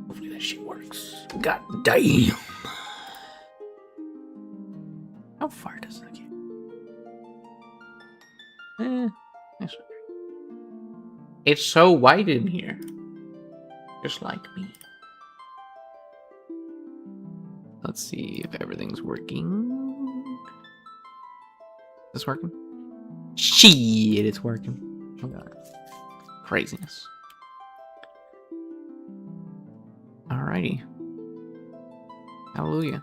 Hopefully that shit works. God damn. How far does it get? That's okay. It's so white in here. Just like me. Let's see if everything's working. Is this working? Shit, it's working. Oh god. Craziness. Alrighty. Hallelujah.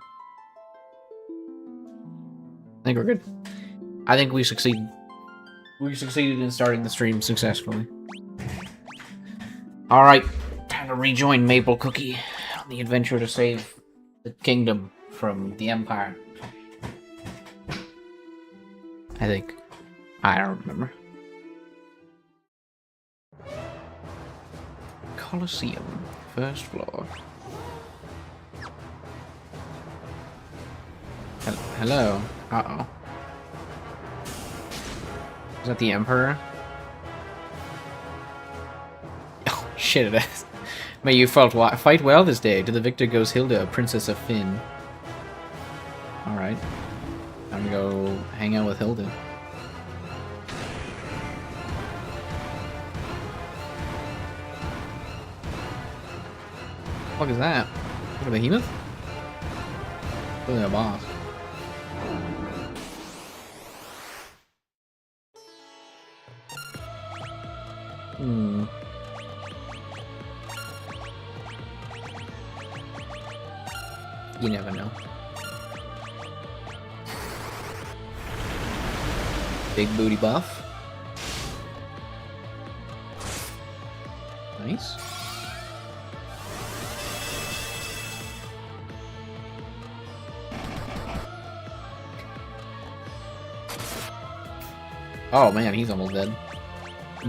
I think we're good. I think we succeeded. We succeeded in starting the stream successfully. Alright, time to rejoin Maple Cookie on the adventure to save the kingdom from the Empire. I think. I don't remember. Colosseum, first floor. Hello? Uh-oh. Is that the Emperor? Oh, shit, it is. May you fight well this day. To the victor goes Hilda, Princess of Finn. Alright. I'm gonna go hang out with Hilda. What the fuck is that? Look at the behemoth? Really a boss. You never know. Big booty buff. Nice. Oh man, he's almost dead. What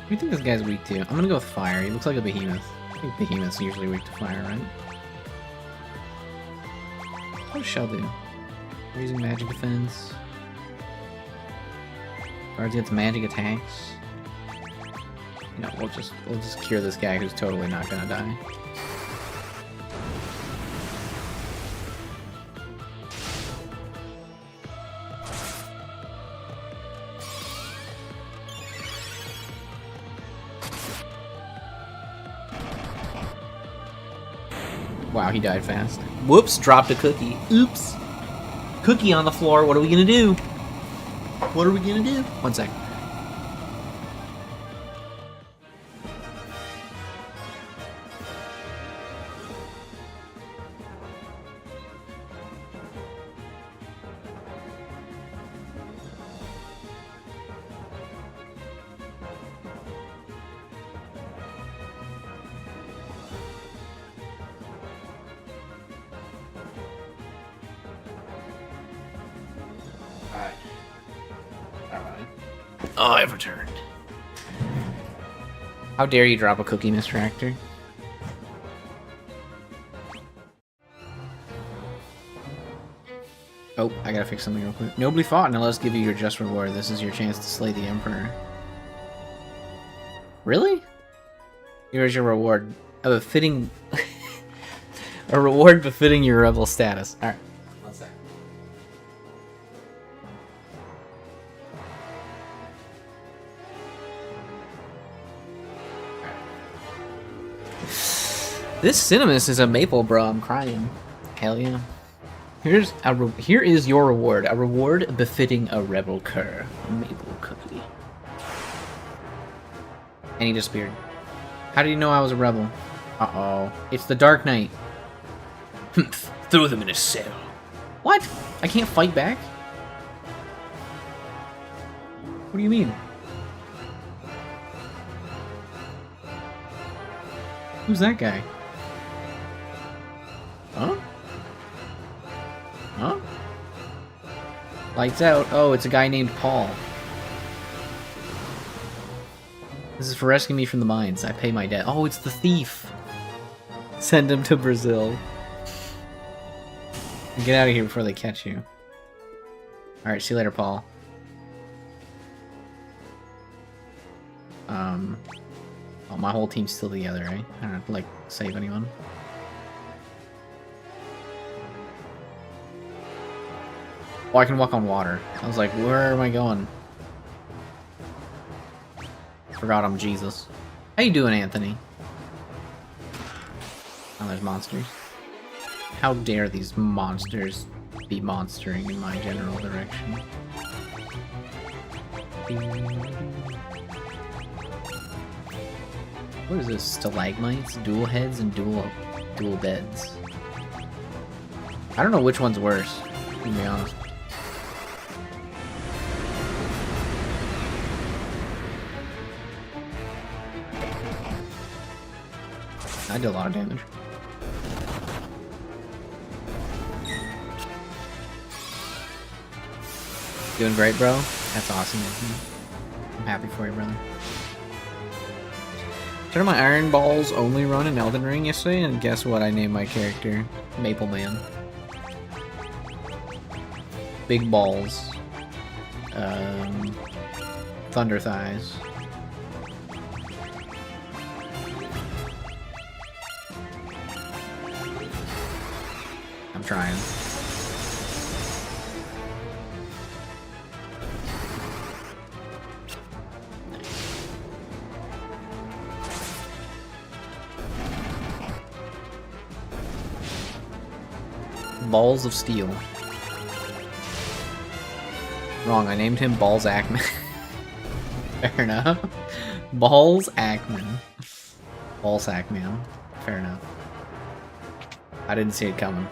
do you think this guy's weak to? I'm gonna go with fire. He looks like a behemoth. I think behemoth's usually weak to fire, right? What does Shell do? Raising magic defense. Guards against magic attacks. No, we'll just cure this guy who's totally not gonna die. Wow, he died fast. Whoops, dropped a cookie. Oops. Cookie on the floor, what are we gonna do? What are we gonna do? One sec. Oh, I've returned. How dare you drop a cookie, Mr. Actor? Oh, I gotta fix something real quick. Nobly fought, now let's give you your just reward. This is your chance to slay the Emperor. Really? Here's your reward. A befitting... a reward befitting your rebel status. Alright. One sec. This Cinemas is a maple, bro. I'm crying. Hell yeah. Here is your reward. A reward befitting a rebel cur. A maple cookie. And he disappeared. How did you know I was a rebel? Uh-oh. It's the Dark Knight. Throw them in a cell. What? I can't fight back? What do you mean? Who's that guy? Huh? Huh? Lights out. Oh, it's a guy named Paul. This is for rescuing me from the mines. I pay my debt. Oh, it's the thief. Send him to Brazil. Get out of here before they catch you. Alright, see you later, Paul. Oh, my whole team's still together, right? I don't have to, like, save anyone. Oh, I can walk on water. I was like, where am I going? Forgot I'm Jesus. How you doing, Anthony? Oh, there's monsters. How dare these monsters be monstering in my general direction? What is this? Stalagmites, dual heads, and dual beds. I don't know which one's worse, to be honest. I did a lot of damage. Doing great, bro. That's awesome, Anthony. I'm happy for you, brother. Started my Iron Balls only run in Elden Ring yesterday, and guess what I named my character? Maple Man. Big balls. Thunder thighs. I'm trying. Balls of Steel. Wrong, I named him Balls Ackman. Fair enough. Balls Ackman. Ball Sack Man. Fair enough. I didn't see it coming.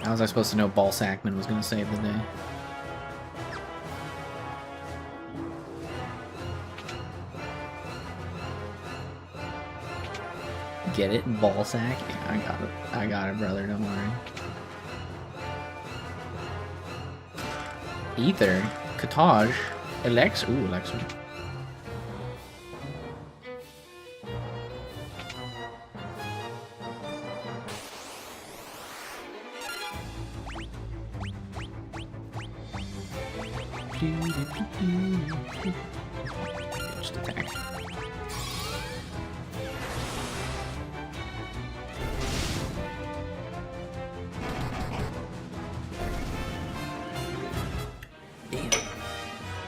How was I supposed to know Ball Sackman was going to save the day? Get it? Ball sack? Yeah, I got it. I got it, brother. Don't worry. Ether. Cottage. Alex. Ooh, Alexa. Just attack. Damn.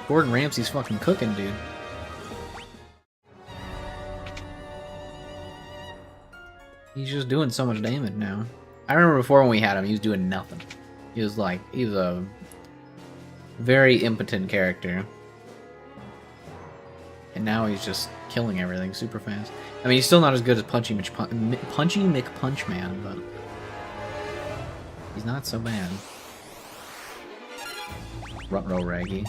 Gordon Ramsay's fucking cooking, dude. He's just doing so much damage now. I remember before when we had him, he was doing nothing. He was a very impotent character. And now he's just killing everything super fast. I mean, he's still not as good as Punchy McPunchman, but he's not so bad. Ruh-roh Raggy.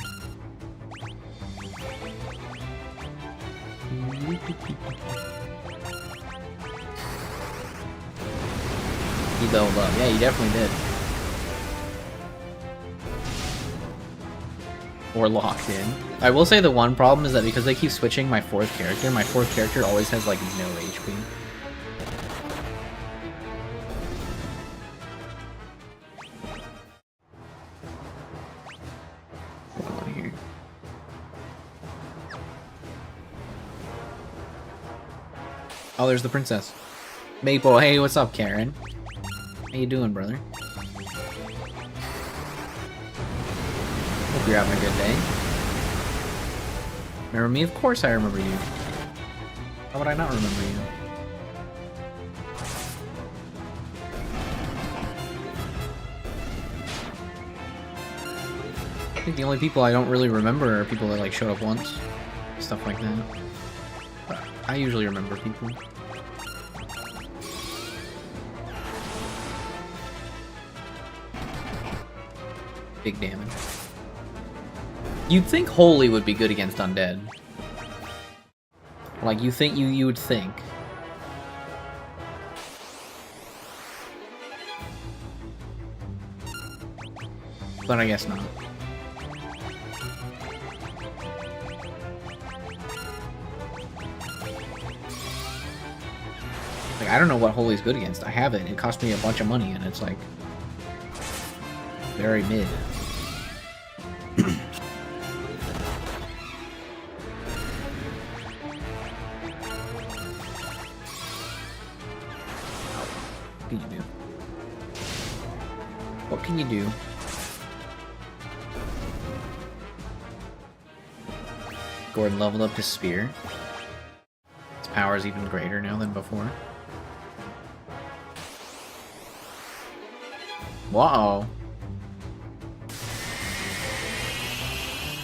He leveled up. Yeah, he definitely did. Or locked in. I will say the one problem is that because they keep switching my fourth character always has like no HP. What's going on here? Oh, there's the princess. Maple, hey, what's up, Karen? How you doing, brother? Hope you're having a good day. Remember me? Of course I remember you. How would I not remember you? I think the only people I don't really remember are people that like showed up once. Stuff like that. But I usually remember people. Big damage. You'd think Holy would be good against undead. Like, you would think. But I guess not. Like, I don't know what Holy's good against. I have it. It cost me a bunch of money, and it's like very mid. What can you do? Gordon leveled up his spear. His power is even greater now than before. Whoa.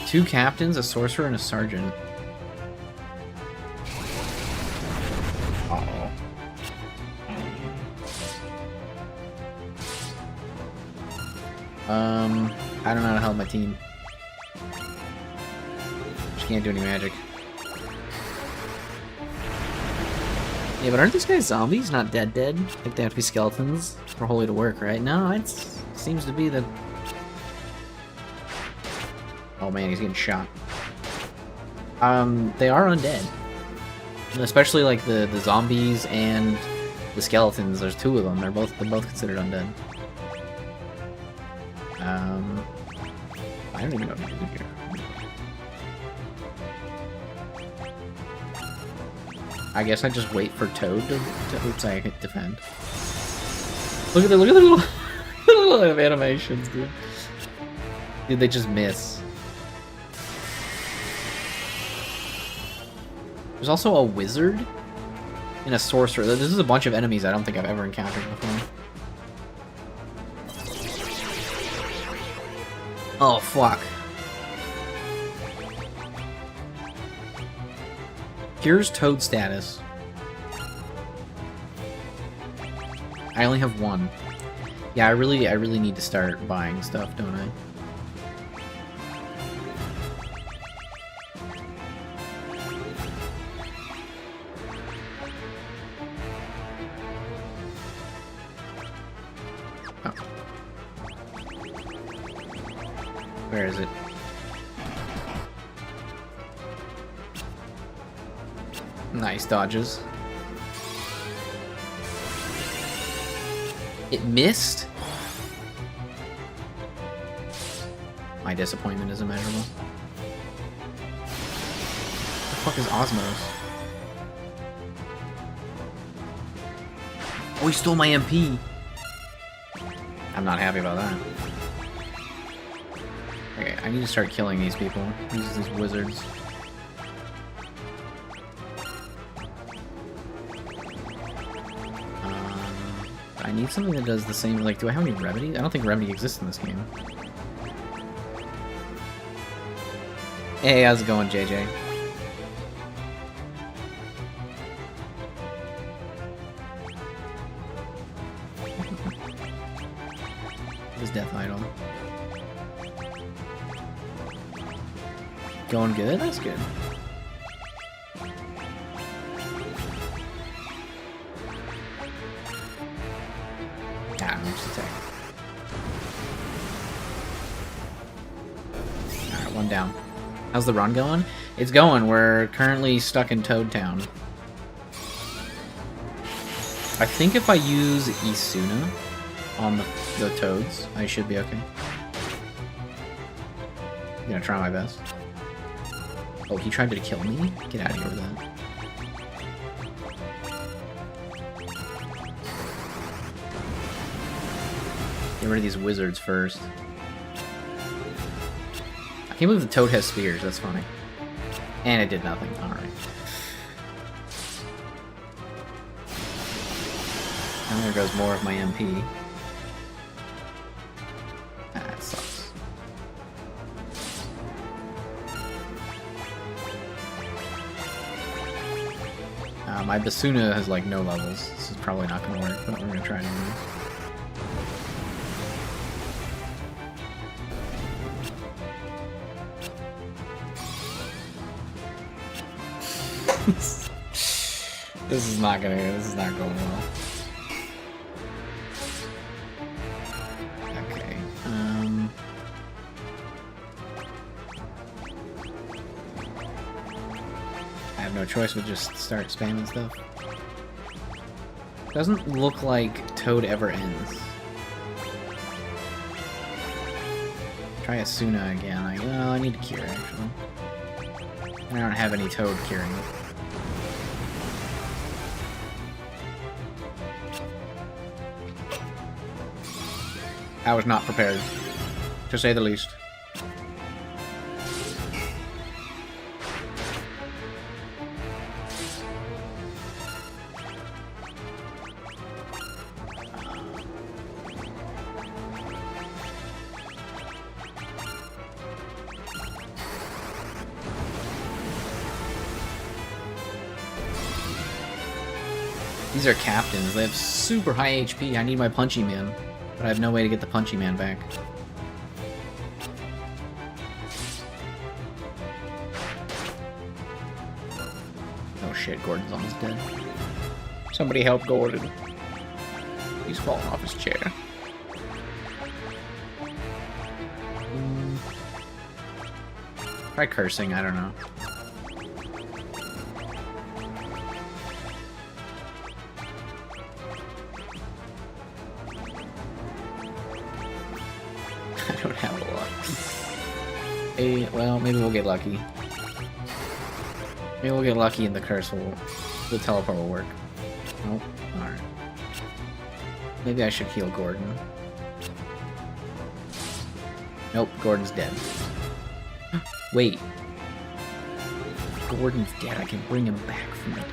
2 captains, a sorcerer, and a sergeant. Uh-oh. I don't know how to help my team. Just can't do any magic. Yeah, but aren't these guys zombies, not dead? I think they have to be skeletons for Holy to work, right? No, it seems to be that... Oh man, he's getting shot. They are undead. And especially like the zombies and the skeletons, there's 2 of them. They're both considered undead. I don't even know what to do here. I guess I just wait for Toad to oops, I hit defend. Look at the little animations, dude. Dude, they just miss. There's also a wizard and a sorcerer. This is a bunch of enemies I don't think I've ever encountered before. Oh, fuck. Here's Toad status. I only have 1. Yeah, I really need to start buying stuff, don't I? Oh. Where is it? Nice dodges. It missed? My disappointment is immeasurable. What the fuck is Osmos? Oh, he stole my MP! I'm not happy about that. Okay, I need to start killing these people. These wizards. I need something that does the same, like, do I have any remedy? I don't think remedy exists in this game. Hey, how's it going, JJ? His death idol. Going good? That's good. Alright, 1 down. How's the run going? It's going. We're currently stuck in Toad Town. I think if I use Isuna on the toads, I should be okay. I'm gonna try my best. Oh, he tried to kill me? Get out of here with that. Get rid of these wizards first. I can't believe the toad has spears, that's funny. And it did nothing, alright. And there goes more of my MP. That sucks. My Basuna has like no levels. This is probably not gonna work, but we're gonna try it anyway. This is not going well. Okay, I have no choice but just start spamming stuff. Doesn't look like Toad ever ends. Try Asuna again. I need to cure, actually. I don't have any Toad curing. I was not prepared, to say the least. These are captains. They have super high HP. I need my Punchy Man, but I have no way to get the Punchy Man back. Oh shit, Gordon's almost dead. Somebody help Gordon. He's falling off his chair. Try cursing, I don't know. I don't have a lot. Hey, well, maybe we'll get lucky. Maybe we'll get lucky and the curse will... the teleport will work. Nope. Alright. Maybe I should heal Gordon. Nope, Gordon's dead. Wait. Gordon's dead. I can bring him back from it.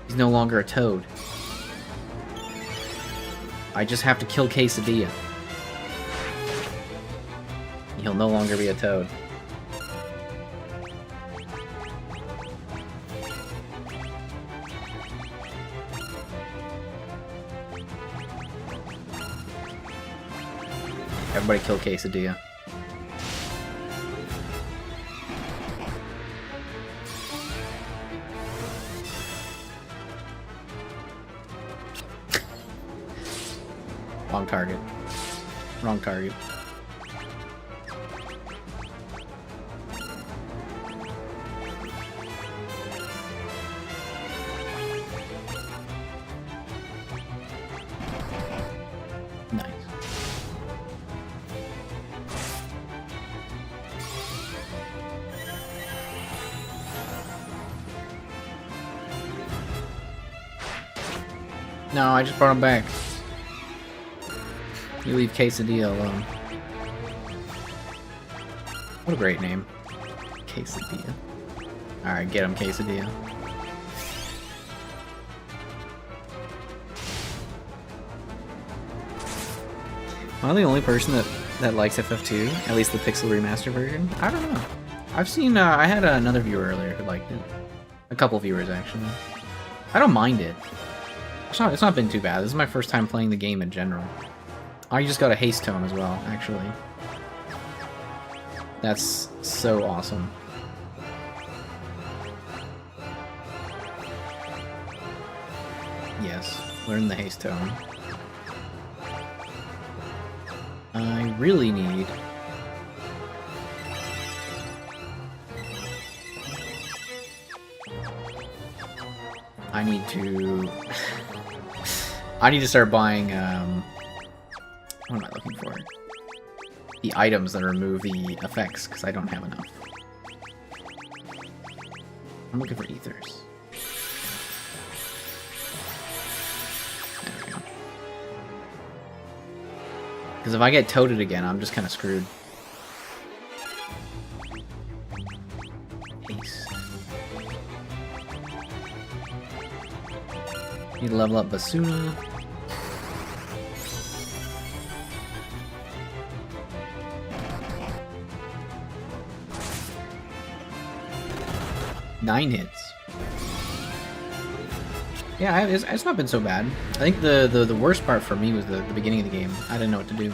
He's no longer a toad. I just have to kill Quesadilla. He'll no longer be a toad. Everybody kill Quesadilla. Wrong target. Wrong target. Nice. No, I just brought him back. You leave Quesadilla alone. What a great name. Quesadilla. Alright, get him, Quesadilla. Am I the only person that likes FF2? At least the Pixel Remaster version? I don't know. I've seen, I had another viewer earlier who liked it. A couple viewers, actually. I don't mind it. It's not been too bad. This is my first time playing the game in general. I just got a haste tome as well, actually. That's so awesome. Yes, learn the haste tome. I really need... I need to... I need to start buying, what am I looking for? The items that remove the effects, because I don't have enough. I'm looking for ethers. There we go. Because if I get toaded again, I'm just kind of screwed. Ace. Need to level up Basuna. Nine hits. Yeah, it's not been so bad. I think the worst part for me was the beginning of the game. I didn't know what to do.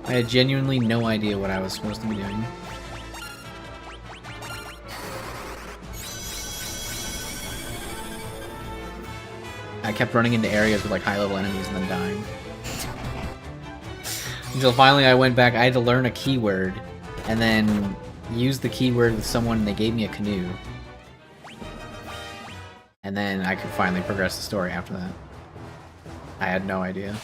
I had genuinely no idea what I was supposed to be doing. I kept running into areas with like high-level enemies and then dying. Until finally I went back, I had to learn a keyword, and then use the keyword with someone and they gave me a canoe. And then I could finally progress the story after that. I had no idea.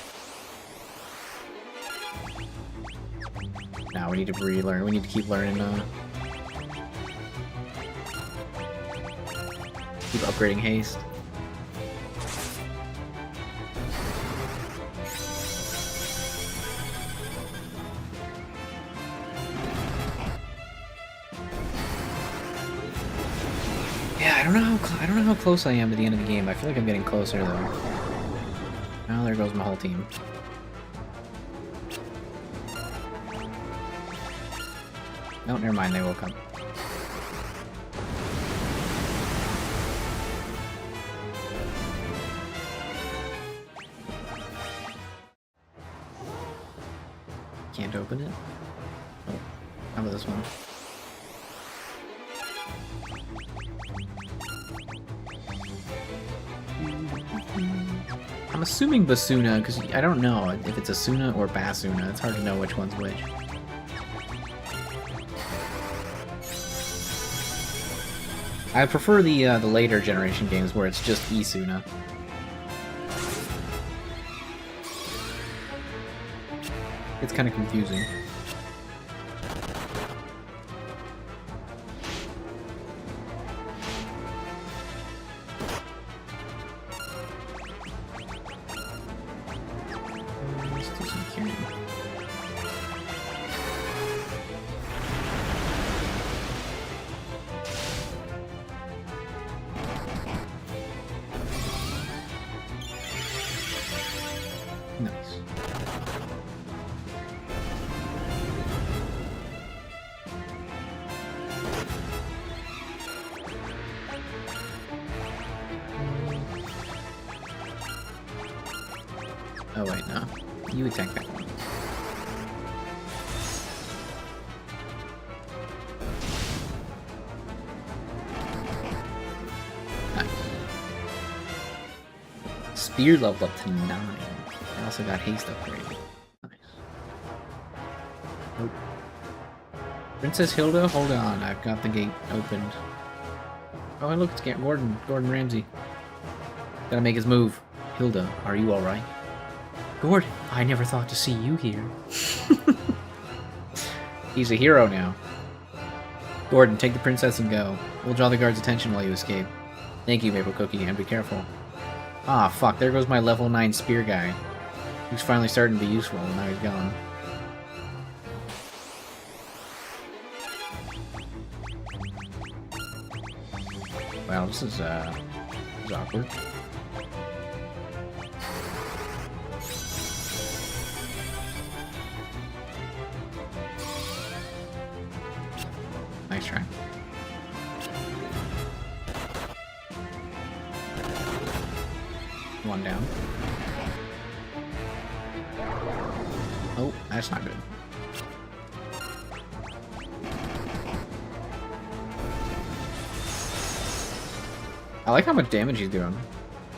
Now we need to relearn. We need to keep learning. Keep upgrading haste. Yeah, I don't know how close I am to the end of the game. I feel like I'm getting closer though. Oh, there goes my whole team. No, never mind. They woke up. Can't open it. Oh, how about this one? I'm assuming Basuna, because I don't know if it's Asuna or Basuna. It's hard to know which one's which. I prefer the later generation games where it's just Isuna. It's kind of confusing. Oh wait, no. You attack that one. Nice. Spear leveled up to 9. I also got haste upgraded. Nice. Nope. Princess Hilda, hold on. I've got the gate opened. Oh, look, it's Gordon. Gordon Ramsay. Gotta make his move. Hilda, are you alright? Gordon, I never thought to see you here. He's a hero now. Gordon, take the princess and go. We'll draw the guard's attention while you escape. Thank you, Maple Cookie, and be careful. Ah, fuck, there goes my level 9 spear guy. He's finally starting to be useful, and now he's gone. Wow, this is awkward. Nice try. One down. Oh, that's not good. I like how much damage he's doing.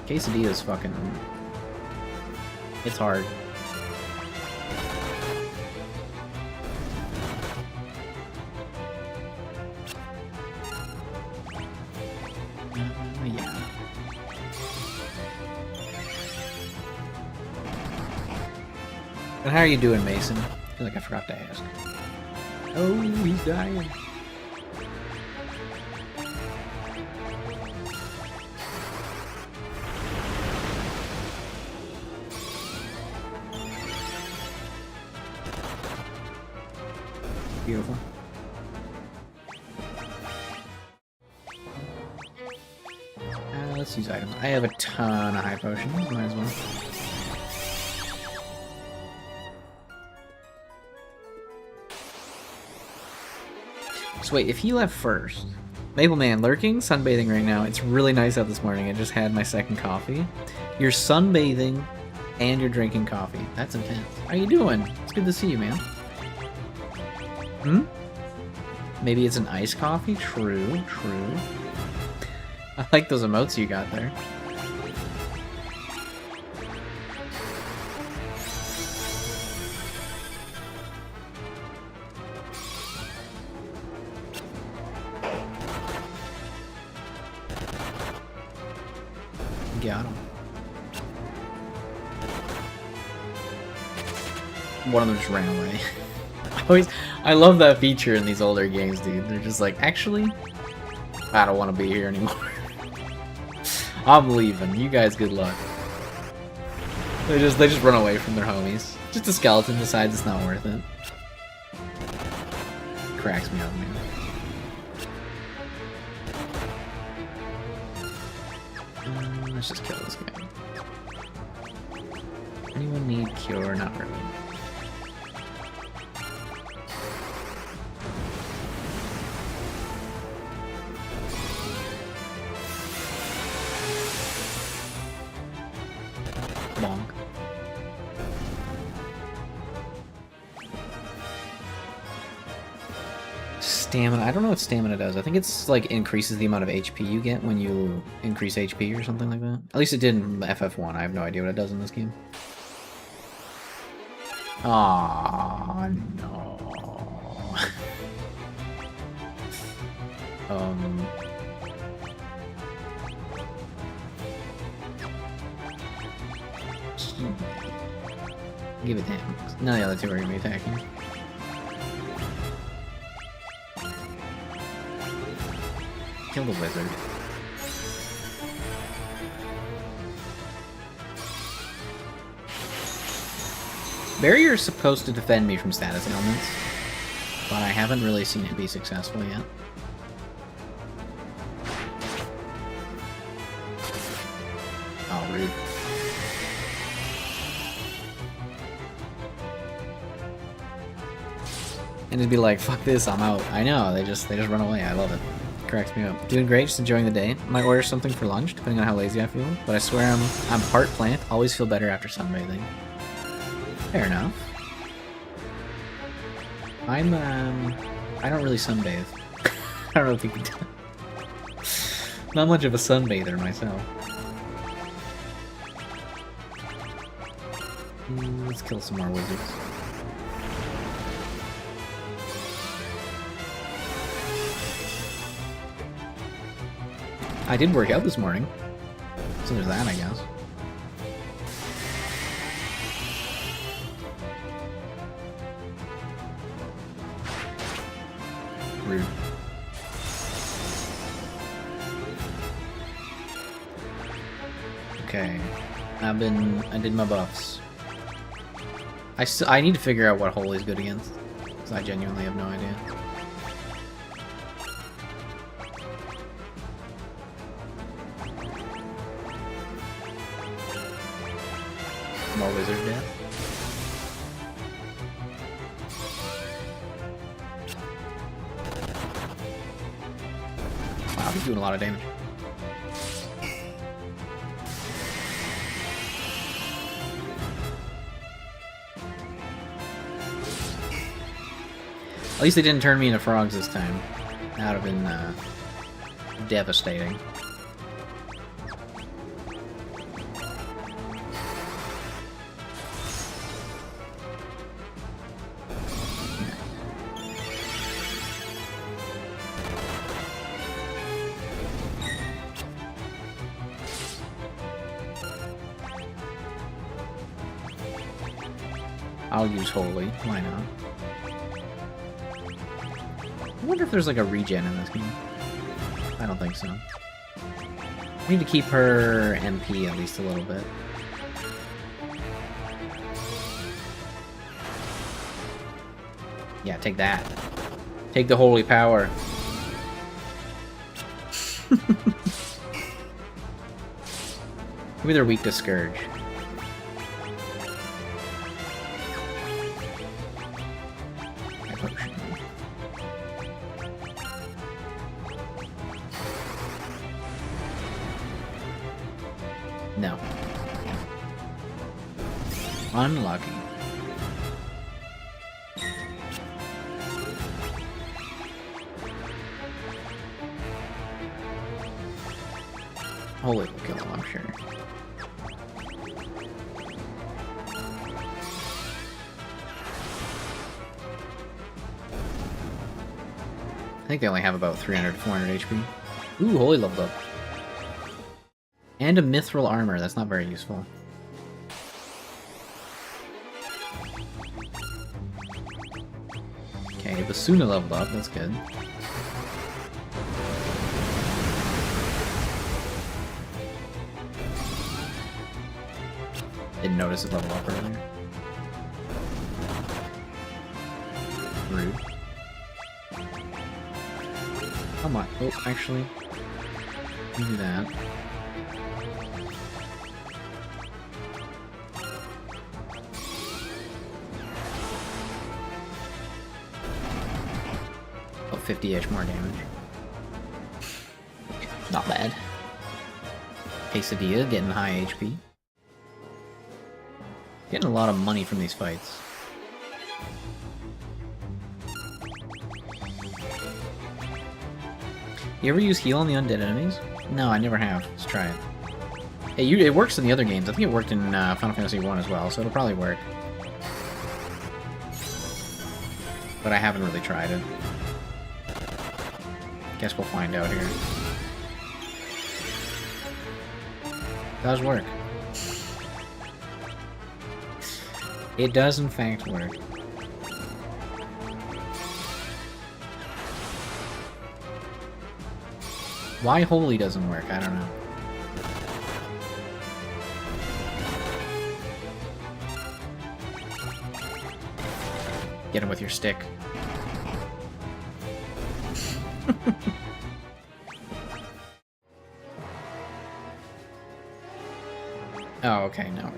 Quesadilla's fucking... It's hard. Yeah. And how are you doing, Mason? I feel like I forgot to ask. Oh, he's dying. Beautiful. Let's use items. I have a ton of high potions. Might as well. So wait, if he left first... Maple Man, lurking? Sunbathing right now. It's really nice out this morning. I just had my second coffee. You're sunbathing and you're drinking coffee. That's intense. How you doing? It's good to see you, man. Hmm? Maybe it's an iced coffee? True, true. I like those emotes you got there. Got him. One of them just ran away. I love that feature in these older games, dude. They're just like, actually, I don't want to be here anymore. I'm leaving. You guys, good luck. They just run away from their homies. Just a skeleton decides it's not worth it. Cracks me up, man. Let's just kill this guy. Anyone need cure? Not really. Bonk. Stamina. I don't know what stamina does. I think it's like increases the amount of HP you get when you increase HP or something like that. At least it did in FF1. I have no idea what it does in this game. Aww, no. Give it to him. None of the other two are going to be attacking. Kill the wizard. Barrier is supposed to defend me from status ailments, but I haven't really seen it be successful yet. Oh, rude. And it'd be like, fuck this, I'm out. I know, they just run away. I love it. Cracks me up. Doing great, just enjoying the day. Might order something for lunch, depending on how lazy I feel. But I swear I'm part plant. Always feel better after sunbathing. Fair enough. I don't really sunbathe. I don't know if you can tell. Not much of a sunbather myself. Let's kill some more wizards. I did work out this morning, so there's that, I guess. Rude. Okay, I did my buffs. I need to figure out what Holy's good against, because I genuinely have no idea. More wizard death. Wow, he's doing a lot of damage. At least they didn't turn me into frogs this time. That would have been devastating. I'll use Holy. Why not? I wonder if there's like a regen in this game. I don't think so. I need to keep her MP at least a little bit. Yeah, take that. Take the holy power. Maybe they're weak to Scourge. No. Unlucky. Holy will kill him, I'm sure. I think they only have about 300 to 400 HP. Ooh, Holy leveled up. And a mithril armor, that's not very useful. Okay, Basuna leveled up, that's good. Didn't notice it level up earlier. Rude. Come on. Oh, actually. Let me do that. Oh, 50-ish more damage. Not bad. Quesadilla getting high HP. Getting a lot of money from these fights. You ever use heal on the undead enemies? No, I never have. Let's try it. It works in the other games. I think it worked in Final Fantasy 1 as well, so it'll probably work. But I haven't really tried it. Guess we'll find out here. It does work. It does in fact work. Why Holy doesn't work, I don't know. Get him with your stick. Oh, okay, no.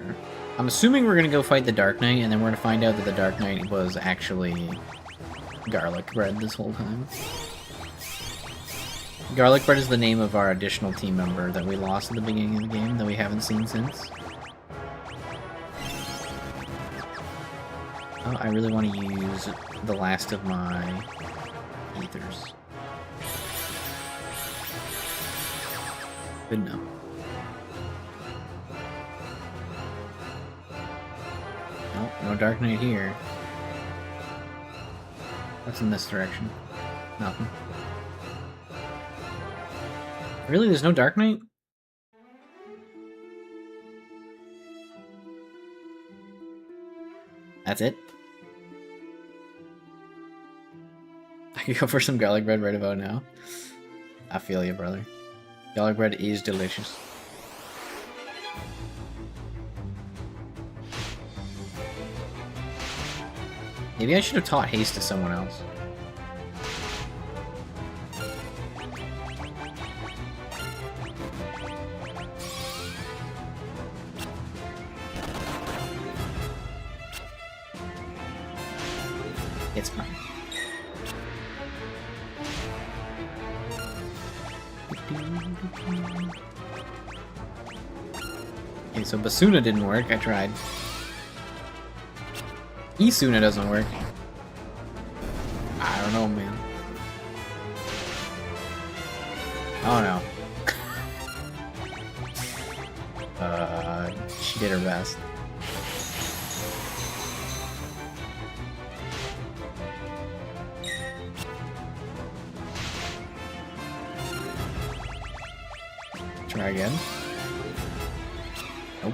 I'm assuming we're gonna go fight the Dark Knight, and then we're gonna find out that the Dark Knight was actually garlic bread this whole time. Garlic bread is the name of our additional team member that we lost at the beginning of the game that we haven't seen since. Oh, I really want to use the last of my ethers. Good enough. Nope, no Dark Knight here. What's in this direction? Nothing. Really? There's no Dark Knight? That's it? I could go for some garlic bread right about now. I feel you, brother. Garlic bread is delicious. Maybe I should have taught haste to someone else. It's fine. Okay, so Basuna didn't work. I tried. Isuna doesn't work. I don't know, man. Oh no. She did her best. Try again. Nope.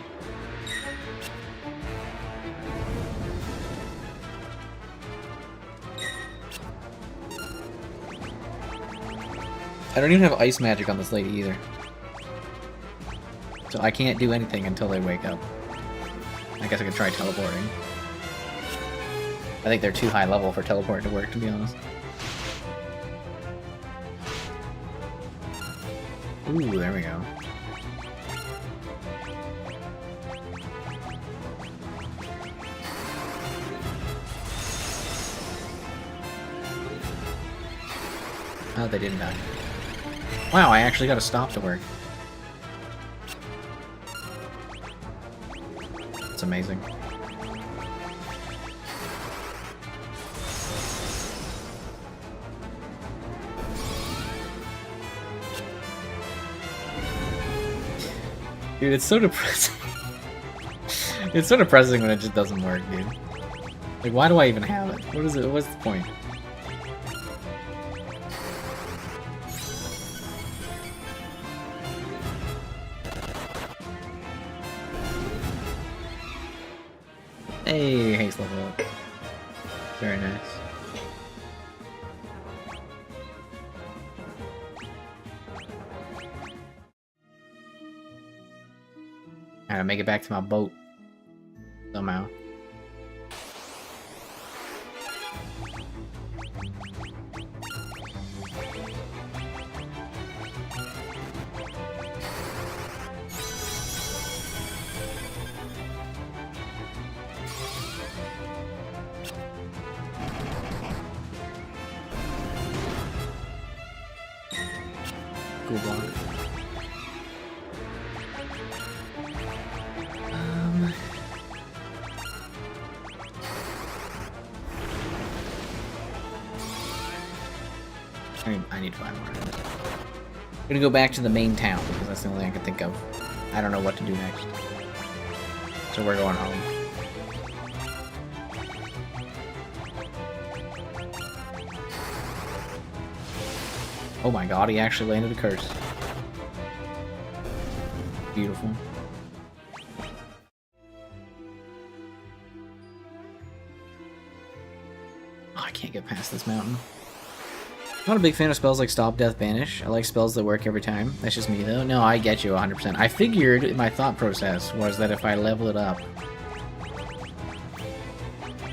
I don't even have ice magic on this lady either. So I can't do anything until they wake up. I guess I could try teleporting. I think they're too high level for teleport to work, to be honest. Ooh, there we go. Oh, they didn't die. Wow, I actually got a stop to work. That's amazing. Dude, it's so depressing. It's so depressing when it just doesn't work, dude. Like, why do I even have it? What is it? What's the point? Hey, haste level up. Very nice. Gotta make it back to my boat. Somehow. Cool block. I need 5 more. I'm gonna go back to the main town because that's the only thing I can think of. I don't know what to do next. So we're going home. Oh my god, he actually landed a curse. Beautiful. Oh, I can't get past this mountain. Not a big fan of spells like Stop, Death, Banish. I like spells that work every time. That's just me, though. No, I get you 100%. I figured my thought process was that if I level it up,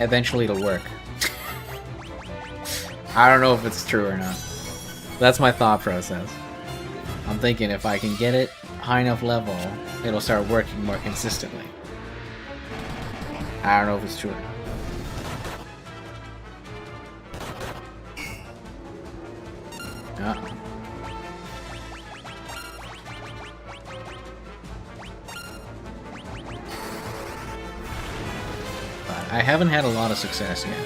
eventually it'll work. I don't know if it's true or not. That's my thought process. I'm thinking if I can get it high enough level, it'll start working more consistently. I don't know if it's true or not. Uh-oh. But I haven't had a lot of success yet.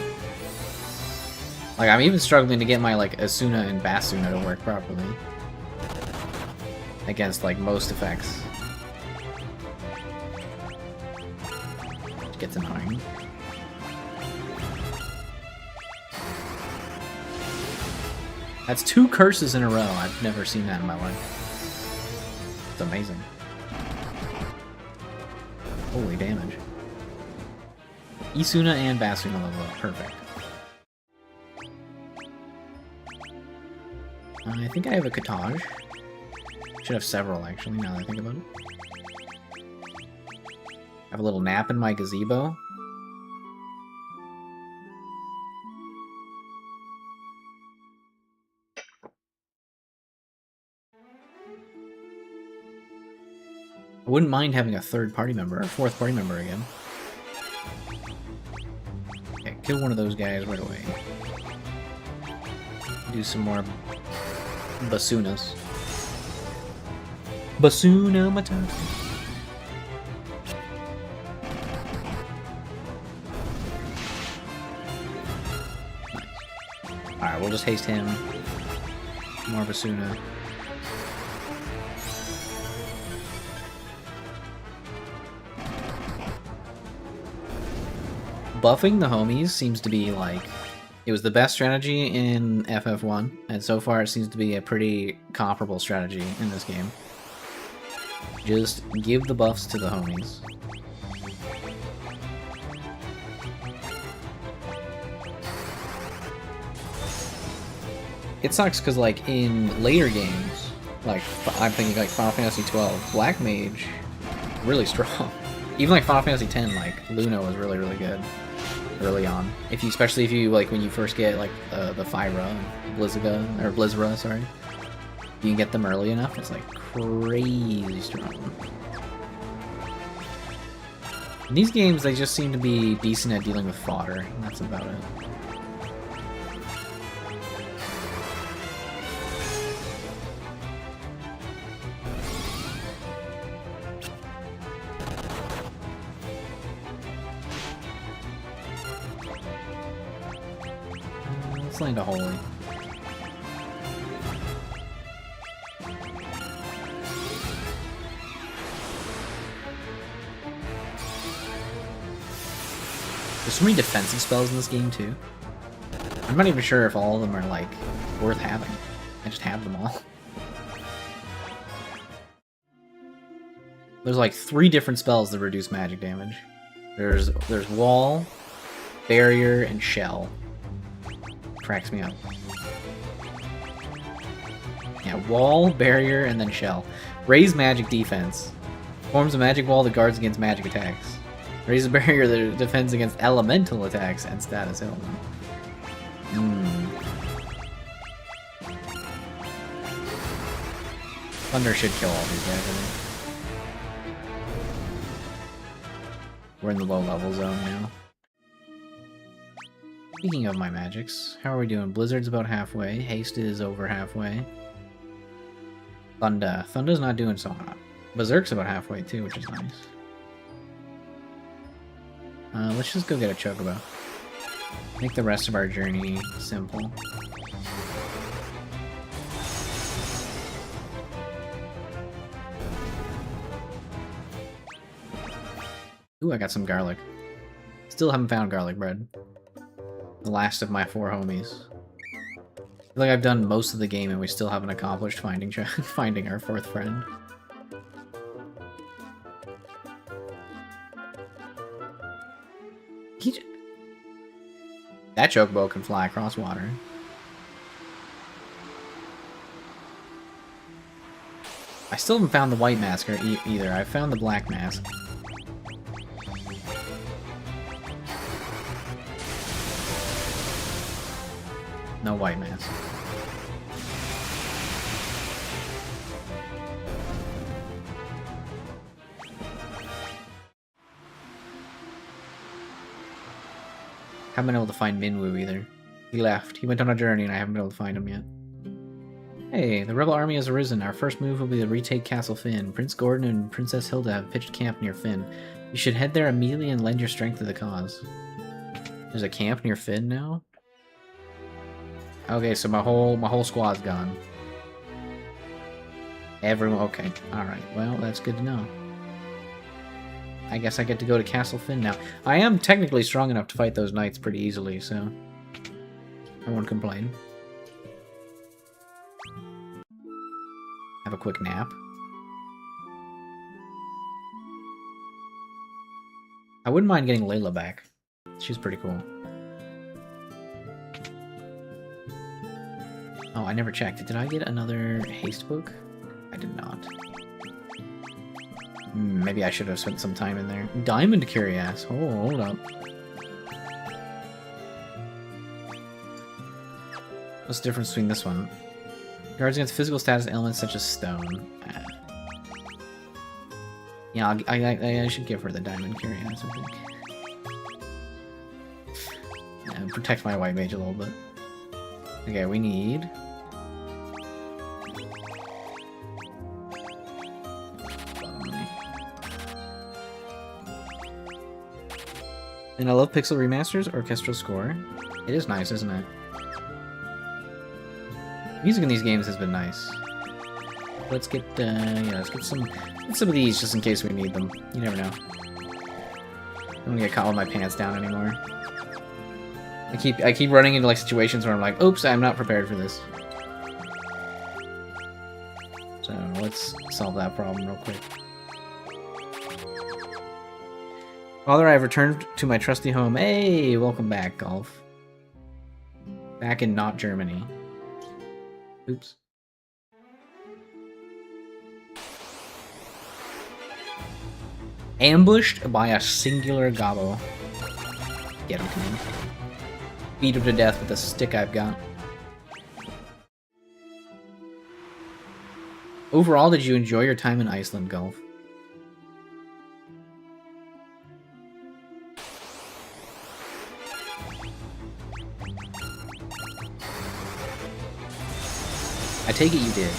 Like, I'm even struggling to get my, like, Asuna and Basuna to work properly. Against, like, most effects. Which gets annoying. That's 2 curses in a row. I've never seen that in my life. It's amazing. Holy damage. Isuna and Basuna level up. Perfect. I think I have a Kataj. Should have several, actually, now that I think about it. I have a little nap in my gazebo. I wouldn't mind having a 3rd party member, or 4th party member again. Okay, kill one of those guys right away. Do some more Basunas. Basuna Matata. Nice. Alright, we'll just haste him. More Basuna. Buffing the homies seems to be like, it was the best strategy in FF1, and so far it seems to be a pretty comparable strategy in this game. Just give the buffs to the homies. It sucks because, like, in later games, like, I'm thinking like Final Fantasy 12, Black Mage, really strong. Even like Final Fantasy 10, like, Luna was really, really good early on. Especially if you, like, when you first get, like, the Fyra, Blizzra, sorry. You can get them early enough, it's, like, crazy strong. In these games, they just seem to be decent at dealing with fodder, and that's about it. Let's land a holy. There's so many defensive spells in this game too. I'm not even sure if all of them are like worth having. I just have them all. There's like 3 different spells that reduce magic damage. There's wall, barrier, and shell. Cracks me up. Yeah, wall, barrier, and then shell. Raise magic defense Forms a magic wall that guards against magic attacks. Raises a barrier that defends against elemental attacks and status ailment. Thunder should kill all these guys, I think. We're in the low level zone now. Speaking of my magics, how are we doing? Blizzard's about halfway. Haste is over halfway. Thunda's not doing so hot. Berserk's about halfway too, which is nice. Let's just go get a Chocobo. Make the rest of our journey simple. Ooh, I got some garlic. Still haven't found garlic bread. The last of my 4 homies. I feel like I've done most of the game and we still haven't accomplished finding finding our 4th friend. That Chocobo can fly across water. I still haven't found the white mask either. I found the black mask. No white mask. Haven't been able to find Minwoo either. He left. He went on a journey and I haven't been able to find him yet. Hey, the rebel army has arisen. Our first move will be to retake Castle Finn. Prince Gordon and Princess Hilda have pitched camp near Finn. You should head there immediately and lend your strength to the cause. There's a camp near Finn now? Okay, so my whole squad's gone. Everyone, okay. Alright, well, that's good to know. I guess I get to go to Castle Finn now. I am technically strong enough to fight those knights pretty easily, so I won't complain. Have a quick nap. I wouldn't mind getting Layla back. She's pretty cool. Oh, I never checked. Did I get another haste book? I did not. Maybe I should have spent some time in there. Diamond Curious. Oh, hold up. What's the difference between this one? Guards against physical status elements such as stone. Yeah, I should give her the Diamond Curious, I think. Yeah, protect my white mage a little bit. Okay, we need... And I love Pixel Remaster's orchestral score. It is nice, isn't it? Music in these games has been nice. Let's get, yeah, let's get some of these just in case we need them. You never know. I don't want to get caught with my pants down anymore. I keep running into like situations where I'm like, oops, I'm not prepared for this. So let's solve that problem real quick. Father, I have returned to my trusty home. Hey, welcome back, Golf. Back in not Germany. Oops. Ambushed by a singular gobbo. Get him, King. Beat him to death with the stick I've got. Overall, did you enjoy your time in Iceland, Golf? I take it you did.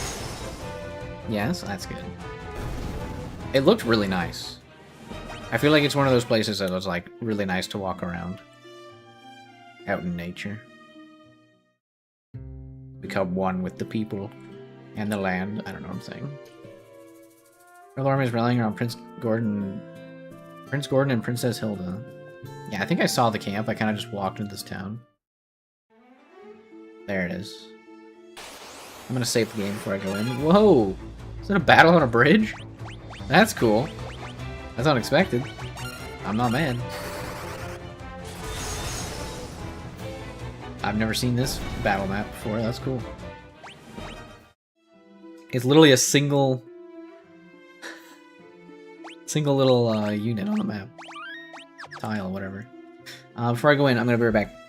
Yes, that's good. It looked really nice. I feel like it's one of those places that was like really nice to walk around. Out in nature. Become one with the people and the land. I don't know what I'm saying. Rebel army is rallying around Prince Gordon and Princess Hilda. Yeah, I think I saw the camp. I kind of just walked into this town. There it is. I'm gonna save the game before I go in. Whoa! Is that a battle on a bridge? That's cool. That's unexpected. I'm not mad. I've never seen this battle map before. That's cool. It's literally a single... Single little unit on the map. Tile, whatever. Before I go in, I'm gonna be right back.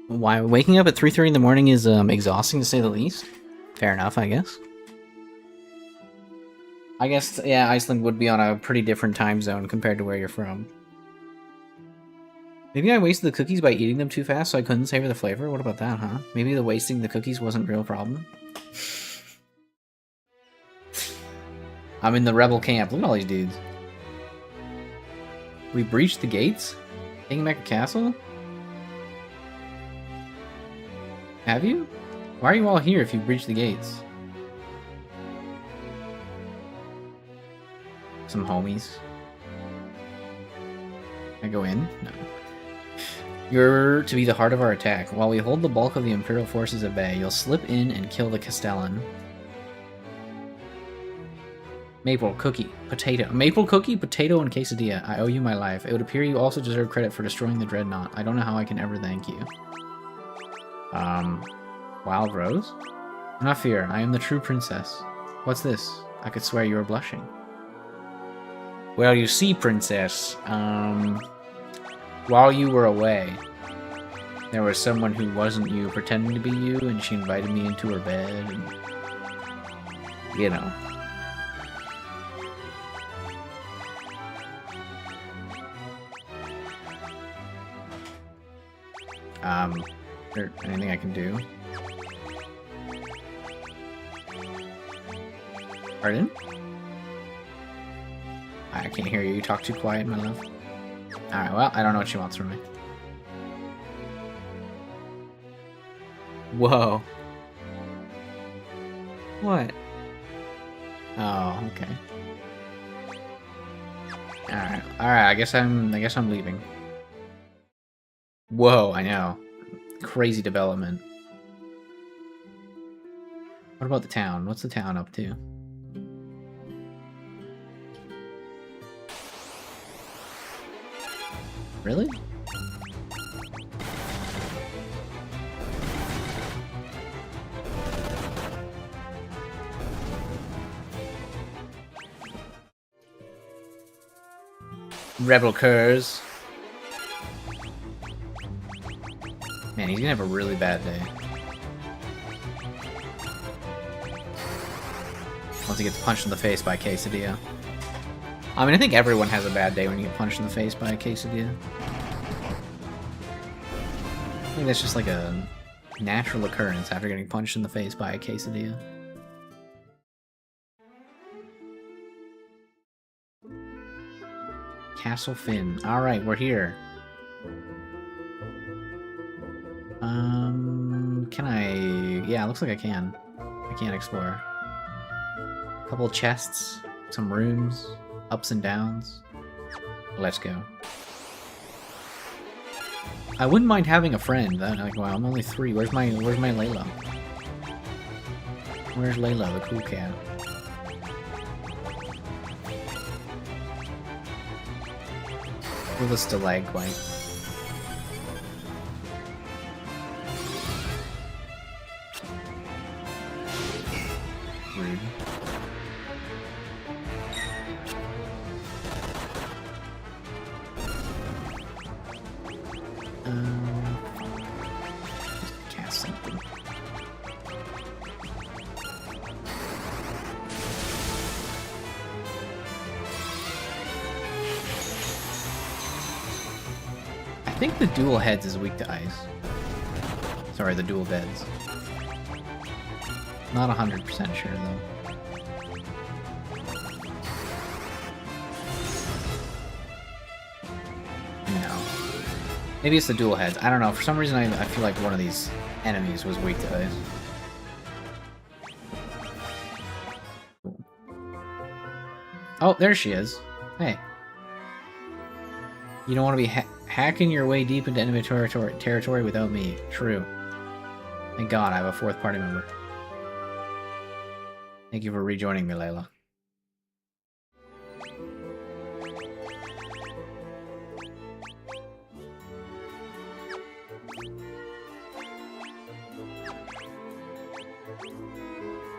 Why waking up at 3:30 in the morning is exhausting to say the least. Fair enough, I guess. I guess, yeah, Iceland would be on a pretty different time zone compared to where you're from. Maybe I wasted the cookies by eating them too fast so I couldn't savor the flavor? What about that, huh? Maybe the wasting the cookies wasn't a real problem? I'm in the rebel camp. Look at all these dudes. We breached the gates? Taking back a castle? Have you? Why are you all here if you breached the gates? Some homies. Can I go in? No. You're to be the heart of our attack. While we hold the bulk of the Imperial forces at bay, you'll slip in and kill the Castellan. Maple, cookie, potato. Maple cookie, potato, and quesadilla. I owe you my life. It would appear you also deserve credit for destroying the Dreadnought. I don't know how I can ever thank you. Wild Rose? Do not fear, I am the true princess. What's this? I could swear you are blushing. Well, you see, princess, while you were away, there was someone who wasn't you pretending to be you, and she invited me into her bed, and, you know. Is there anything I can do? Pardon? I can't hear you. You talk too quiet, my love. Alright, well, I don't know what she wants from me. Whoa. What? Oh, okay. Alright, I guess I'm leaving. Whoa, I know. Crazy development. What about the town? What's the town up to? Really? Rebel curs. Man, he's gonna have a really bad day. Once he gets punched in the face by Quesadilla. I mean, I think everyone has a bad day when you get punched in the face by a Quesadilla. I think that's just like a natural occurrence after getting punched in the face by a Quesadilla. Castle Finn. Alright, we're here. Can I... Yeah, looks like I can. I can explore. A couple chests, some rooms, ups and downs. Let's go. I wouldn't mind having a friend. Like, wow, I'm only 3. Where's my Layla? Where's Layla, the cool cat? With a stalagmite. Rude. Just cast something. I think the dual heads is weak to ice. Sorry, the dual beds. Not 100% sure though. No. Maybe it's the dual heads. I don't know. For some reason, I feel like one of these enemies was weak to ice. Cool. Oh, there she is. Hey. You don't want to be hacking your way deep into enemy territory without me. True. Thank God I have a 4th party member. Thank you for rejoining me, Layla.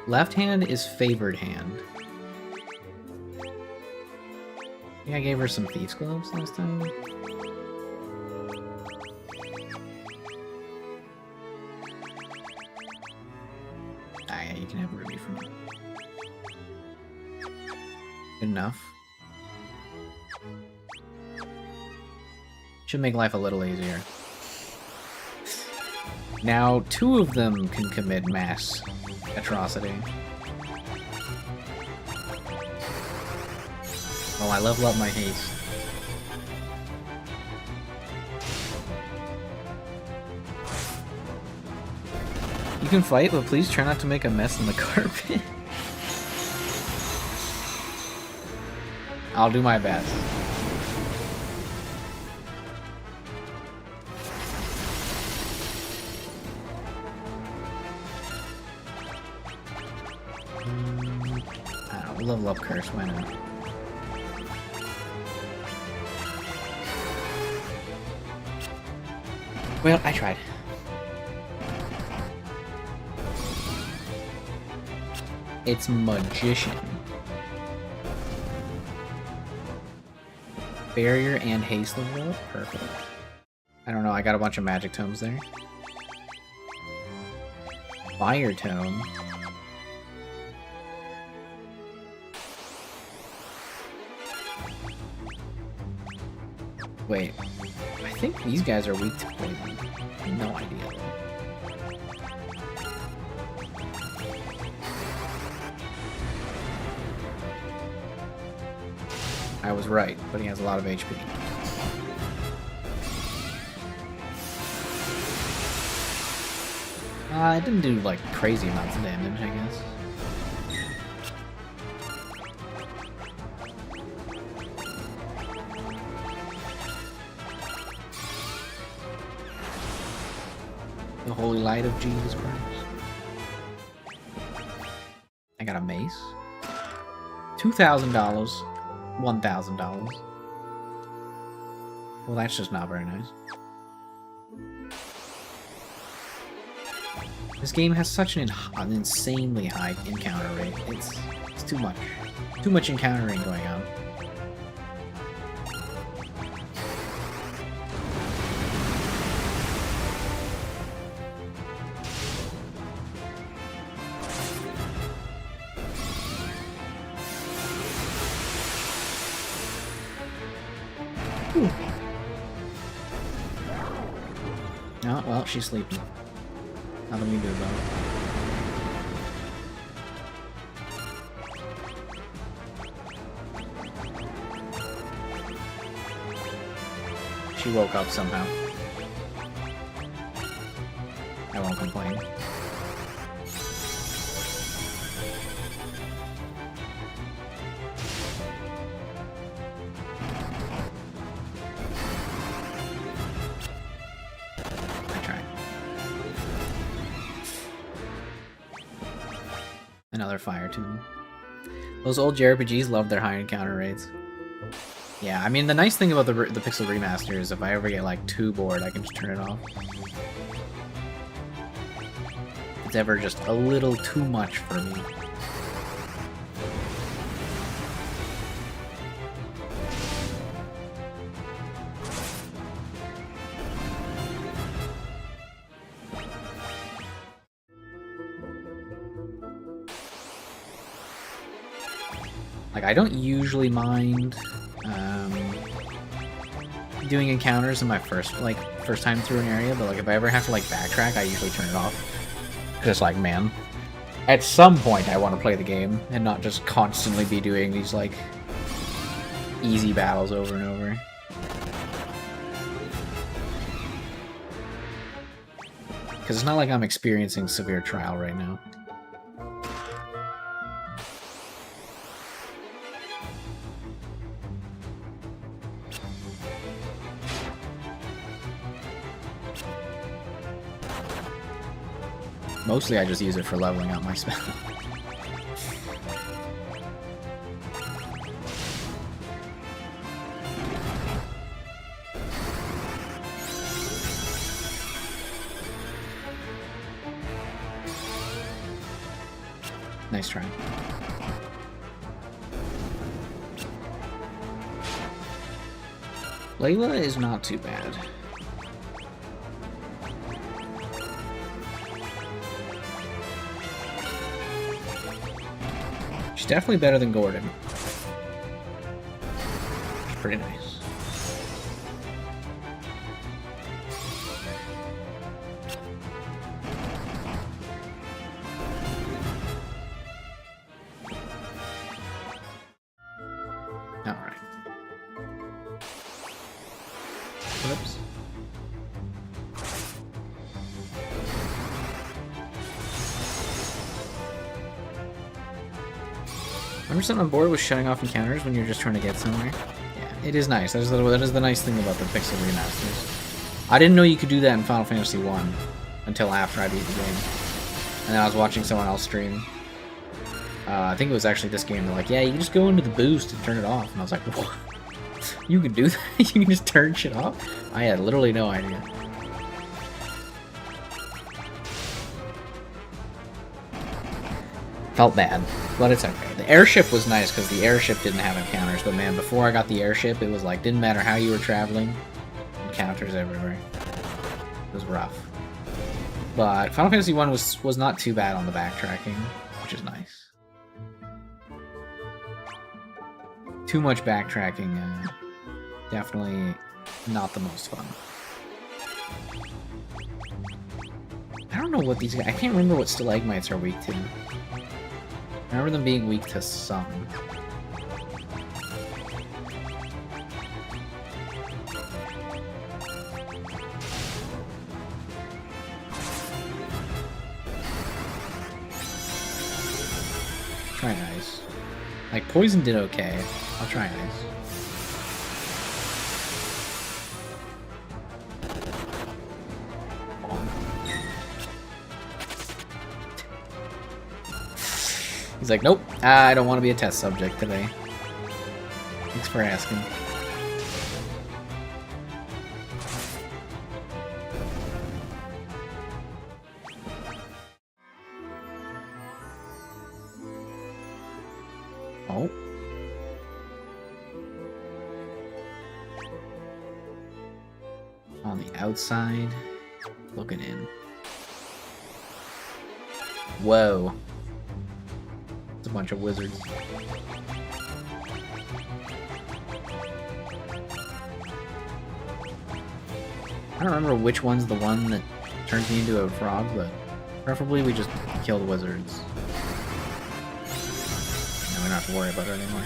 Left hand is favored hand. I think I gave her some Thieves' Gloves last time. Ah, yeah, you can have a ruby from me. Good enough. Should make life a little easier. Now, 2 of them can commit mass atrocity. Oh, I level up my haste. You can fight, but please try not to make a mess in the carpet. I'll do my best. I don't know, level up curse, why not? Well, I tried. It's Magician. Barrier and haste level up? Perfect. I don't know, I got a bunch of magic tomes there. Fire tome. Wait, I think these guys are weak to poison. No idea. I was right, but he has a lot of HP. It didn't do, like, crazy amounts of damage, I guess. The holy light of Jesus Christ. I got a mace. $2,000. $1,000. Well, that's just not very nice. This game has such an insanely high encounter rate. It's too much. Too much encountering going on. Whew. Oh, well, she's sleeping. Nothing we can do about it. She woke up somehow. I won't complain. Another fire tune. Those old JRPGs love their high encounter rates. Yeah, I mean, the nice thing about the Pixel Remaster is if I ever get, like, too bored, I can just turn it off. If it's ever just a little too much for me. Like, I don't usually mind doing encounters in my first time through an area, but like if I ever have to like backtrack, I usually turn it off. Because like, man, at some point I want to play the game and not just constantly be doing these like easy battles over and over. Because it's not like I'm experiencing severe trial right now. Mostly I just use it for leveling up my spell. Nice try. Layla is not too bad. She's definitely better than Gordon. She's pretty nice. Alright. Whoops. Remember something on board with shutting off encounters when you're just trying to get somewhere? Yeah, it is nice. That is the nice thing about the Pixel Remasters. I didn't know you could do that in Final Fantasy 1 until after I beat the game. And then I was watching someone else stream. I think it was actually this game. They're like, yeah, you can just go into the boost and turn it off. And I was like, what? You can do that? You can just turn shit off? I had literally no idea. Felt bad, but it's okay. The airship was nice because the airship didn't have encounters, but man, before I got the airship, it was like, didn't matter how you were traveling, encounters everywhere. It was rough. But Final Fantasy 1 was not too bad on the backtracking, which is nice. Too much backtracking, definitely not the most fun. I don't know what these guys... I can't remember what stalagmites are weak to. I remember them being weak to some. Try ice. Like, poison did okay. I'll try ice. He's like, nope, I don't want to be a test subject today. Thanks for asking. Oh. On the outside, looking in. Whoa. It's a bunch of wizards. I don't remember which one's the one that turns me into a frog, but preferably we just kill the wizards. And we don't have to worry about it anymore.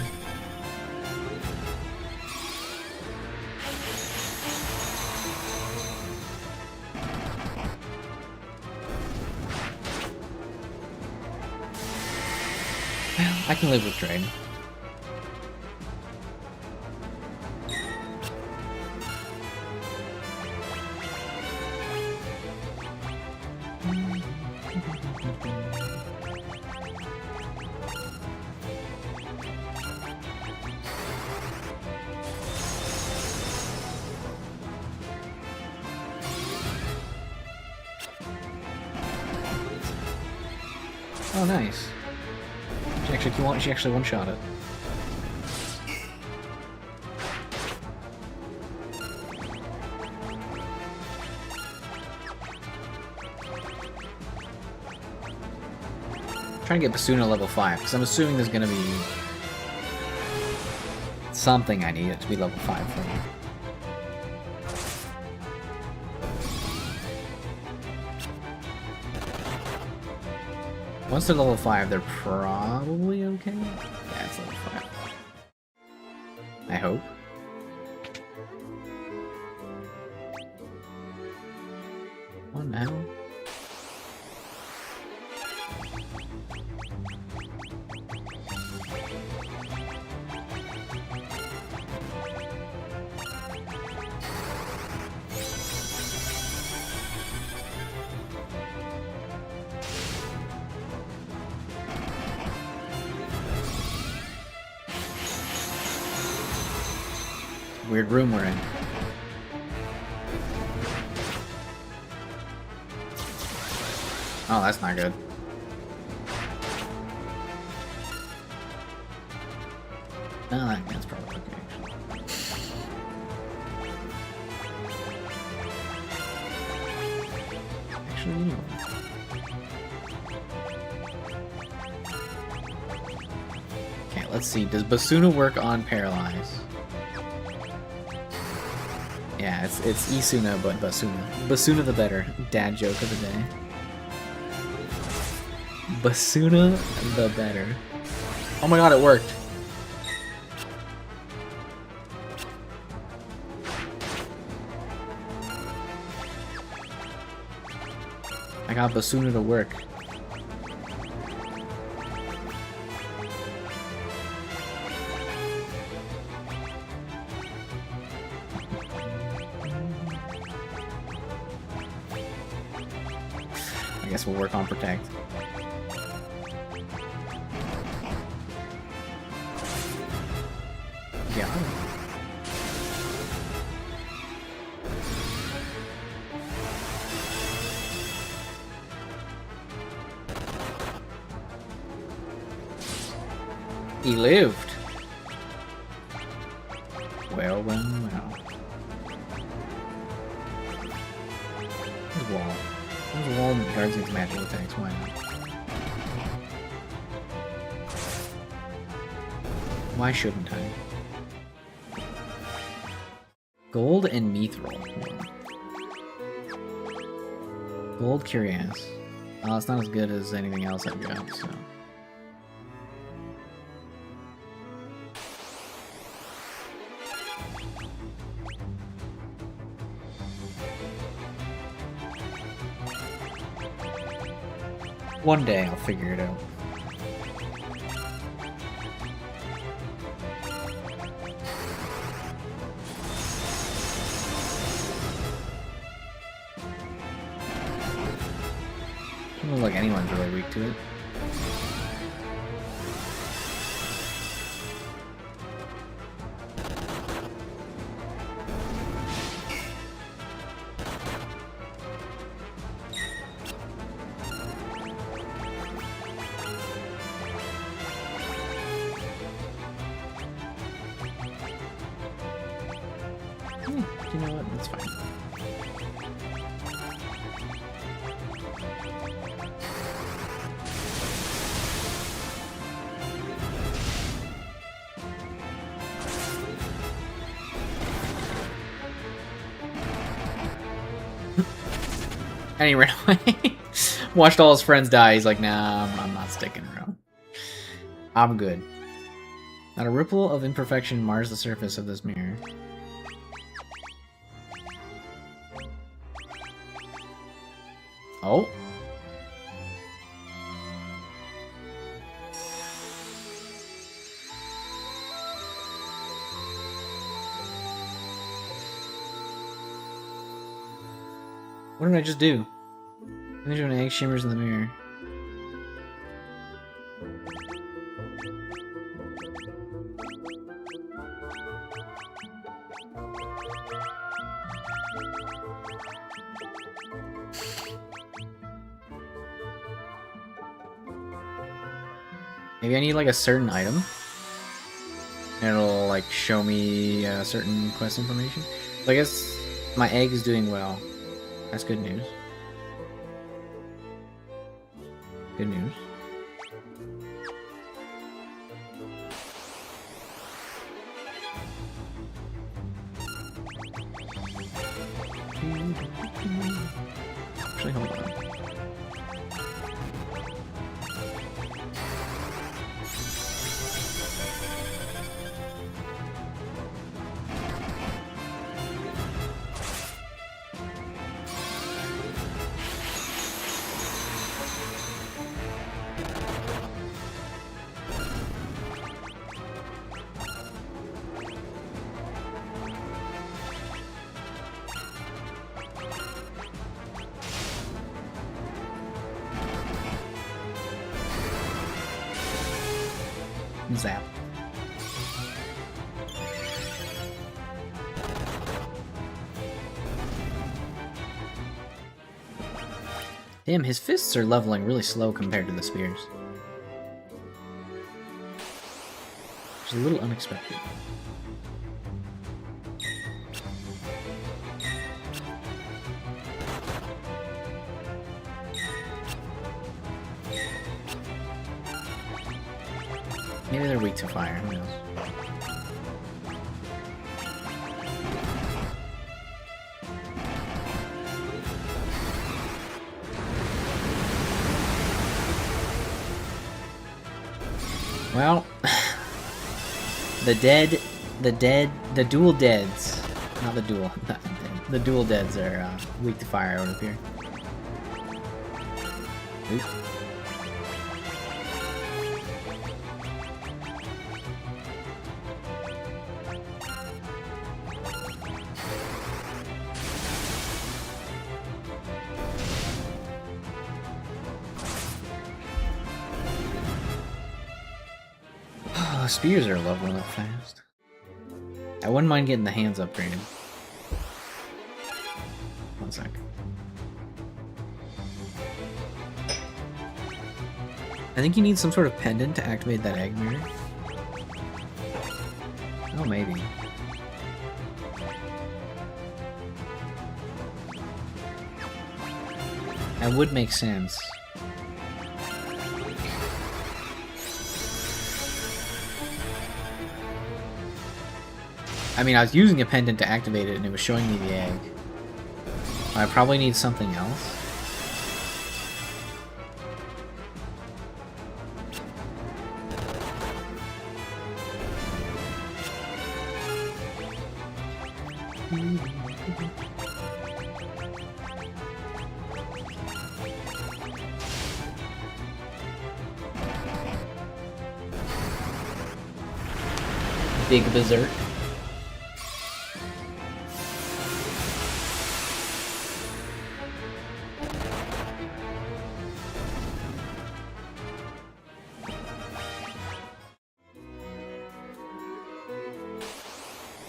I can live with trade. Oh, nice. She actually one-shot it. Trying to get Basuna level 5, because I'm assuming there's gonna be something I need it to be level 5 for me. Once they're level 5, they're probably okay? Yeah, it's level 5. I hope. What now? Weird room we're in. Oh, that's not good. No, that's probably okay, actually. You know what? Okay, let's see. Does Basuna work on Paralyze? Yeah, it's Isuna, but Basuna. Basuna the better. Dad joke of the day. Basuna the better. Oh my god, it worked. I got Basuna to work. I guess we'll work on Protect. Yeah. He lived. Well, well, well. There's wall. There's a wall that guards against magical attacks. Why not? Why shouldn't I? Gold and Mithril. Gold Curious. Oh, it's not as good as anything else I've got, so. One day I'll figure it out. Doesn't look like anyone's really weak to it. You know what? That's fine. And he ran away. Watched all his friends die. He's like, nah, I'm not sticking around. I'm good. Not a ripple of imperfection mars the surface of this mirror. Oh. What did I just do? Image of an egg shimmers in the mirror. Maybe I need like a certain item. And it'll like show me certain quest information. So I guess my egg is doing well. That's good news. Good news. Actually, hold on. Zap. Damn, his fists are leveling really slow compared to the spears. Which is a little unexpected. Maybe they're weak to fire, who knows? Well, the dual deads, not the dual, the dual deads are weak to fire, I would appear. Oops. Spears are leveling up fast. I wouldn't mind getting the hands upgraded. One sec. I think you need some sort of pendant to activate that egg mirror. Oh, maybe. That would make sense. I mean, I was using a pendant to activate it and it was showing me the egg. I probably need something else. Big berserk.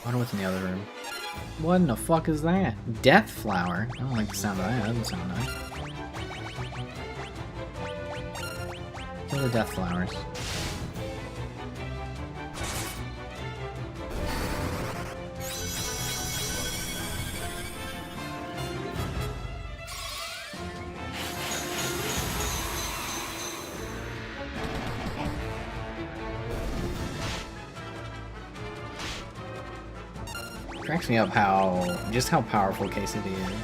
I wonder what's in the other room. What in the fuck is that? Death flower? I don't like the sound of that. That doesn't sound nice. What are the death flowers? Cracks me up just how powerful Quesadilla is.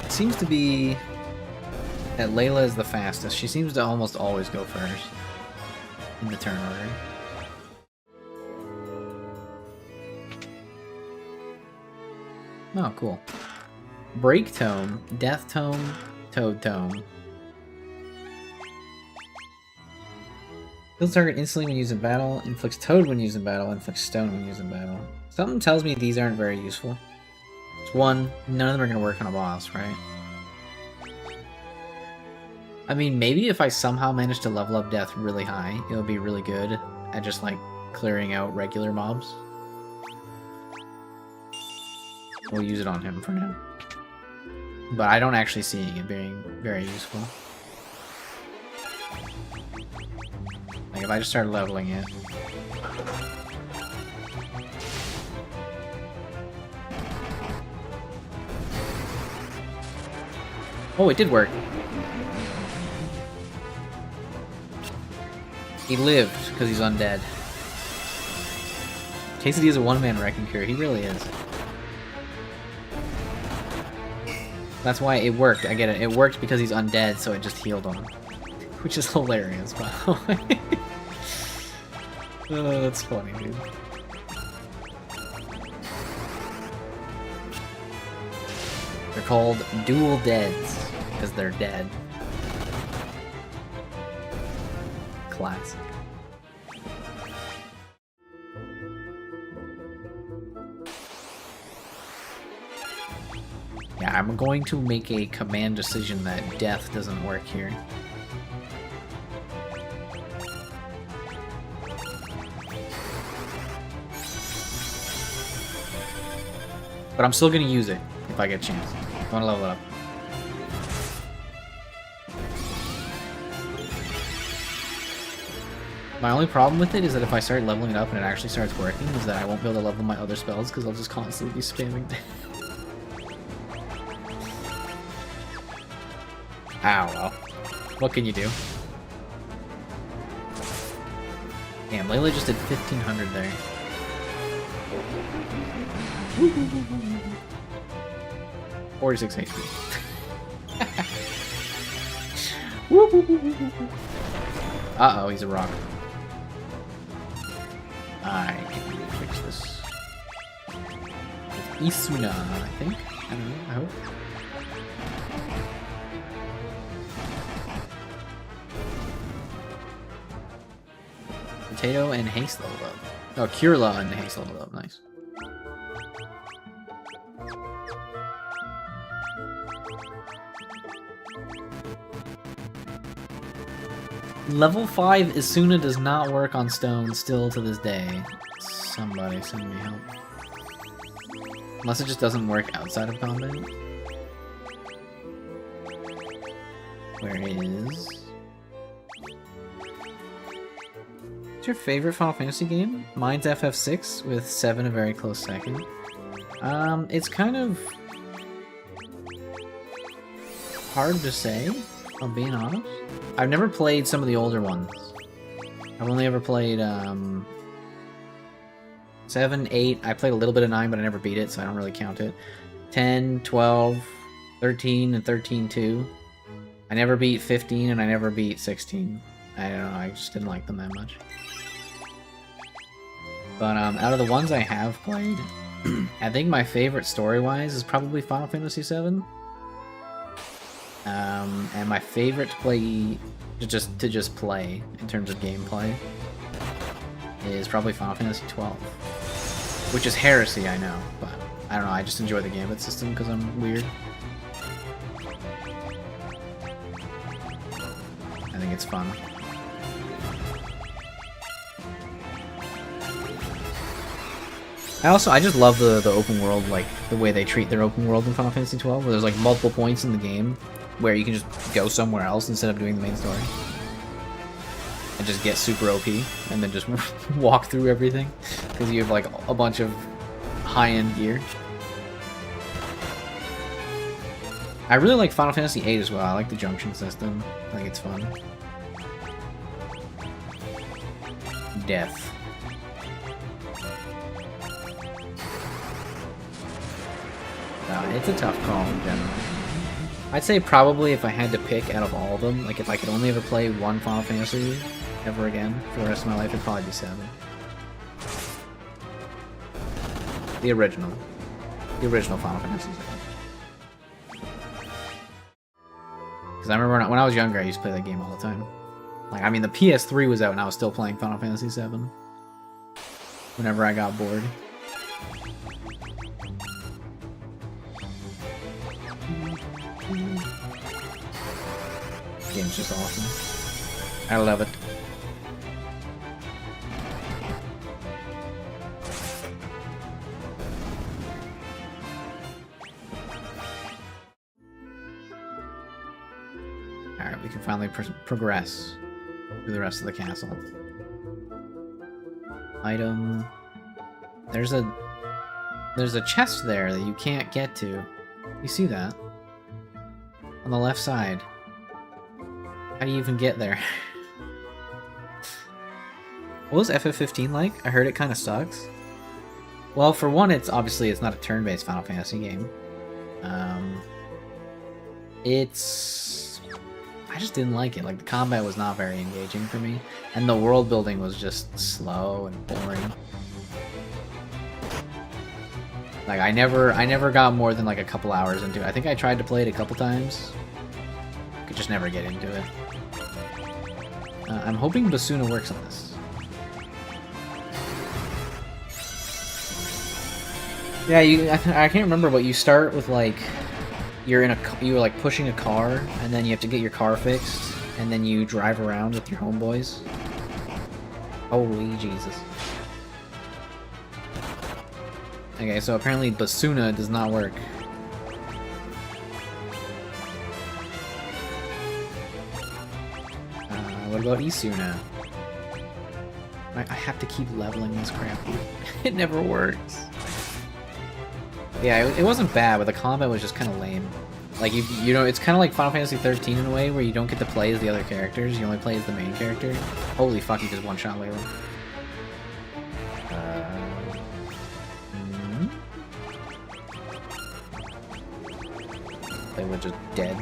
It seems to be that Layla is the fastest. She seems to almost always go first in the turn order. Oh, cool. Break Tome, Death Tome, Toad Tome. Kills target instantly when used in battle, inflicts Toad when used in battle, inflicts Stone when used in battle. Something tells me these aren't very useful. It's one, none of them are going to work on a boss, right? I mean, maybe if I somehow manage to level up Death really high, it'll be really good at just, like, clearing out regular mobs. We'll use it on him for now. But I don't actually see it being very useful. Like, if I just start leveling it... Oh, it did work. He lived, because he's undead. Quesadilla is a one-man wrecking crew. He really is. That's why it worked. I get it. It worked because he's undead, so it just healed him. Which is hilarious, by the way. Oh, that's funny, dude. They're called dual deads, because they're dead. Classic. Yeah, I'm going to make a command decision that death doesn't work here. But I'm still going to use it if I get a chance. I want to level it up. My only problem with it is that if I start leveling it up and it actually starts working, is that I won't be able to level my other spells because I'll just constantly be spamming. Ow, well. What can you do? Damn, Layla just did 1500 there. 46 HP. Uh-oh, he's a rock. I can fix this. With Isuna, I think? I don't know, I hope. Potato and Haste leveled up. Oh, Curla and Haste leveled up, nice. Level 5 Isuna does not work on stone still to this day. Somebody send me help. Unless it just doesn't work outside of combat. Where is... What's your favorite Final Fantasy game? Mine's FF6 with 7 a very close second. It's kind of hard to say, if I'm being honest. I've never played some of the older ones. I've only ever played 7, 8. I played a little bit of 9, but I never beat it, so I don't really count it. 10, 12, 13, and 13 too. I never beat 15, and I never beat 16. I don't know, I just didn't like them that much. But out of the ones I have played, I think my favorite story-wise is probably Final Fantasy VII. And my favorite to play, to just play in terms of gameplay, is probably Final Fantasy XII, which is heresy, I know, but I don't know. I just enjoy the gambit system because I'm weird. I think it's fun. I just love the open world, like the way they treat their open world in Final Fantasy XII, where there's like multiple points in the game where you can just go somewhere else instead of doing the main story. And just get super OP, and then just walk through everything, because you have like a bunch of high-end gear. I really like Final Fantasy VIII as well. I like the junction system. I think it's fun. Death. It's a tough call in general. I'd say probably if I had to pick out of all of them, like if I could only ever play one Final Fantasy ever again for the rest of my life, it'd probably be 7. The original. The original Final Fantasy. Because I remember when I was younger, I used to play that game all the time. Like, I mean, the PS3 was out and I was still playing Final Fantasy VII. Whenever I got bored. This game's just awesome. I love it. Alright, we can finally progress through the rest of the castle. Item. There's a chest there that you can't get to. You see that? On the left side. How do you even get there? What was FF15 like? I heard it kind of sucks. Well, for one, it's not a turn-based Final Fantasy game. I just didn't like it. Like, the combat was not very engaging for me, and the world building was just slow and boring. Like, I never got more than like a couple hours into it. I think I tried to play it a couple times. Could just never get into it. I'm hoping Basuna works on this. Yeah, I can't remember, but you start with like you're like pushing a car, and then you have to get your car fixed, and then you drive around with your homeboys. Holy Jesus. Okay, so apparently Basuna does not work. What about Isuna? I have to keep leveling this crap. It never works. Yeah, it wasn't bad, but the combat was just kind of lame. Like, you know, it's kind of like Final Fantasy 13 in a way, where you don't get to play as the other characters, you only play as the main character. Holy fuck, you just one-shot Layla. They were just dead.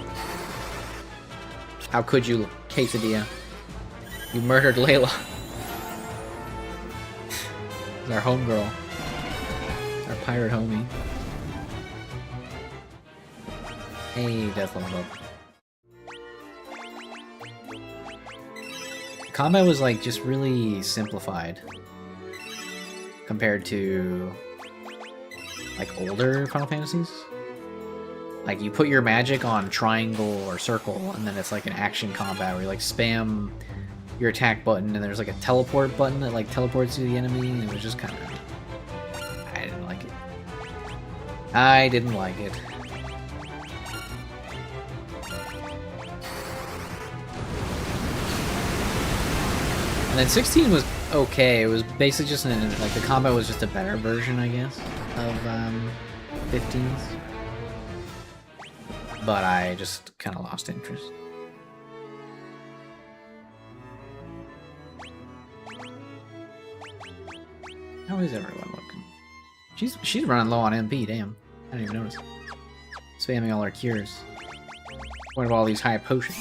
How could you, Quesadilla? You murdered Layla. Our homegirl. Our pirate homie. Hey, death level up. Combat was like just really simplified compared to like older Final Fantasies. Like, you put your magic on triangle or circle, and then it's like an action combat where you like spam your attack button, and there's like a teleport button that like teleports you to the enemy, and it was just kind of... I didn't like it. I didn't like it. And then 16 was okay. It was basically just like the combat was just a better version, I guess, of 15's. But I just kind of lost interest. How is everyone looking? She's running low on MP, damn. I didn't even notice. Spamming all our cures. What about all these high potions?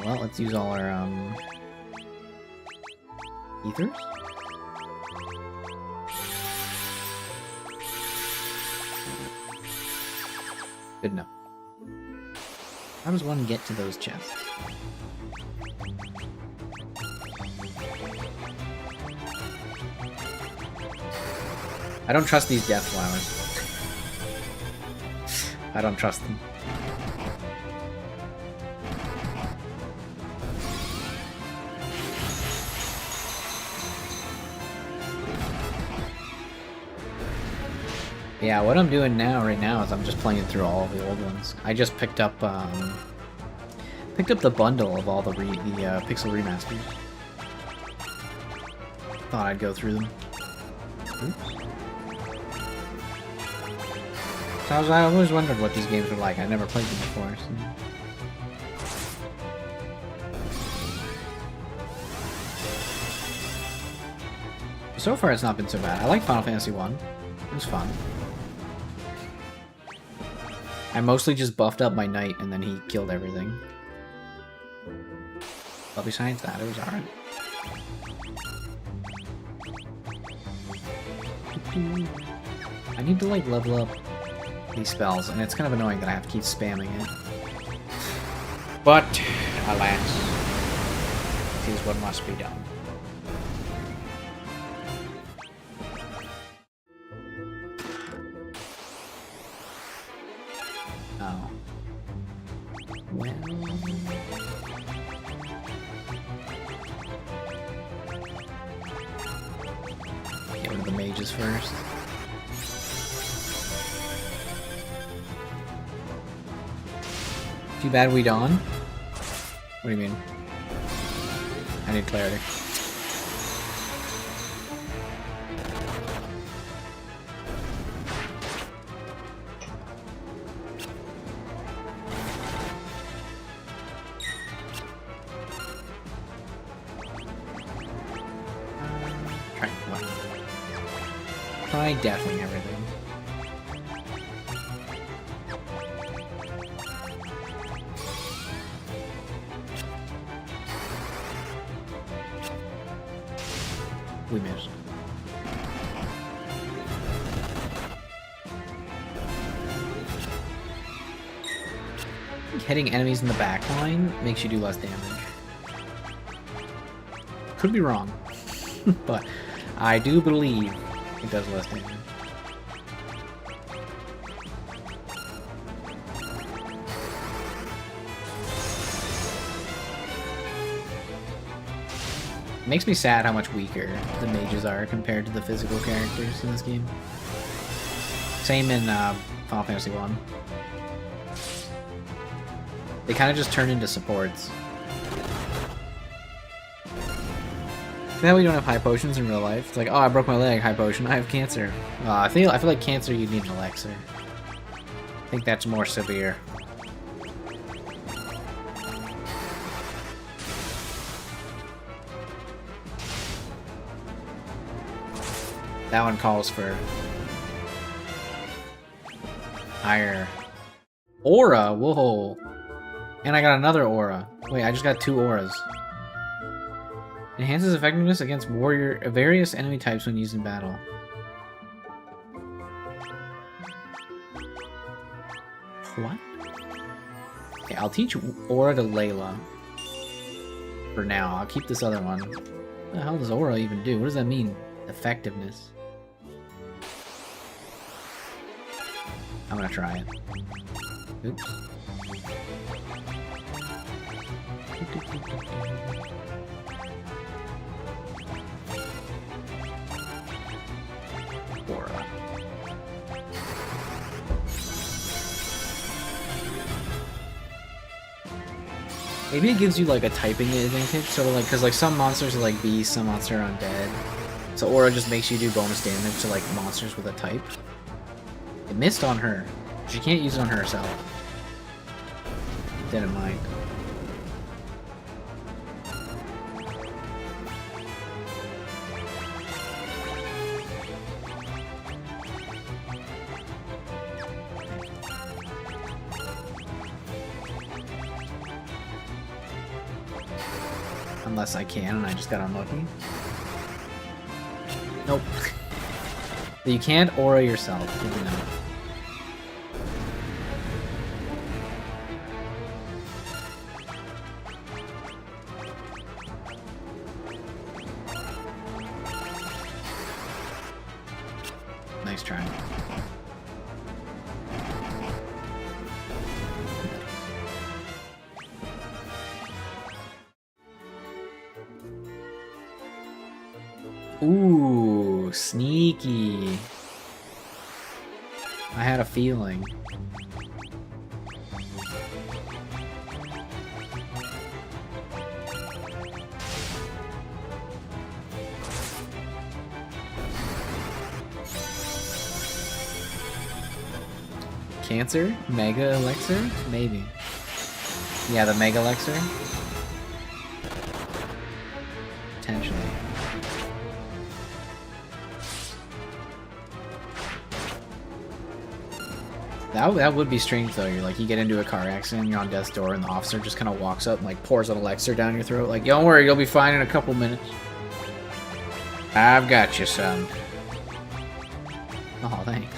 Well, let's use all our ethers. Good enough. How does one get to those chests? I don't trust these death flowers. I don't trust them. Yeah, what I'm doing right now is I'm just playing through all of the old ones. I just picked up the bundle of all the Pixel remasters. Thought I'd go through them. Oops. I always wondered what these games were like. I never played them before. So far, it's not been so bad. I like Final Fantasy 1. It was fun. I mostly just buffed up my knight, and then he killed everything. But besides that, it was alright. I need to, like, level up these spells, and it's kind of annoying that I have to keep spamming it. But, alas, it is what must be done. Oh. Well... Get rid of the mages first. Too bad we dawn? What do you mean? I need clarity. Try deafening everything. We missed. Hitting enemies in the back line makes you do less damage. Could be wrong, but I do believe it does less damage. It makes me sad how much weaker the mages are compared to the physical characters in this game. Same in Final Fantasy 1. They kind of just turn into supports. Now we don't have high potions in real life. It's like, oh, I broke my leg, high potion. I have cancer. I feel like cancer, you need an elixir. I think that's more severe. That one calls for higher aura. Whoa! And I got another aura. Wait, I just got 2 auras. Enhances effectiveness against various enemy types when used in battle. What? Okay, I'll teach aura to Layla. For now, I'll keep this other one. What the hell does aura even do? What does that mean? Effectiveness. I'm gonna try it. Oops. Aura. Maybe it gives you like a typing advantage, so like, cause like some monsters are like beasts, some monsters are undead. So aura just makes you do bonus damage to like monsters with a type. It missed on her. She can't use it on herself. Didn't mind. Unless I can, and I just got unlucky. Nope. You can't aura yourself, good to know. Nice try. Ooh, sneaky. I had a feeling. Cancer? Mega Elixir? Maybe. Yeah, the Mega Elixir? Potentially. That would be strange though. You're like, you get into a car accident, you're on death's door, and the officer just kind of walks up and like pours an elixir down your throat. Like, don't worry, you'll be fine in a couple minutes. I've got you, son. Oh, thanks.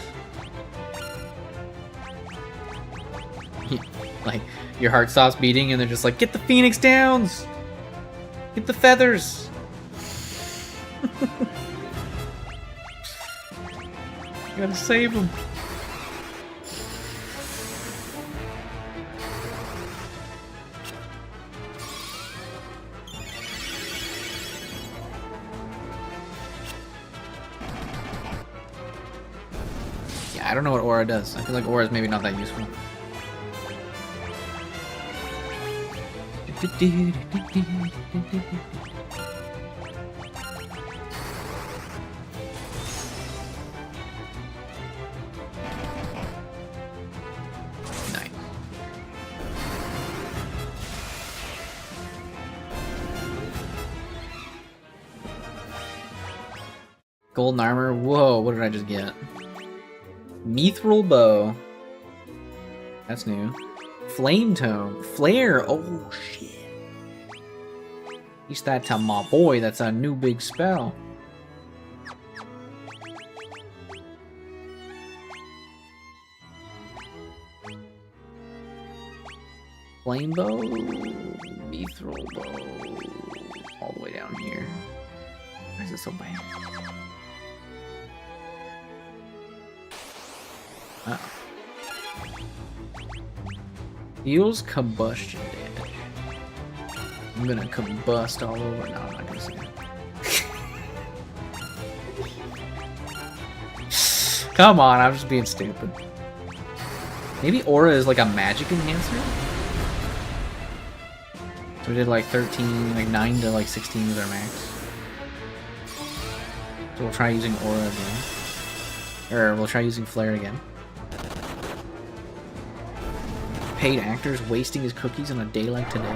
Like, your heart stops beating, and they're just like, get the Phoenix Downs! Get the feathers! You gotta save them. I don't know what aura does. I feel like aura is maybe not that useful. Nice. Golden armor. Whoa, what did I just get? Mithril bow. That's new. Flame tome. Flare. Oh shit. Teach that to my boy. That's a new big spell. Flame bow. Mithril bow. All the way down here. Why is it so bad? Uh-oh. Deals combustion damage. I'm gonna combust all over. No, I'm not gonna say that. Come on, I'm just being stupid. Maybe aura is like a magic enhancer? So we did like 13, like 9 to like 16 was our max. So we'll try using aura again. Or we'll try using flare again. Paid actors wasting his cookies on a day like today.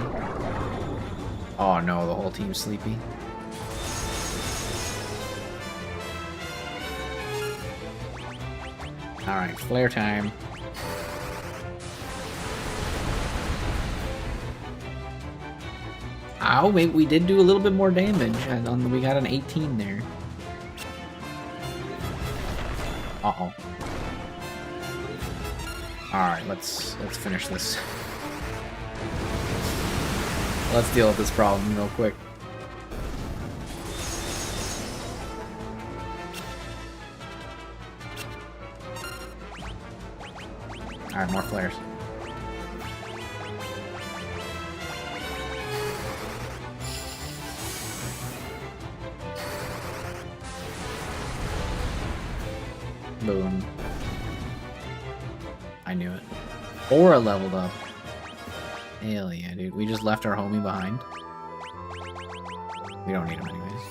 Oh no, the whole team's sleepy. Alright, flare time. Oh, wait, we did do a little bit more damage. We got an 18 there. Uh-oh. Alright, let's finish this. Let's deal with this problem real quick. Alright, more flares. Boom. I knew it. Aura leveled up. Hell yeah, dude. We just left our homie behind. We don't need him anyways.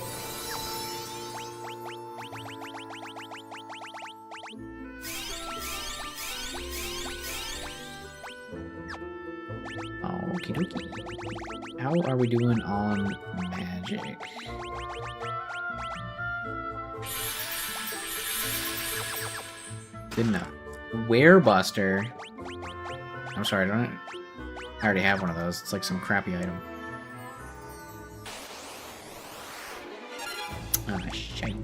Okie dokie. How are we doing on magic? Good enough. Werebuster. I'm sorry, don't I already have one of those. It's like some crappy item. Ah, shit.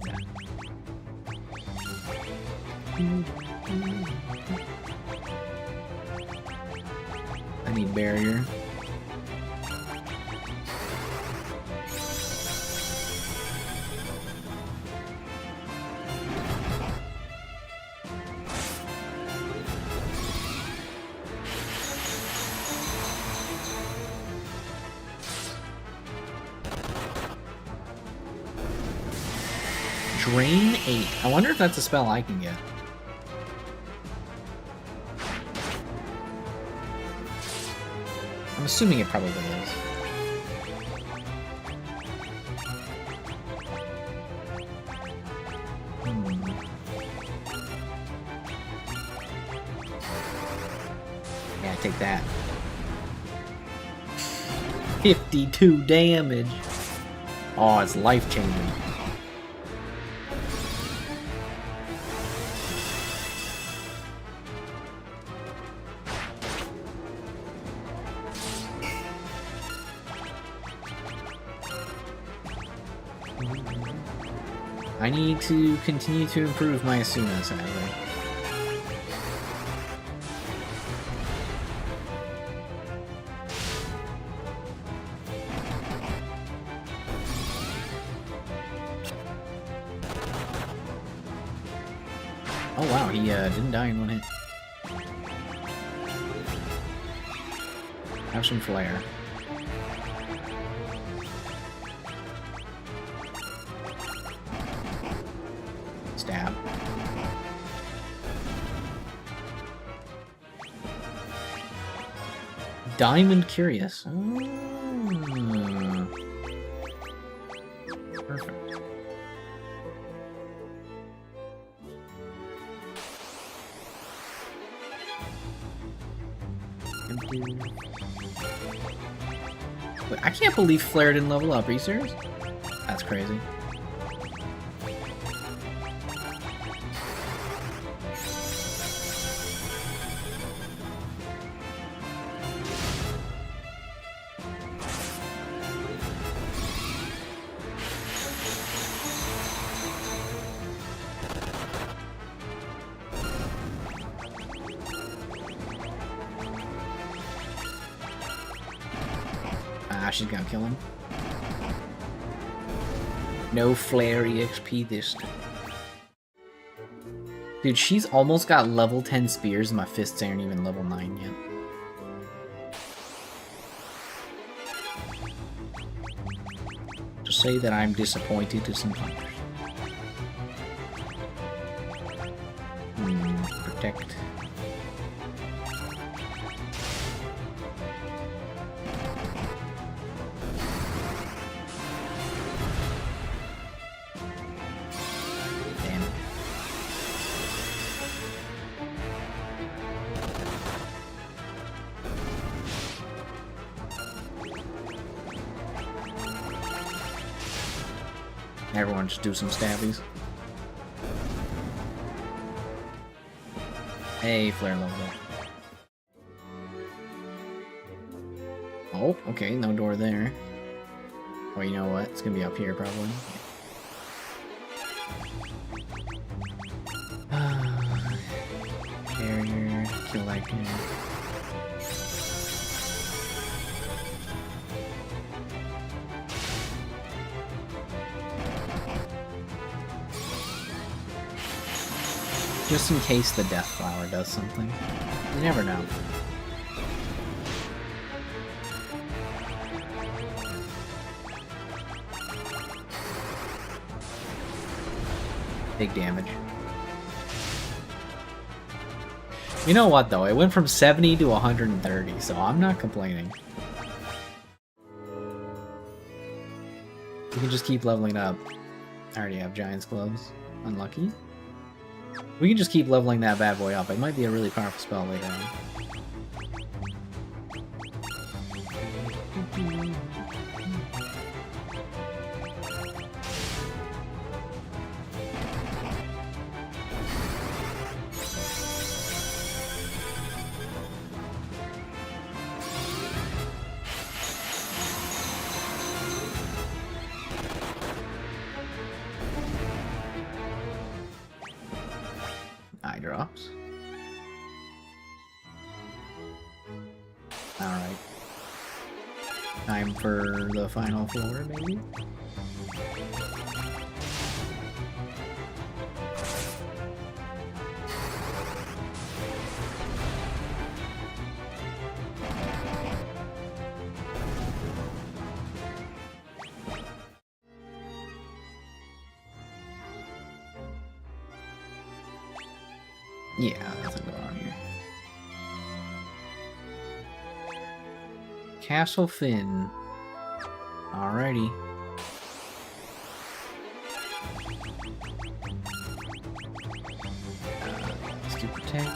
I need barrier. Drain 8. I wonder if that's a spell I can get. I'm assuming it probably is. Take that. 52 damage. Oh, it's life-changing. I need to continue to improve my Asuna, sadly. Oh wow, he didn't die in one hit. Have some flare. Stab. Diamond Curious. Oh. Perfect. Wait, I can't believe Flare didn't level up. Are you serious? That's crazy. She's gonna kill him. No flare EXP this time. Dude, she's almost got level 10 spears and my fists aren't even level 9 yet. To say that I'm disappointed to some players. Protect. Everyone just do some stabbies. Hey, flare level up. Oh, okay, no door there. Oh, you know what? It's gonna be up here, probably. Carrier, kill that guy. Just in case the Death Flower does something. You never know. Big damage. You know what, though? It went from 70 to 130, so I'm not complaining. We can just keep leveling up. I already have Giant's Gloves. Unlucky. We can just keep leveling that bad boy up. It might be a really powerful spell later on. Eye drops. Alright. Time for the final floor, maybe? Yeah, nothing going on here. Castle Finn. Alrighty. Let's do protect.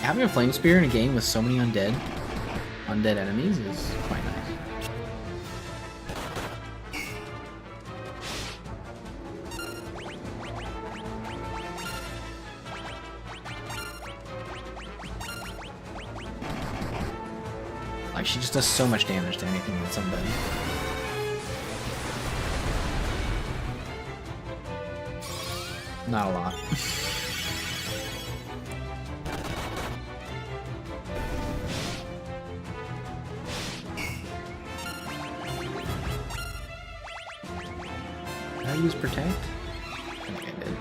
Having a flame spear in a game with so many undead enemies is quite nice. Like, she just does so much damage to anything that's undead. Not a lot. Did I use protect? I think I did.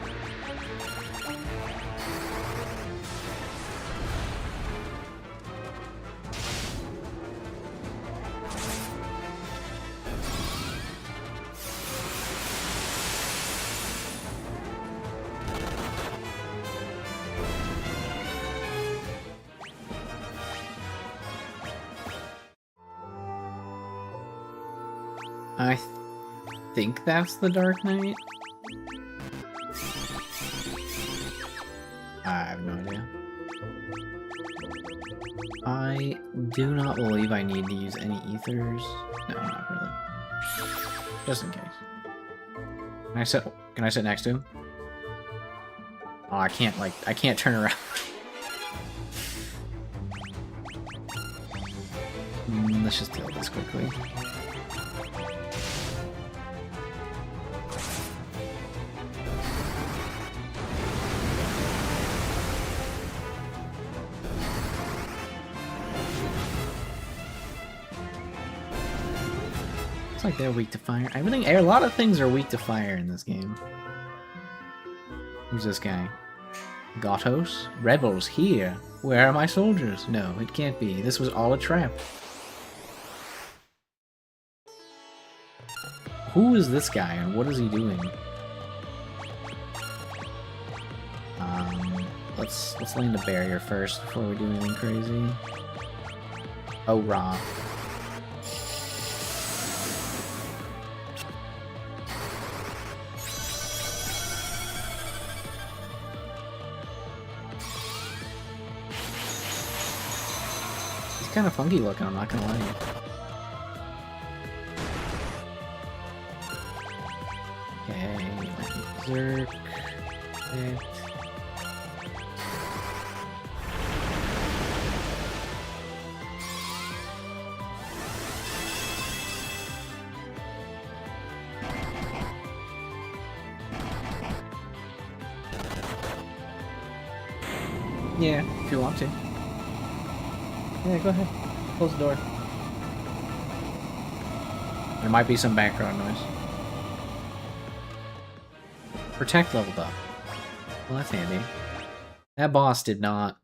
I think that's the Dark Knight. I have no idea. I do not believe I need to use any ethers. No, not really. Just in case. Can I sit next to him? Oh, I can't turn around. Let's just deal with this quickly. It's like they're weak to fire. A lot of things are weak to fire in this game. Who's this guy? Gotos? Rebels here. Where are my soldiers? No, it can't be. This was all a trap. Who is this guy and what is he doing? Let's land a barrier first before we do anything crazy. Oh, Ra. Kind of funky looking, I'm not gonna lie. Okay, Zerk. Yeah, if you want to. Yeah, go ahead. Close the door. There might be some background noise. Protect leveled up. Well, that's handy. That boss did not.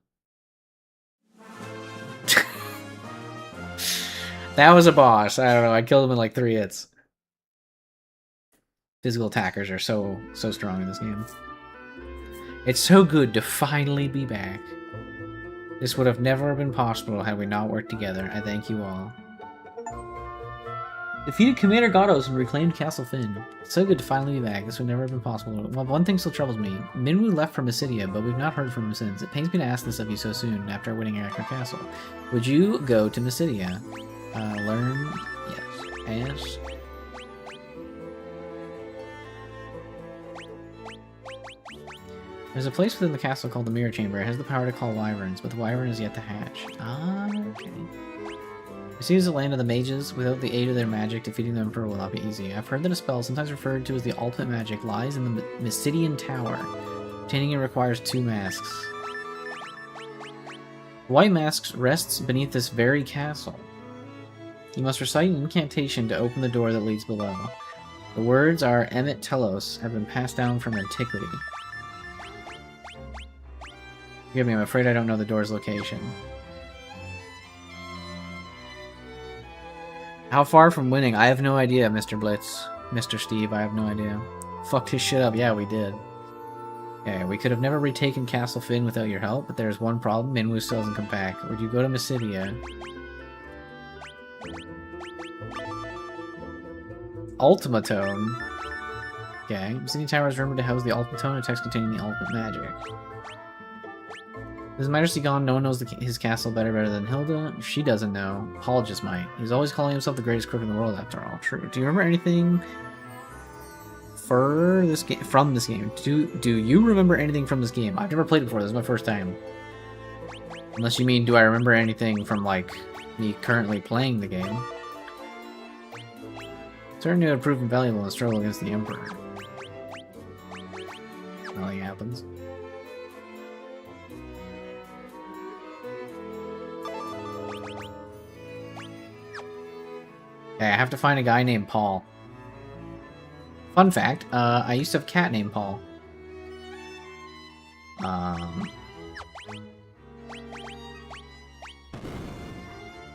That was a boss. I don't know. I killed him in like 3 hits. Physical attackers are so strong in this game. It's so good to finally be back. This would have never been possible had we not worked together. I thank you all. Defeated Commander Gotos and reclaimed Castle Finn. It's so good to finally be back. This would never have been possible. Well, one thing still troubles me. Minwu left for Mysidia, but we've not heard from him since. It pains me to ask this of you so soon, after winning Arachne Castle. Would you go to Mysidia? Learn... Yes. Ask... There's a place within the castle called the Mirror Chamber. It has the power to call wyverns, but the wyvern is yet to hatch. Ah, okay. It seems the land of the mages. Without the aid of their magic, defeating the Emperor will not be easy. I've heard that a spell, sometimes referred to as the ultimate magic, lies in the Mysidian Tower. Obtaining it requires 2 masks. The white mask rests beneath this very castle. You must recite an incantation to open the door that leads below. The words are Emmet Telos, have been passed down from antiquity. Forgive me, I'm afraid I don't know the door's location. How far from winning? I have no idea, Mr. Blitz. Mr. Steve, I have no idea. Fucked his shit up. Yeah, we did. Okay, we could have never retaken Castle Finn without your help, but there's one problem. Minwu still hasn't come back. Would you go to Mysidia? Ultimatome. Okay. Mysidia Tower is rumored to house the Ultimatome, a text containing the ultimate magic. His Majesty gone, no one knows his castle better than Hilda. She doesn't know. Paul just might. He's always calling himself the greatest crook in the world, after all. True. Do you remember anything for this game? From this game? Do you remember anything from this game? I've never played it before. This is my first time. Unless you mean, do I remember anything from, like, me currently playing the game? Certainly would prove invaluable in the struggle against the Emperor. Nothing happens. Okay, I have to find a guy named Paul. Fun fact, I used to have a cat named Paul.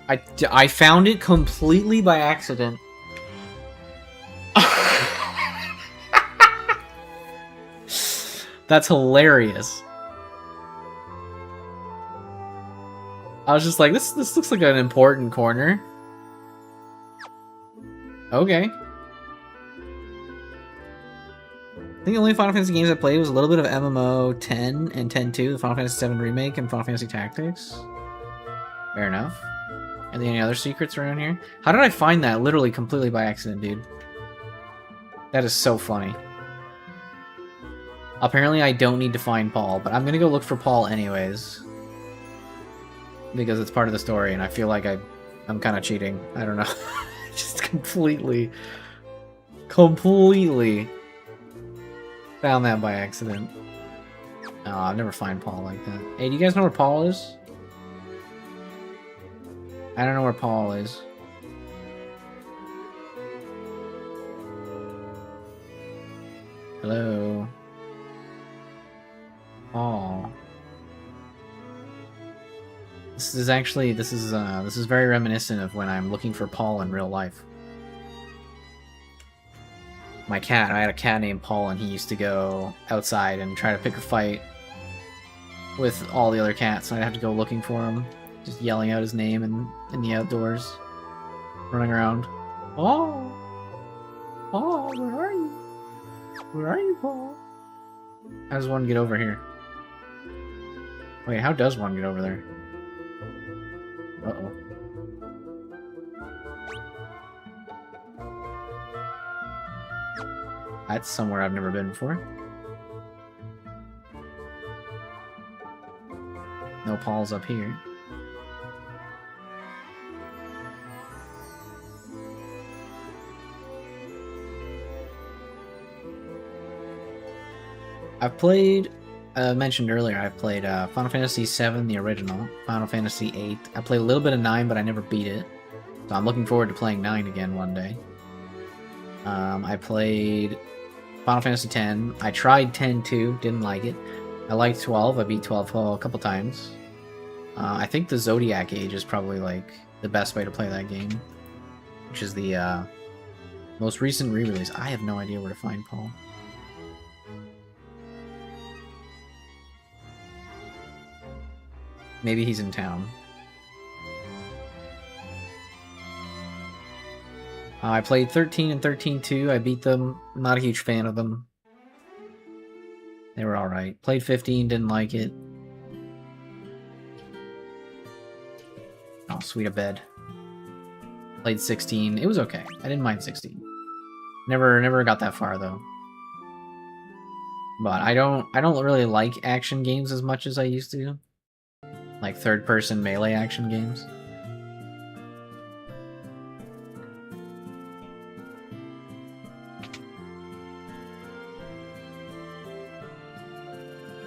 I found it completely by accident. That's hilarious. I was just like, this looks like an important corner. Okay. I think the only Final Fantasy games I played was a little bit of MMO 10 and 10-2, the Final Fantasy 7 Remake, and Final Fantasy Tactics. Fair enough. Are there any other secrets around here? How did I find that? Literally completely by accident, dude. That is so funny. Apparently I don't need to find Paul, but I'm gonna go look for Paul anyways. Because it's part of the story, and I feel like I'm kind of cheating. I don't know. Just completely found that by accident. Oh, I'll never find Paul like that. Hey, do you guys know where Paul is? I don't know where Paul is. Hello? Paul. This is very reminiscent of when I'm looking for Paul in real life. My cat, I had a cat named Paul, and he used to go outside and try to pick a fight with all the other cats, so I'd have to go looking for him, just yelling out his name in the outdoors, running around. Paul! Paul, where are you? Where are you, Paul? How does one get over here? Wait, how does one get over there? Uh-oh. That's somewhere I've never been before. No Paul's up here. I've played, mentioned earlier, I've played Final Fantasy VII, the original, Final Fantasy VIII. I played a little bit of 9, but I never beat it. So I'm looking forward to playing 9 again one day. I played Final Fantasy X. I tried 10 too, didn't like it. I liked 12, I beat 12 a couple times. I think the Zodiac Age is probably like the best way to play that game. Which is the most recent re-release. I have no idea where to find Paul. Maybe he's in town. I played 13 and 13-2. I beat them. Not a huge fan of them. They were alright. Played 15, didn't like it. Oh, sweet a bed. Played 16. It was okay. I didn't mind 16. Never got that far though. But I don't really like action games as much as I used to. Like third-person melee action games.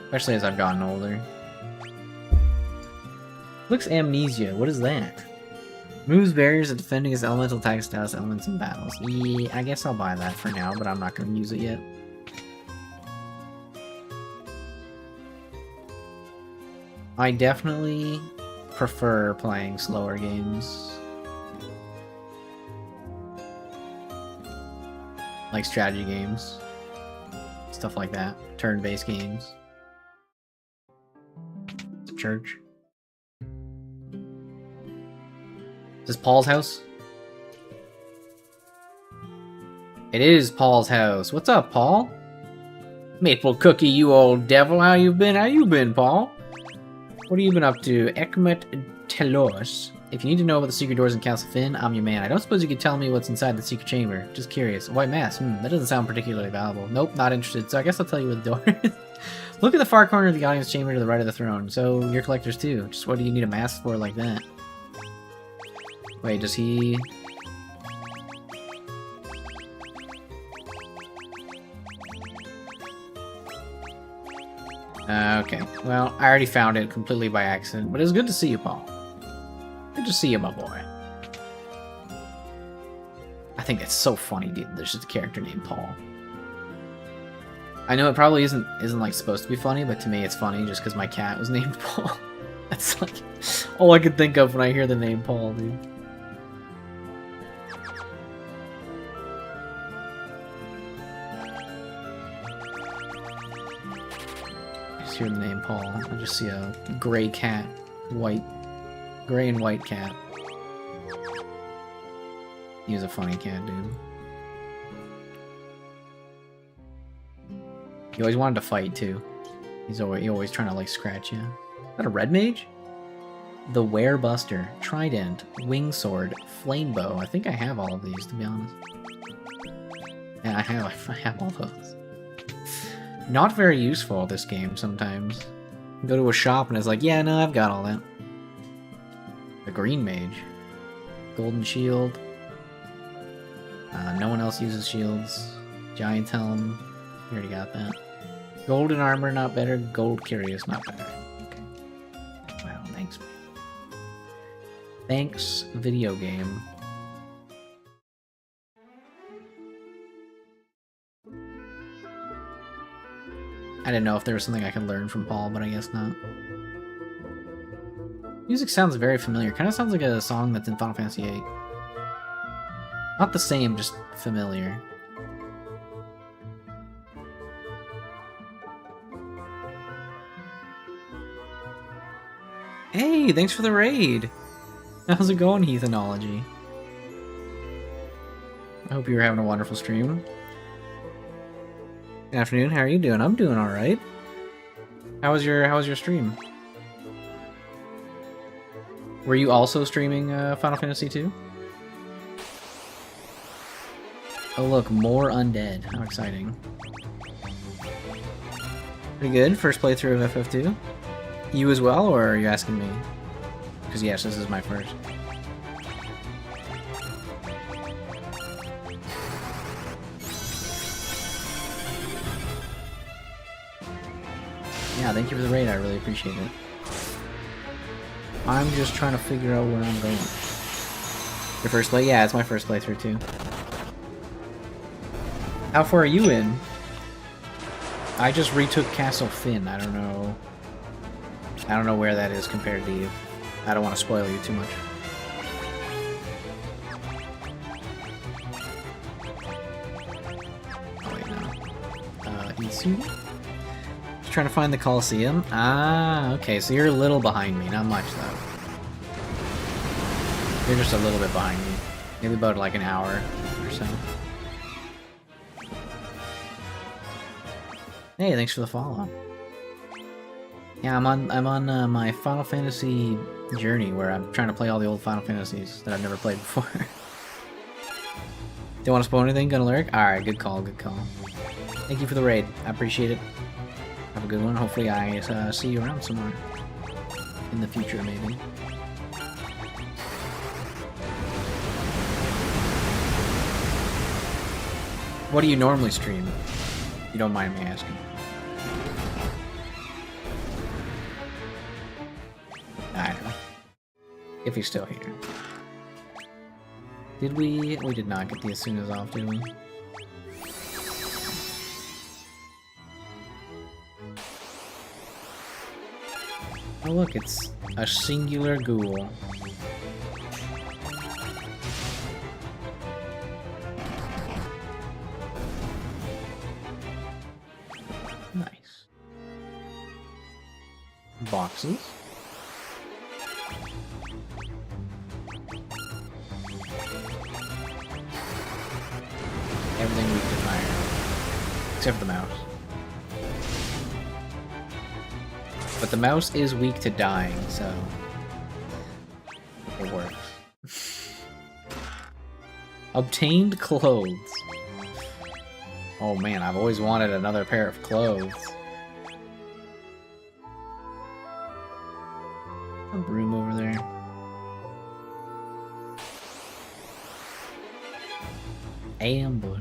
Especially as I've gotten older. Looks amnesia. What is that? Moves barriers and defending his elemental attack status elements in battles. Yeah, I guess I'll buy that for now, but I'm not going to use it yet. I definitely prefer playing slower games. Like strategy games. Stuff like that. Turn-based games. It's a church. Is this Paul's house? It is Paul's house. What's up, Paul? Maple cookie, you old devil. How you been? How you been, Paul? What have you been up to? Ekmet Telos. If you need to know about the secret doors in Castle Finn, I'm your man. I don't suppose you could tell me what's inside the secret chamber. Just curious. A white mass. That doesn't sound particularly valuable. Nope, not interested. So I guess I'll tell you where the door is. Look at the far corner of the audience chamber to the right of the throne. So you're collectors too. Just what do you need a mask for like that? Wait, does he... Okay, well, I already found it completely by accident, but it was good to see you, Paul. Good to see you, my boy. I think it's so funny, dude. There's just a character named Paul. I know it probably isn't like supposed to be funny, but to me it's funny just because my cat was named Paul. That's like all I could think of when I hear the name Paul, dude. Hear the name Paul. I just see a gray cat, gray and white cat. He's a funny cat, dude. He always wanted to fight too. He always trying to like scratch you. Is that a red mage? The Werebuster, Trident, Wing Sword, Flame Bow. I think I have all of these, to be honest. Yeah, I have all those. Not very useful, this game, sometimes. You go to a shop and it's like, yeah, no, I've got all that. The Green Mage. Golden Shield. No one else uses shields. Giant Helm. You already got that. Golden Armor, not better. Gold Curious, not better. Okay. Wow, thanks, man. Thanks, video game. I didn't know if there was something I could learn from Paul, but I guess not. Music sounds very familiar. Kind of sounds like a song that's in Final Fantasy VIII. Not the same, just familiar. Hey, thanks for the raid! How's it going, Heathenology? I hope you're having a wonderful stream. Good afternoon, how are you doing? I'm doing alright. How was your stream? Were you also streaming Final Fantasy II? Oh look, more undead. How exciting. Pretty good, first playthrough of FF2. You as well, or are you asking me? Because yes, this is my first. Yeah, thank you for the raid, I really appreciate it. I'm just trying to figure out where I'm going. Your first play? Yeah, it's my first playthrough too. How far are you in? I just retook Castle Finn, I don't know where that is compared to you. I don't want to spoil you too much. Oh wait, no. Isu? Trying to find the Colosseum. Ah, okay, so you're a little behind me, not much though. You're just a little bit behind me. Maybe about like an hour or so. Hey, thanks for the follow. Yeah, I'm on my Final Fantasy journey where I'm trying to play all the old Final Fantasies that I've never played before. Don't want to spoil anything? Gonna lurk? Alright, good call, good call. Thank you for the raid. I appreciate it. Have a good one. Hopefully I see you around somewhere. In the future, maybe. What do you normally stream? If you don't mind me asking. I don't know. If he's still here. Did we? We did not get the as soon as off, did we? Oh look, it's a singular ghoul. Nice. Boxes. Everything we desire. Except for the mouse. But the mouse is weak to dying, so it works. Obtained clothes. Oh man, I've always wanted another pair of clothes. A broom over there. Ambush.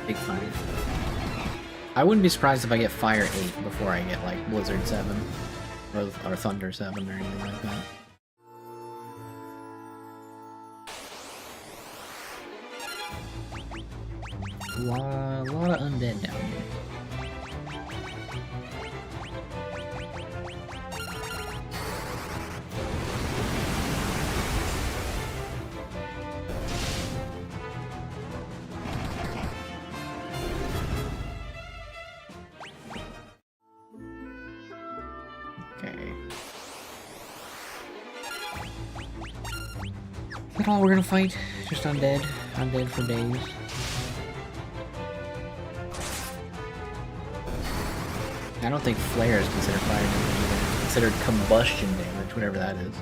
Big fire. I wouldn't be surprised if I get Fire 8 before I get like Blizzard 7 or Thunder 7 or anything like that. A lot of undead down here. Okay. Is that all we're gonna fight? Just undead? Undead for days? I don't think flare is considered fire damage either. It's considered combustion damage, whatever that is.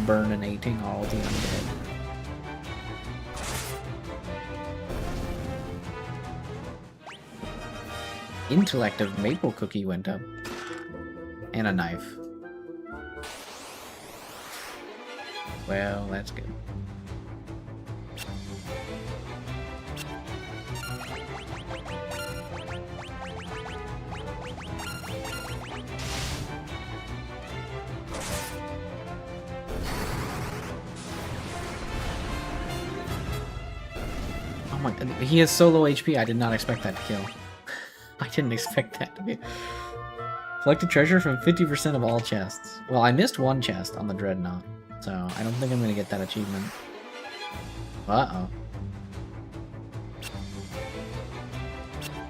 Burninating all the undead. Intellect of Maple Cookie went up. And a knife. Well, that's good. Oh my god, he has so low HP, I did not expect that to kill. I didn't expect that to be. Collected treasure from 50% of all chests. Well, I missed one chest on the Dreadnought, so I don't think I'm gonna get that achievement. Uh-oh.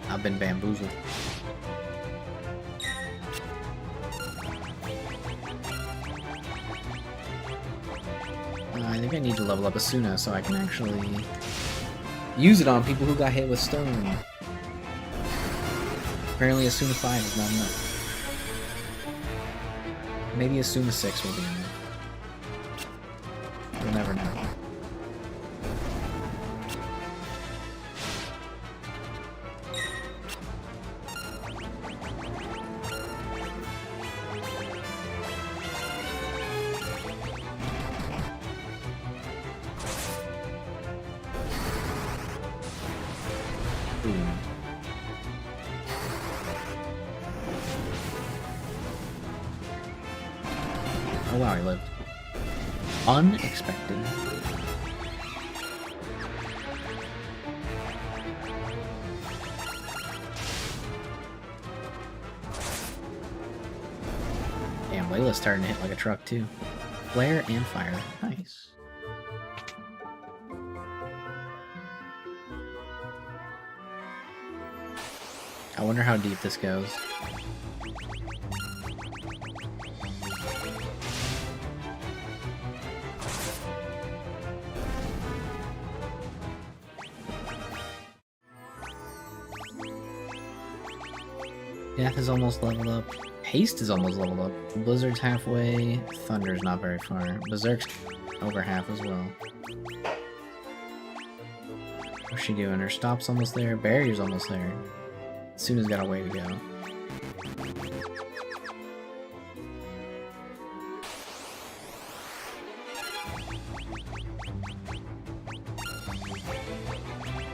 I've been bamboozled. I think I need to level up Asuna so I can actually use it on people who got hit with stone. Apparently Asuna 5 is not enough. Maybe Asuna 6 will be enough. We'll never know. Oh wow, he lived. Unexpected. Damn, Layla's starting to hit like a truck too. Flare and fire. Nice. I wonder how deep this goes. Death is almost leveled up. Haste is almost leveled up. Blizzard's halfway. Thunder's not very far. Berserk's over half as well. What's she doing? Her stop's almost there. Barrier's almost there. Suna's got a way to go.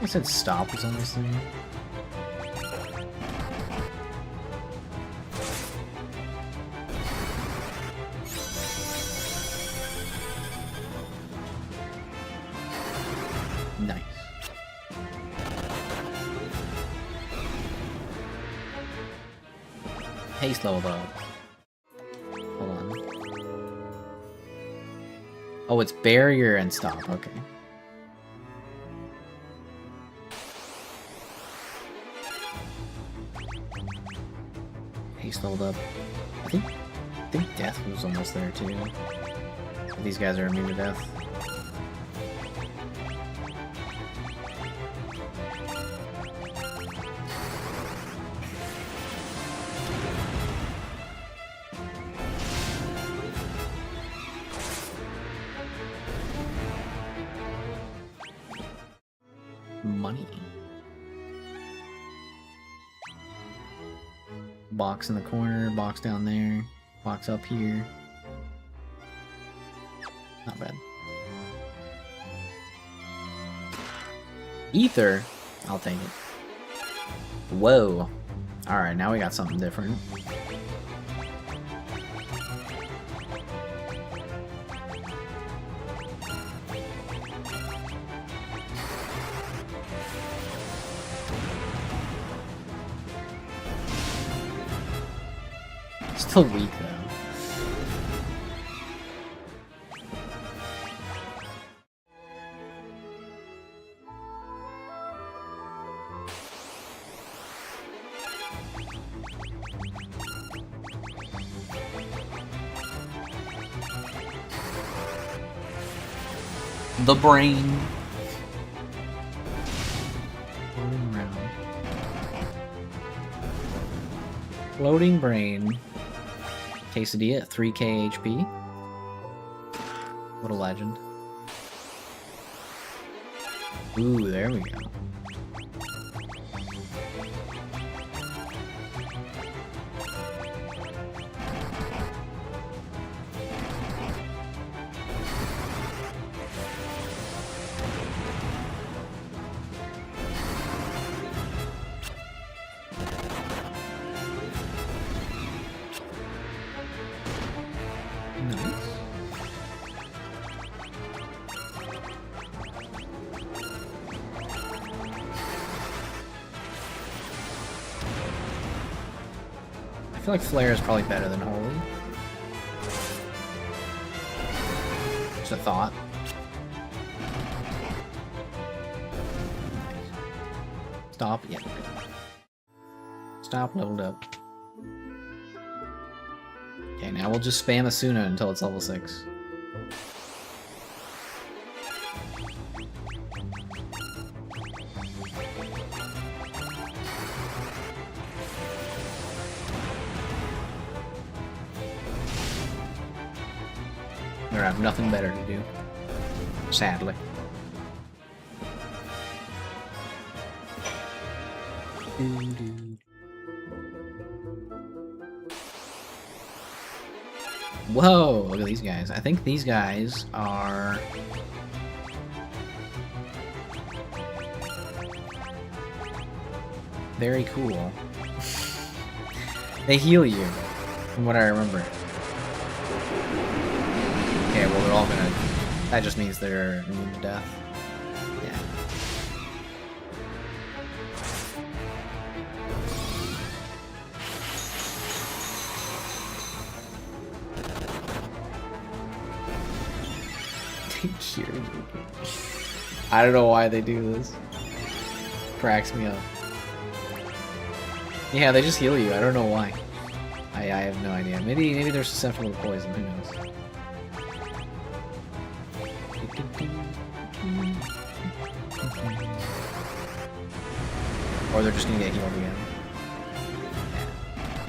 I said stop was almost there. Nice. Haste leveled up. Hold on. Oh, it's barrier and stop. Okay. Haste leveled up. I think death was almost there too. These guys are immune to death. Money. Box in the corner, box down there, box up here. Not bad. Ether? I'll take it. Whoa. Alright, now we got something different. Still weak though. The brain. Floating around. Floating brain. Quesadilla at 3k HP. What a legend. Ooh, there we go. I feel like Flare is probably better than Holy. Just a thought. Stop. Yeah. Stop. Leveled up. Okay, now we'll just spam Asuna until it's level 6. I have nothing better to do, sadly. Whoa, look at these guys. I think these guys are... very cool. They heal you, from what I remember. Okay, well they're all gonna... that just means they're immune to death. Yeah. I don't know why they do this. Cracks me up. Yeah, they just heal you. I don't know why. I have no idea. Maybe they're susceptible to poison. Who knows? Or they're just gonna get healed again.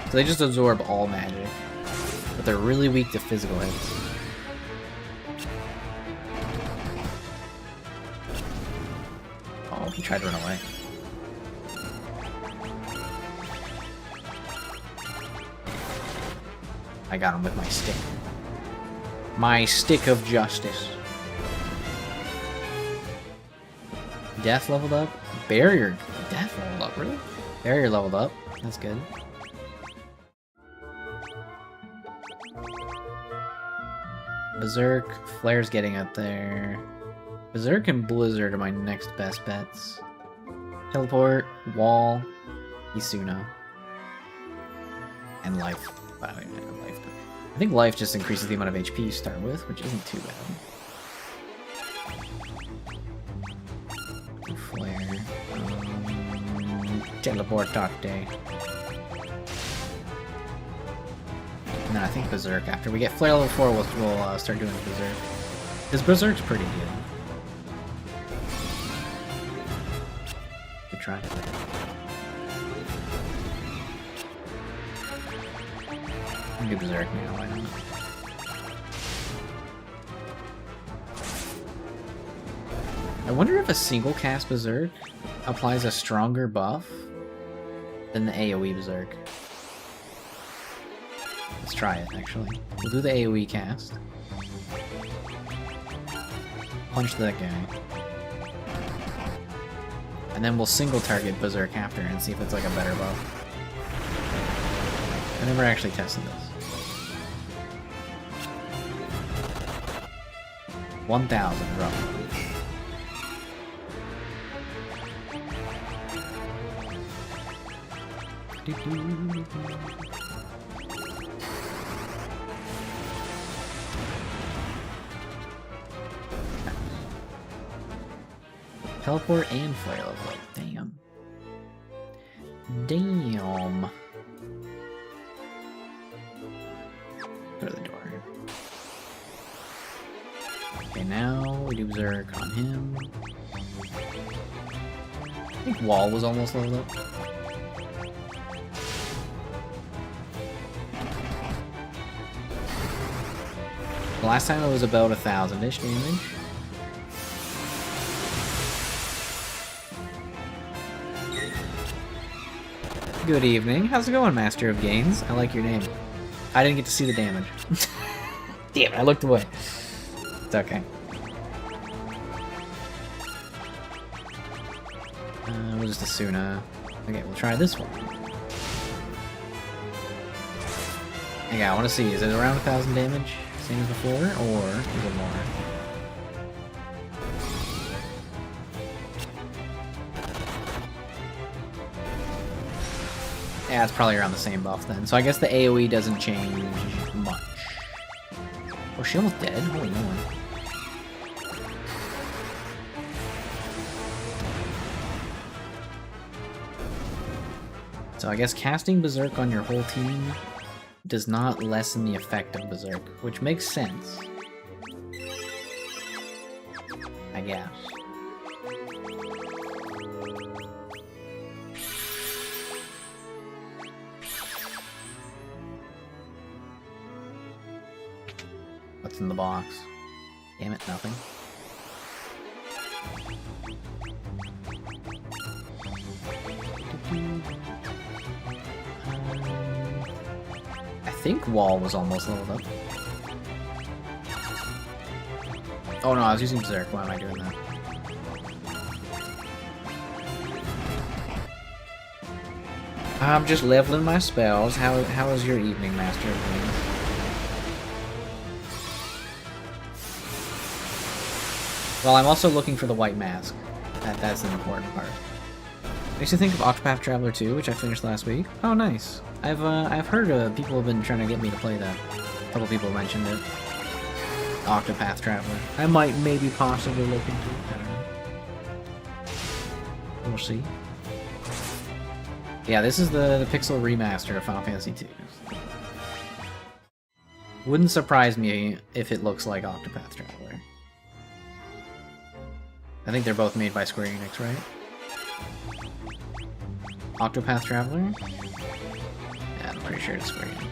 So they just absorb all magic. But they're really weak to physical hits. Oh, he tried to run away. I got him with my stick. My stick of justice. Death leveled up? Barrier. Death leveled up, really? Barrier leveled up. That's good. Berserk. Flare's getting up there. Berserk and Blizzard are my next best bets. Teleport. Wall. Isuna. And life. Wow, yeah, life. I think life just increases the amount of HP you start with, which isn't too bad. Flare. Teleportate. And then I think Berserk. After we get Flare level 4, we'll start doing Berserk. Because Berserk's pretty good. Good try. I'll do Berserk now, why not? I wonder if a single cast Berserk applies a stronger buff than the AoE Berserk. Let's try it, actually. We'll do the AoE cast. Punch that guy. And then we'll single target Berserk after and see if it's like a better buff. I never actually tested this. 1,000 roughly. Teleport and flare level up. Damn. Damn. Go to the door. Okay, now we do Berserk on him. I think Wall was almost leveled up. The last time it was about 1,000-ish damage. Good evening. How's it going, Master of Gains? I like your name. I didn't get to see the damage. Damn it, I looked away. It's okay. We'll just Asuna. Okay, we'll try this one. Okay, I want to see, is it around 1,000 damage? Same as before, or is it more? Yeah, it's probably around the same buff then. So I guess the AoE doesn't change much. Oh, she almost dead? Holy moly. So I guess casting Berserk on your whole team does not lessen the effect of Berserk, which makes sense. I guess. What's in the box? Damn it, nothing. I think Wall was almost leveled up. Oh no, I was using Berserk. Why am I doing that? I'm just leveling my spells. How was your evening, Master of Gains? Well, I'm also looking for the white mask. That's an important part. Makes you think of Octopath Traveler 2, which I finished last week. Oh, nice. I've heard people have been trying to get me to play that. A couple people mentioned it. Octopath Traveler. I might maybe possibly look into it. I don't know. We'll see. Yeah, this is the pixel remaster of Final Fantasy 2. Wouldn't surprise me if it looks like Octopath Traveler. I think they're both made by Square Enix, right? Octopath Traveler? Yeah, I'm pretty sure it's Square Enix.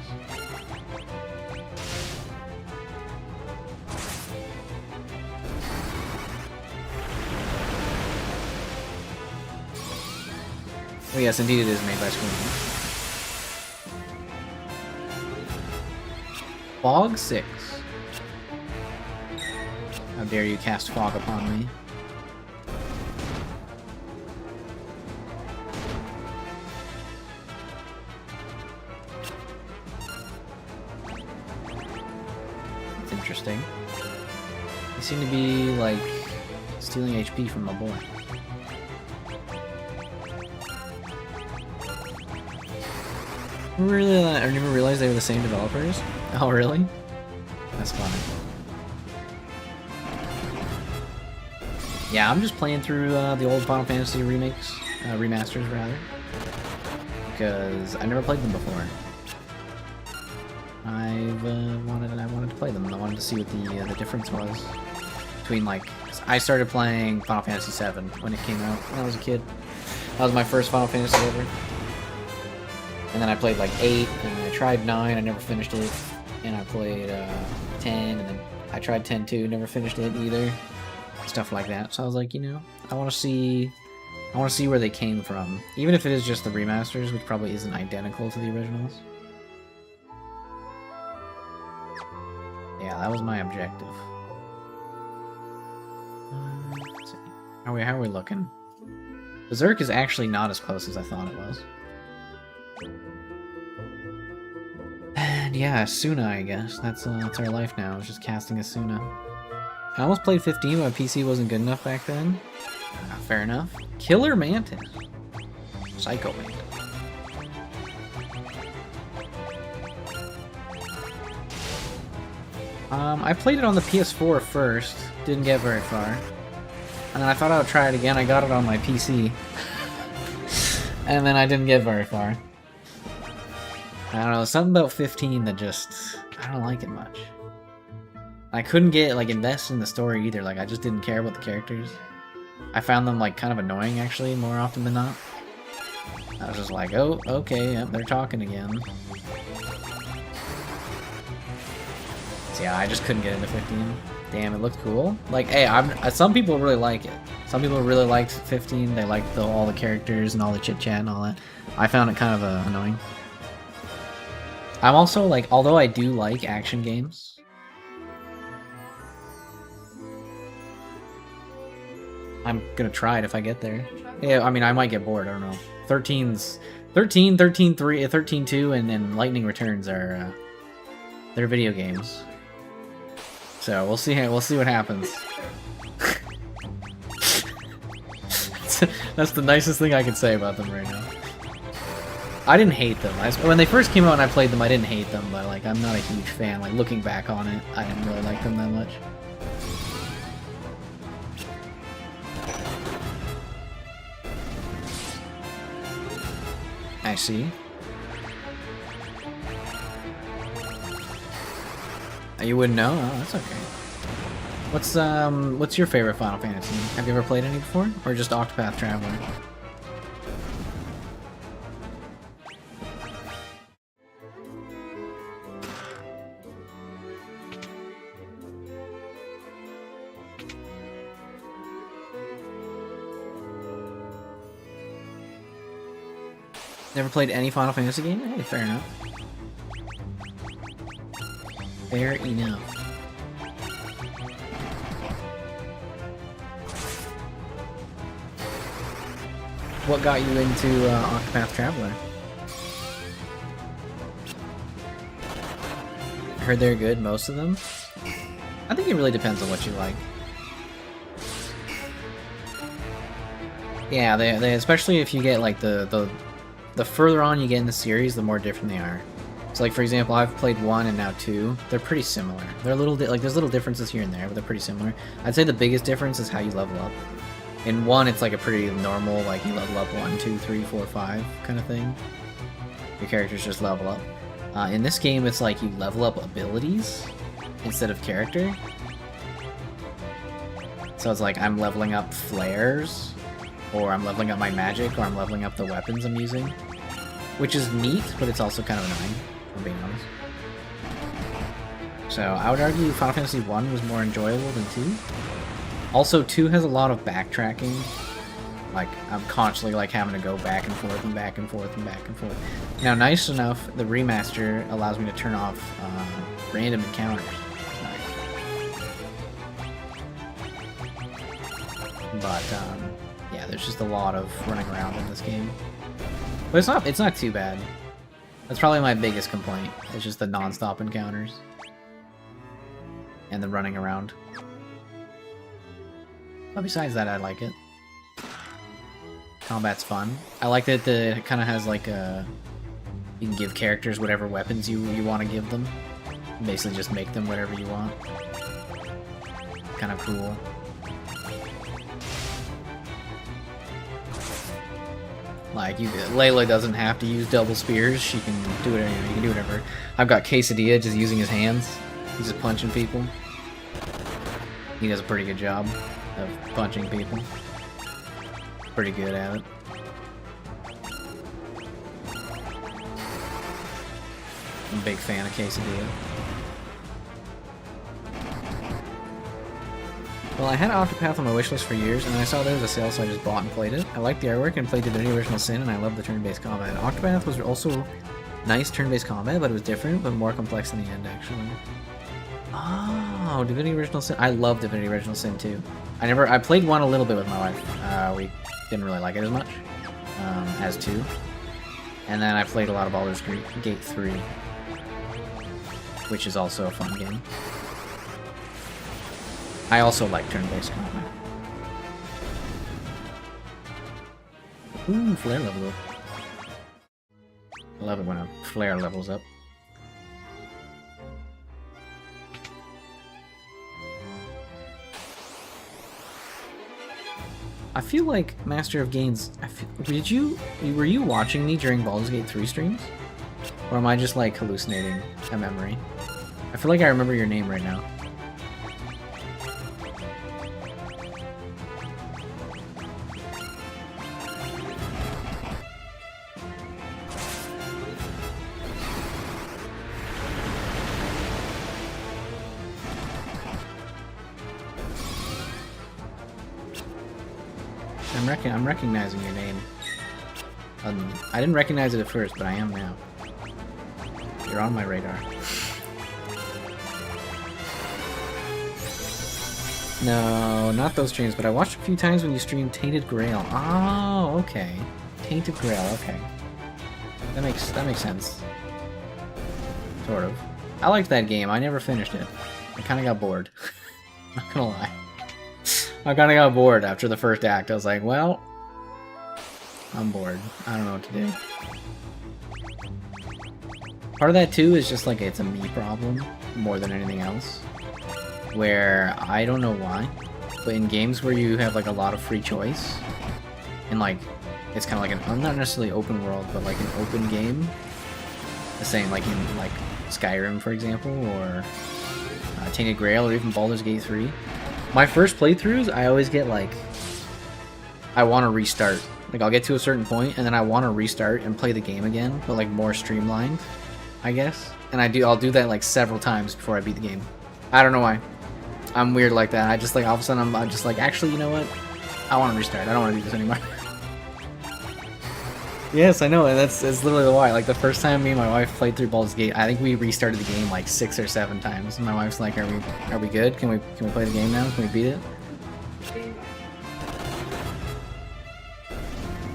Oh yes, indeed it is made by Square Enix. Fog 6. How dare you cast fog upon me. That's interesting. They seem to be, like, stealing HP from my boy. Really, I never realized they were the same developers. Oh, really? That's funny. Yeah, I'm just playing through the old Final Fantasy remakes, remasters rather, because I never played them before. I wanted to play them. I wanted to see what the difference was between, like, I started playing Final Fantasy VII when it came out when I was a kid. That was my first Final Fantasy ever. And then I played like 8, and I tried 9, I never finished it. And I played 10, and then I tried 10 too, never finished it either. Stuff like that. So I was like, you know, I want to see where they came from, even if it is just the remasters, which probably isn't identical to the originals. Yeah, that was my objective. Let's see. How are we looking? Berserk is actually not as close as I thought it was. And yeah, Asuna, I guess. That's our life now. It's just casting Asuna. I almost played 15, but my PC wasn't good enough back then. Fair enough. Killer Mantis. Psycho Mantis. I played it on the PS4 first. Didn't get very far. And then I thought I would try it again. I got it on my PC. And then I didn't get very far. I don't know, something about 15 that just... I don't like it much. I couldn't get, like, invested in the story either. Like, I just didn't care about the characters. I found them, like, kind of annoying, actually, more often than not. I was just like, oh, okay, yep, they're talking again. So yeah, I just couldn't get into 15. Damn, it looked cool. Like, hey, some people really like it. Some people really liked 15. They liked all the characters and all the chit-chat and all that. I found it kind of annoying. I'm also, like, although I do like action games, I'm gonna try it if I get there. Yeah, I mean, I might get bored, I don't know. 13, 13.3, 13.2, and then Lightning Returns are, they're video games. So, we'll see what happens. That's the nicest thing I can say about them right now. I didn't hate them. When they first came out and I played them, I didn't hate them, but like I'm not a huge fan. Like looking back on it, I didn't really like them that much. I see. You wouldn't know? Oh, that's okay. What's your favorite Final Fantasy? Have you ever played any before? Or just Octopath Traveler? Never played any Final Fantasy game? Hey, fair enough. Fair enough. What got you into Octopath Traveler? I heard they're good, most of them. I think it really depends on what you like. Yeah, they especially if you get like the further on you get in the series, the more different they are. So like for example, I've played 1 and now 2. They're pretty similar. They're a little like there's little differences here and there, but they're pretty similar. I'd say the biggest difference is how you level up. In 1, it's like a pretty normal, like you level up 1, 2, 3, 4, 5 kind of thing. Your characters just level up. In this game, it's like you level up abilities instead of character. So it's like I'm leveling up flares, or I'm leveling up my magic, or I'm leveling up the weapons I'm using. Which is neat, but it's also kind of annoying, if I'm being honest. So I would argue Final Fantasy 1 was more enjoyable than 2. Also, 2 has a lot of backtracking. Like, I'm constantly like having to go back and forth and back and forth and back and forth. Now, nice enough, the remaster allows me to turn off random encounters. But, yeah, there's just a lot of running around in this game. But it's not too bad. That's probably my biggest complaint. It's just the non-stop encounters. And the running around. But besides that, I like it. Combat's fun. I like that it kind of has like a You can give characters whatever weapons you want to give them. Basically just make them whatever you want. Kind of cool. Like, Layla doesn't have to use double spears. She can do it. You can do whatever. I've got Quesadilla just using his hands. He's just punching people. He does a pretty good job of punching people. Pretty good at it. I'm a big fan of Quesadilla. Well, I had Octopath on my wishlist for years, and then I saw there was a sale, so I just bought and played it. I liked the artwork and played Divinity Original Sin, and I loved the turn-based combat. Octopath was also nice turn-based combat, but it was different, but more complex in the end, actually. Oh, Divinity Original Sin. I love Divinity Original Sin, too. I played one a little bit with my wife. We didn't really like it as much as 2. And then I played a lot of Baldur's Gate 3, which is also a fun game. I also like turn-based combat. Ooh, flare level up. I love it when a flare levels up. I feel like Master of Gains. Were you watching me during Baldur's Gate 3 streams, or am I just like hallucinating a memory? I feel like I remember your name right now. I'm recognizing your name. I didn't recognize it at first, but I am now. You're on my radar. No, not those streams, but I watched a few times when you streamed Tainted Grail. Oh, okay. Tainted Grail, okay. That makes sense. Sort of. I liked that game. I never finished it. I kind of got bored. Not gonna lie. I kind of got bored after the first act. I was like, well, I'm bored. I don't know what to do. Part of that, too, is just like it's a me problem more than anything else. Where I don't know why, but in games where you have like a lot of free choice, and like it's kind of like an not necessarily open world, but like an open game. The same like in like Skyrim, for example, or Tainted Grail, or even Baldur's Gate 3. My first playthroughs, I always get like, I want to restart. Like I'll get to a certain point, and then I want to restart and play the game again, but like more streamlined, I guess. And I'll do that like several times before I beat the game. I don't know why. I'm weird like that. I just like all of a sudden I'm just like, actually, you know what? I want to restart. I don't want to do this anymore. Yes, I know, and that's literally why. Like the first time me and my wife played through Baldur's Gate, I think we restarted the game like 6 or 7 times. And my wife's like, "Are we good? Can we play the game now? Can we beat it?"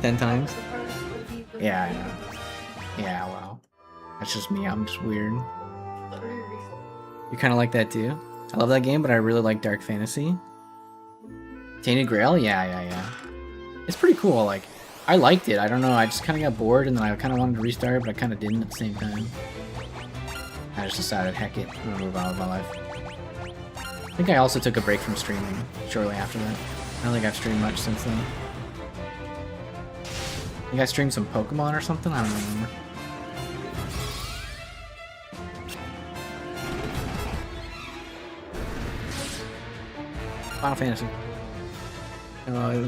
10 times? Yeah, I know. Yeah, wow. That's just me. I'm just weird. You kind of like that too? I love that game, but I really like Dark Fantasy. Tainted Grail? Yeah. It's pretty cool. Like, I liked it. I don't know. I just kind of got bored, and then I kind of wanted to restart, but I kind of didn't at the same time. I just decided, heck it, I'm gonna move on with my life. I think I also took a break from streaming shortly after that. I don't think I've streamed much since then. I think I streamed some Pokemon or something? I don't remember. Final Fantasy.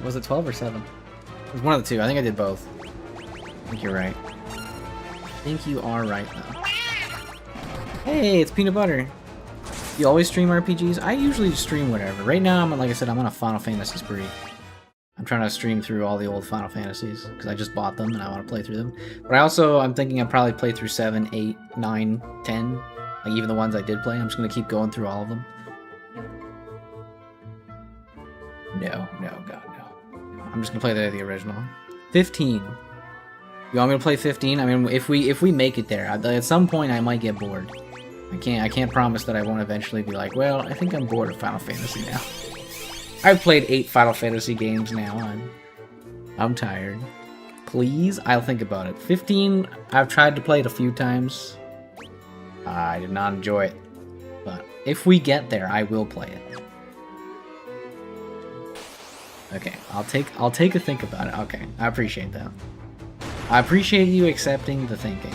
Was it 12 or 7? It was one of the two. I think I did both. I think you're right. I think you are right, though. Hey, it's Peanut Butter. You always stream RPGs? I usually stream whatever. Right now, like I said, I'm on a Final Fantasy spree. I'm trying to stream through all the old Final Fantasies, because I just bought them and I want to play through them. But I'm thinking I'll probably play through 7, 8, 9, 10. Like even the ones I did play. I'm just going to keep going through all of them. No, God, no. I'm just gonna play the original. 15. You want me to play 15? I mean, if we make it there, at some point I might get bored. I can't promise that I won't eventually be like, well, I think I'm bored of Final Fantasy now. I've played 8 Final Fantasy games now. I'm tired. please? I'll think about it. 15, I've tried to play it a few times. I did not enjoy it. But if we get there, I will play it. Okay, I'll take a think about it. Okay, I appreciate that. I appreciate you accepting the thinking.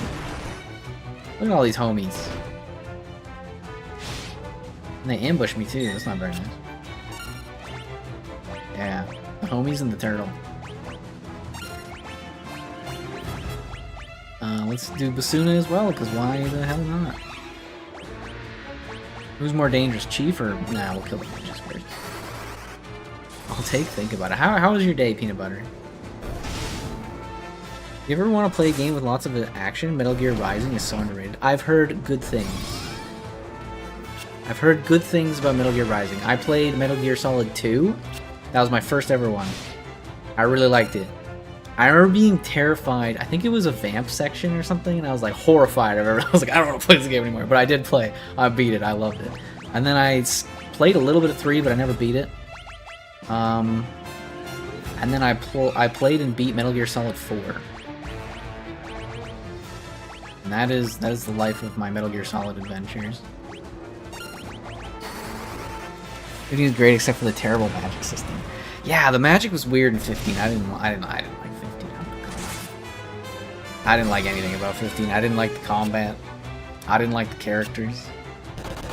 Look at all these homies. And they ambush me too, that's not very nice. Yeah, the homies and the turtle. Let's do Basuna as well, because why the hell not? Who's more dangerous, Chief or... Nah, we'll kill the ninjas first. I'll think about it. How was your day, Peanut Butter? You ever want to play a game with lots of action? Metal Gear Rising is so underrated. I've heard good things. I've heard good things about Metal Gear Rising. I played Metal Gear Solid 2. That was my first ever one. I really liked it. I remember being terrified. I think it was a vamp section or something, and I was like horrified of it. I was like, I don't want to play this game anymore. But I did play. I beat it. I loved it. And then I played a little bit of 3, but I never beat it. And then I played and beat Metal Gear Solid 4. And that is the life of my Metal Gear Solid adventures. Everything is great except for the terrible magic system. Yeah, the magic was weird in 15. I didn't like 15. I didn't like anything about 15. I didn't like the combat. I didn't like the characters.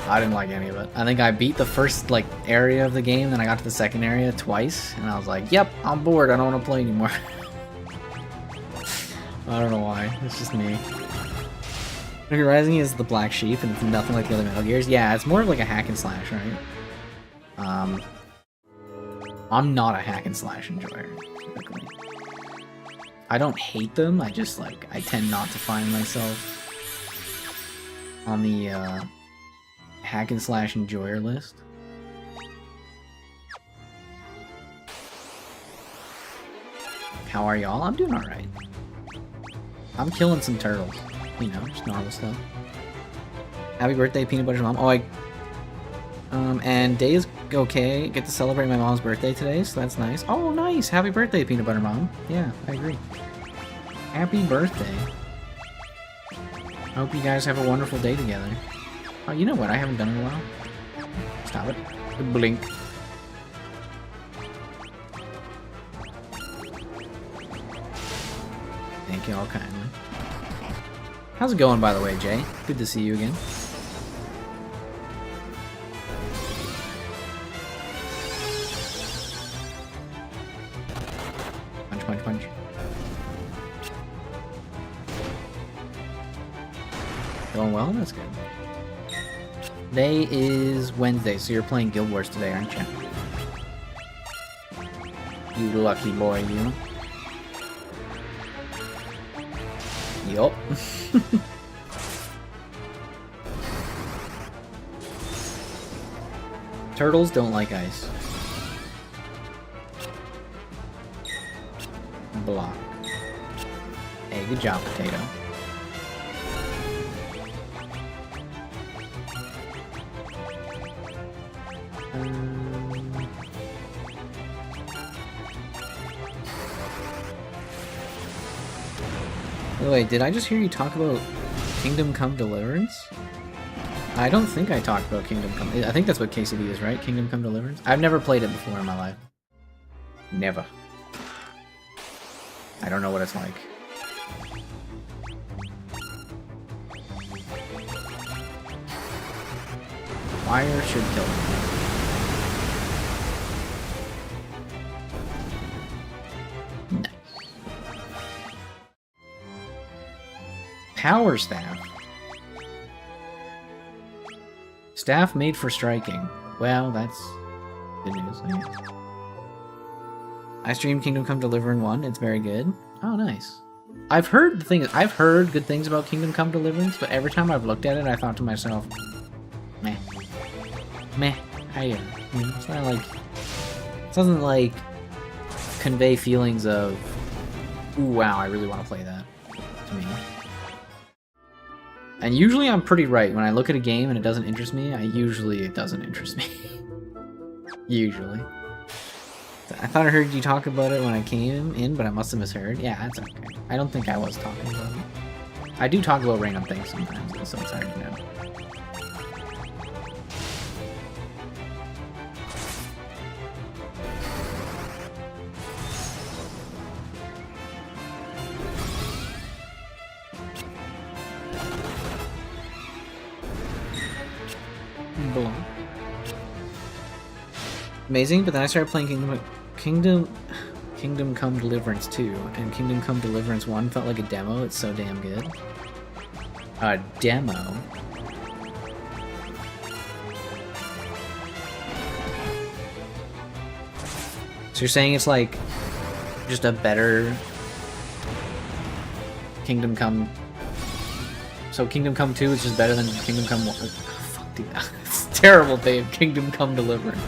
I didn't like any of it. I think I beat the first area of the game, then I got to the second area twice, and I was like, yep, I'm bored. I don't want to play anymore. I don't know why. It's just me. Metal Gear Rising is the black sheep, and it's nothing like the other Metal Gears. Yeah, it's more of like a hack and slash, right? I'm not a hack and slash enjoyer, typically. I don't hate them, I just I tend not to find myself on the hack and slash enjoyer list. How are y'all? I'm doing alright. I'm killing some turtles. You know, just normal stuff. Happy birthday, Peanut Butter's mom. Oh, and day is okay. Get to celebrate my mom's birthday today, so that's nice. Oh, nice! Happy birthday, Peanut Butter Mom. Yeah, I agree. Happy birthday. I hope you guys have a wonderful day together. Oh, you know what? I haven't done in a while. Stop it. Blink. Thank you all kindly. How's it going, by the way, Jay? Good to see you again. Punch, punch, punch. Going well? That's good. Today is Wednesday, so you're playing Guild Wars today, aren't you? You lucky boy, you. Yup. Turtles don't like ice. Block. Hey, good job, potato. By the way, did I just hear you talk about Kingdom Come Deliverance? I don't think I talked about Kingdom Come. I think that's what KCD is, right? Kingdom Come Deliverance? I've never played it before in my life. Never. I don't know what it's like. Fire should kill him. Nice. Power Staff. Staff made for striking. Well, that's good news, I guess. I streamed Kingdom Come Deliverance 1. It's very good. Oh, nice. I've heard good things about Kingdom Come Deliverance, but every time I've looked at it, I thought to myself, meh. Meh. It's not like... It doesn't, convey feelings of, ooh, wow, I really want to play that, to me. And usually I'm pretty right. When I look at a game and it doesn't interest me, it doesn't interest me. Usually. I thought I heard you talk about it when I came in, but I must have misheard. Yeah, that's okay. I don't think I was talking about it. I do talk about random things sometimes, so it's hard to know. Amazing, but then I started playing Kingdom Come Deliverance 2, and Kingdom Come Deliverance 1 felt like a demo. It's so damn good. A demo? So you're saying it's like just a better Kingdom Come... So Kingdom Come 2 is just better than Kingdom Come 1? Oh, fuck, dude. It's terrible, babe. Kingdom Come Deliverance.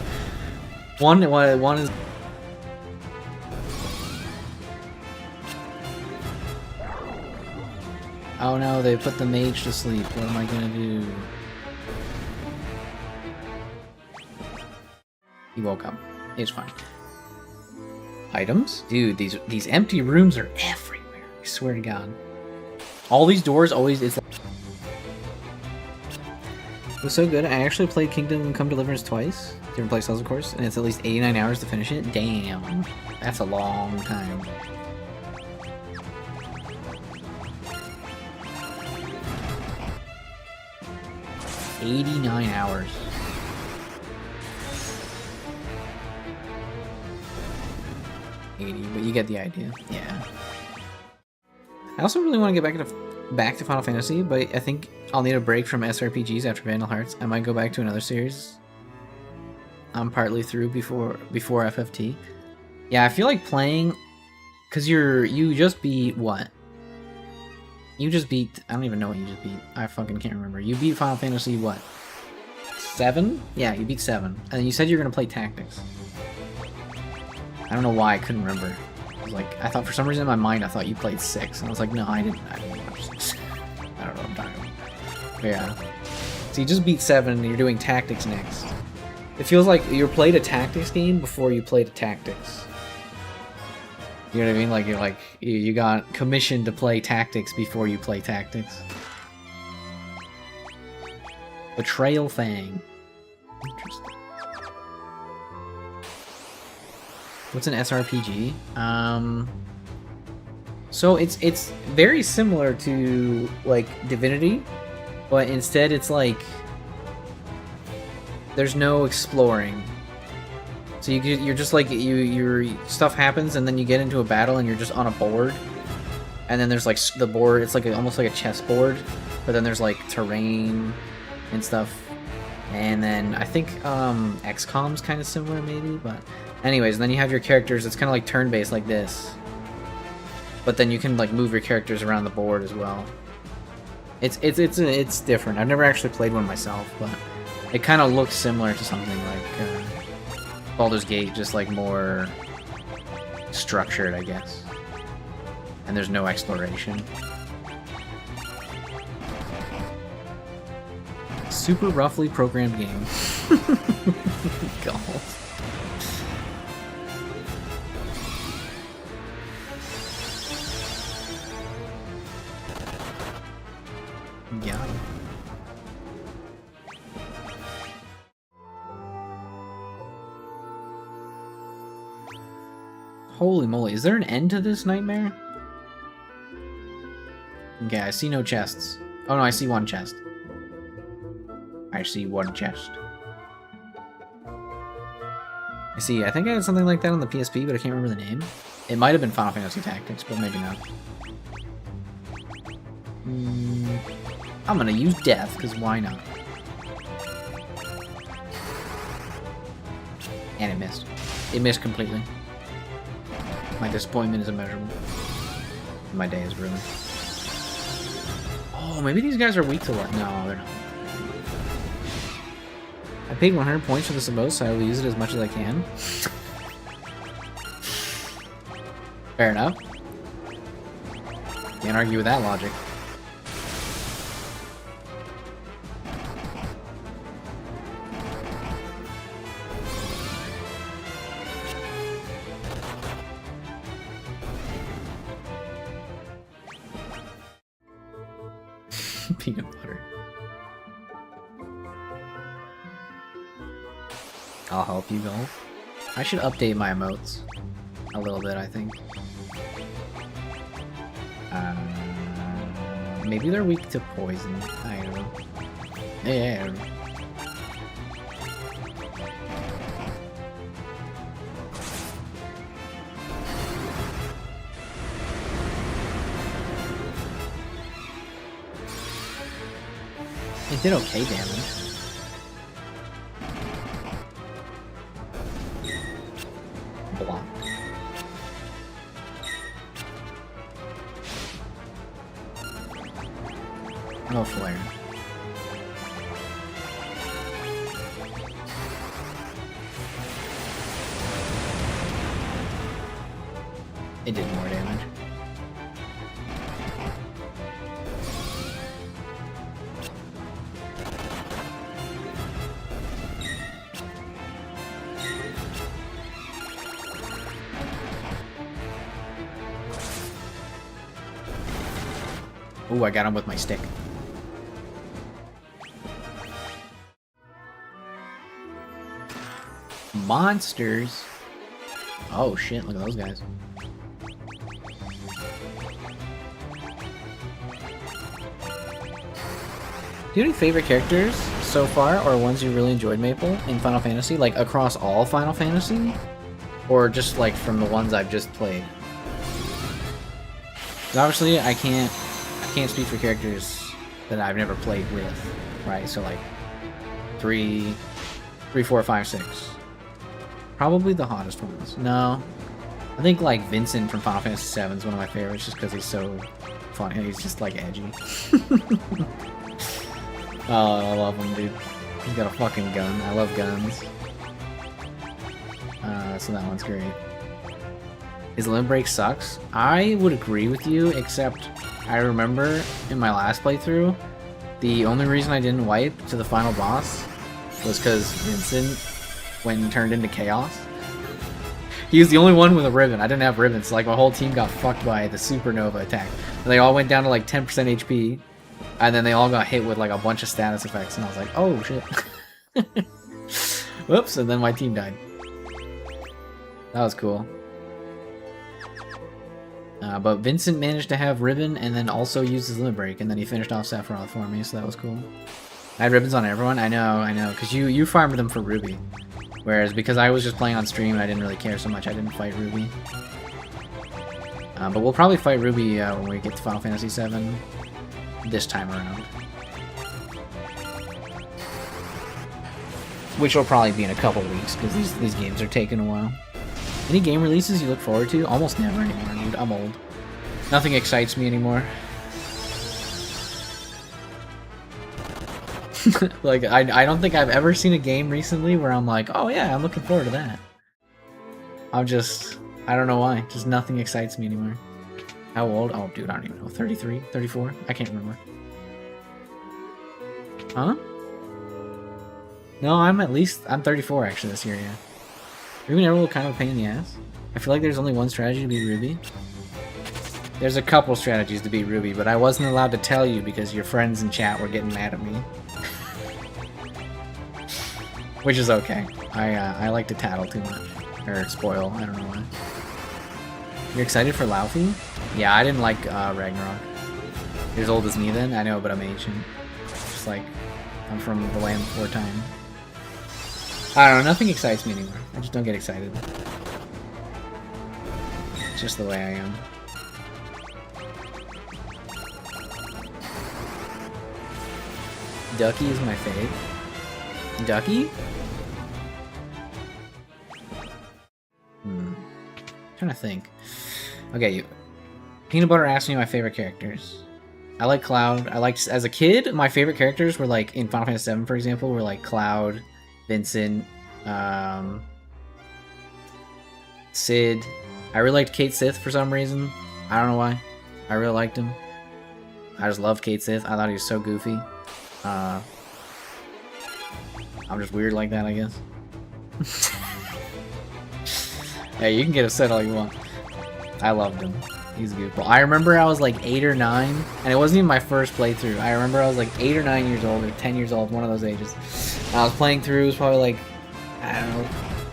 One is... Oh no, they put the mage to sleep. What am I gonna do? He woke up. It's fine. Items? Dude, these empty rooms are everywhere. I swear to God. All these doors always... It's like... It was so good. I actually played Kingdom Come Deliverance twice. Different playstyles, of course, and it's at least 89 hours to finish it. Damn. That's a long time. $89 hours. But you get the idea. Yeah. I also really want to get back to Final Fantasy, but I think I'll need a break from SRPGs after Vandal Hearts. I might go back to another series. I'm partly through before FFT. Yeah, I feel like playing, cause you just beat what? You just beat, I don't even know what you just beat. I fucking can't remember. You beat Final Fantasy what? 7? Yeah, you beat 7. And you said you were gonna play Tactics. I don't know why I couldn't remember. I was like, I thought for some reason in my mind I thought you played 6, and I was like, no, I didn't watch 6. I don't know what I'm talking about. But yeah. So you just beat 7 and you're doing Tactics next. It feels like you played a Tactics game before you played a Tactics. You know what I mean? Like you got commissioned to play Tactics before you play Tactics. Betrayal Fang. Interesting. What's an SRPG? So it's very similar to like Divinity, but instead it's like there's no exploring. So you're just like your stuff happens and then you get into a battle and you're just on a board, and then there's like the board. It's like almost like a chessboard, but then there's like terrain and stuff. And then I think XCOM's kind of similar maybe, but anyways, and then you have your characters. It's kind of like turn-based like this, but then you can like move your characters around the board as well. It's different. I've never actually played one myself, but it kind of looks similar to something like Baldur's Gate, just like more structured, I guess. And there's no exploration. Super roughly programmed game. God. Yeah. Holy moly, is there an end to this nightmare? Okay, I see no chests. Oh no, I see one chest. I see one chest. I think I had something like that on the PSP, but I can't remember the name. It might have been Final Fantasy Tactics, but maybe not. I'm gonna use death, because why not? And it missed. It missed completely. My disappointment is immeasurable. My day is ruined. Oh, maybe these guys are weak to light. No, they're not. I paid 100 points for this abode, so I will use it as much as I can. Fair enough. Can't argue with that logic. Peanut butter. I'll help you, Golf. I should update my emotes a little bit, I think. Maybe they're weak to poison. I don't know. Yeah. It did okay damage. Block. No flare. It did more damage. Ooh, I got him with my stick. Monsters. Oh shit, look at those guys. Do you have any favorite characters so far, or ones you really enjoyed, Maple, in Final Fantasy? Like, across all Final Fantasy? Or just, like, from the ones I've just played? 'Cause obviously, I can't speak for characters that I've never played with, right? So, like, 3, 4, 5, 6. Probably the hottest ones. No. I think, like, Vincent from Final Fantasy 7 is one of my favorites, just because he's so funny. He's just, like, edgy. Oh, I love him, dude. He's got a fucking gun. I love guns. So that one's great. His limb break sucks. I would agree with you, except I remember in my last playthrough, the only reason I didn't wipe to the final boss was because Vincent went and turned into chaos. He was the only one with a ribbon. I didn't have ribbons, so like my whole team got fucked by the supernova attack. And they all went down to like 10% HP, and then they all got hit with like a bunch of status effects, and I was like, oh shit. Whoops, and then my team died. That was cool. But Vincent managed to have ribbon and then also used his limit break, and then he finished off Sephiroth for me, so that was cool. I had ribbons on everyone. I know, because you farmed them for Ruby. Whereas because I was just playing on stream and I didn't really care so much, I didn't fight Ruby. But we'll probably fight Ruby when we get to Final Fantasy VII this time around. Which will probably be in a couple weeks, because these games are taking a while. Any game releases you look forward to? Almost never anymore, dude. I'm old. Nothing excites me anymore. Like, I don't think I've ever seen a game recently where I'm like, oh yeah, I'm looking forward to that. I don't know why. Just nothing excites me anymore. How old? Oh, dude, I don't even know. 33? 34? I can't remember. Huh? No, I'm 34 actually this year, yeah. Ruby and Emerald kind of a pain in the ass. I feel like there's only one strategy to beat Ruby. There's a couple strategies to beat Ruby, but I wasn't allowed to tell you because your friends in chat were getting mad at me. Which is okay. I like to tattle too much. Or spoil, I don't know why. You're excited for Laufey? Yeah, I didn't like Ragnarok. You're as old as me then? I know, but I'm ancient. Just like, I'm from the land before time. I don't know, nothing excites me anymore. I just don't get excited. It's just the way I am. Ducky is my fave. Ducky? Trying to think. Okay, Peanut Butter asked me my favorite characters. I like Cloud. As a kid, my favorite characters were like, in Final Fantasy VII, for example, were like Cloud, Vincent, Sid. I really liked Cait Sith for some reason. I don't know why. I really liked him. I just loved Cait Sith. I thought he was so goofy. I'm just weird like that, I guess. Yeah, you can get upset all you want. I loved him. He's a goofball. I remember I was like 8 or 9, and it wasn't even my first playthrough. I remember I was like 8 or 9 years old, or 10 years old, one of those ages. I was playing through, it was probably like, I don't know,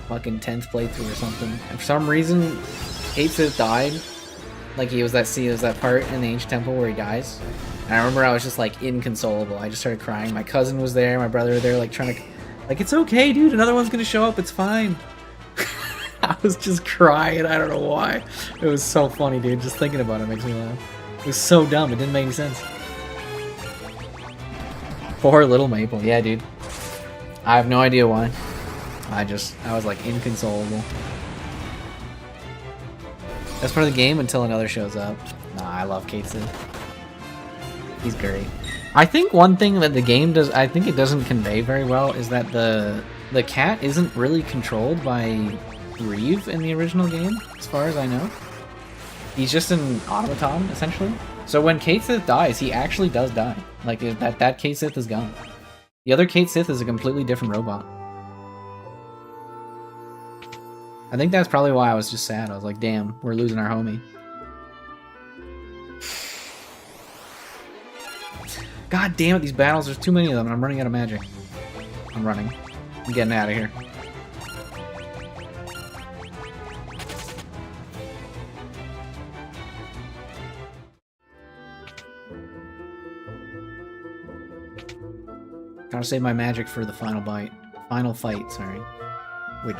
fucking 10th playthrough or something. And for some reason, Kate Sith died. Like he was that part in the Ancient Temple where he dies. And I remember I was just like inconsolable. I just started crying. My cousin was there, my brother were there, like trying to, like, it's okay, dude, another one's gonna show up, it's fine. I was just crying, I don't know why. It was so funny, dude. Just thinking about it makes me laugh. It was so dumb, it didn't make any sense. Poor little Maple, yeah, dude. I have no idea why. I was like inconsolable. That's part of the game until another shows up. Nah, I love Kateson. He's great. I think one thing that the game does, I think it doesn't convey very well, is that the cat isn't really controlled by Reeve in the original game, as far as I know. He's just an automaton, essentially. So when Kate Sith dies, he actually does die. Like, that Kate Sith is gone. The other Kate Sith is a completely different robot. I think that's probably why I was just sad. I was like, damn, we're losing our homie. God damn it, these battles, there's too many of them, and I'm running out of magic. I'm running. I'm getting out of here. Gotta save my magic for the final bite. Final fight, sorry. Which,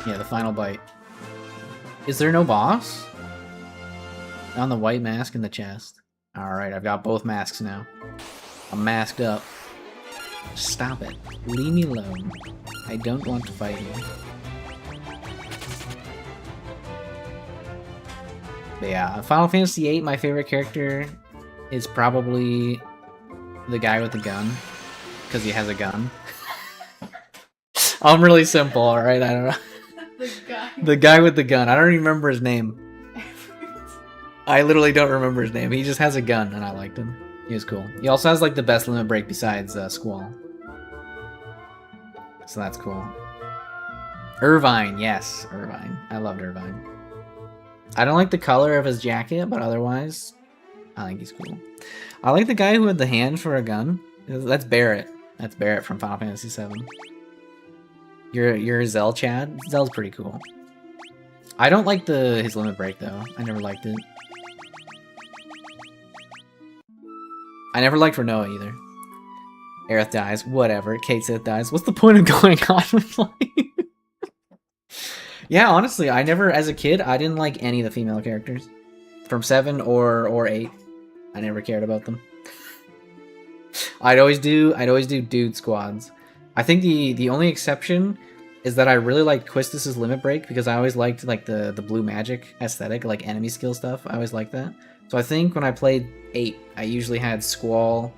yeah, the final bite. Is there no boss? On the white mask in the chest. Alright, I've got both masks now. I'm masked up. Stop it. Leave me alone. I don't want to fight you. But yeah, Final Fantasy VIII, my favorite character is probably the guy with the gun. Because he has a gun. I'm really simple, alright? I don't know. The guy with the gun. I don't even remember his name. I literally don't remember his name. He just has a gun, and I liked him. He was cool. He also has like the best limit break besides Squall. So that's cool. Irvine, yes. Irvine. I loved Irvine. I don't like the color of his jacket, but otherwise, I think he's cool. I like the guy who had the hand for a gun. That's Barrett. That's Barrett from Final Fantasy VII. You're Zell, Chad? Zell's pretty cool. I don't like his limit break, though. I never liked it. I never liked Renoa, either. Aerith dies. Whatever. Kate Sith dies. What's the point of going on with life? Yeah, honestly, I never, as a kid, I didn't like any of the female characters. From 7 or 8. I never cared about them. I'd always do dude squads. I think the only exception is that I really liked Quistis's limit break because I always liked like the blue magic aesthetic, like enemy skill stuff. I always liked that. So I think when I played 8, I usually had Squall,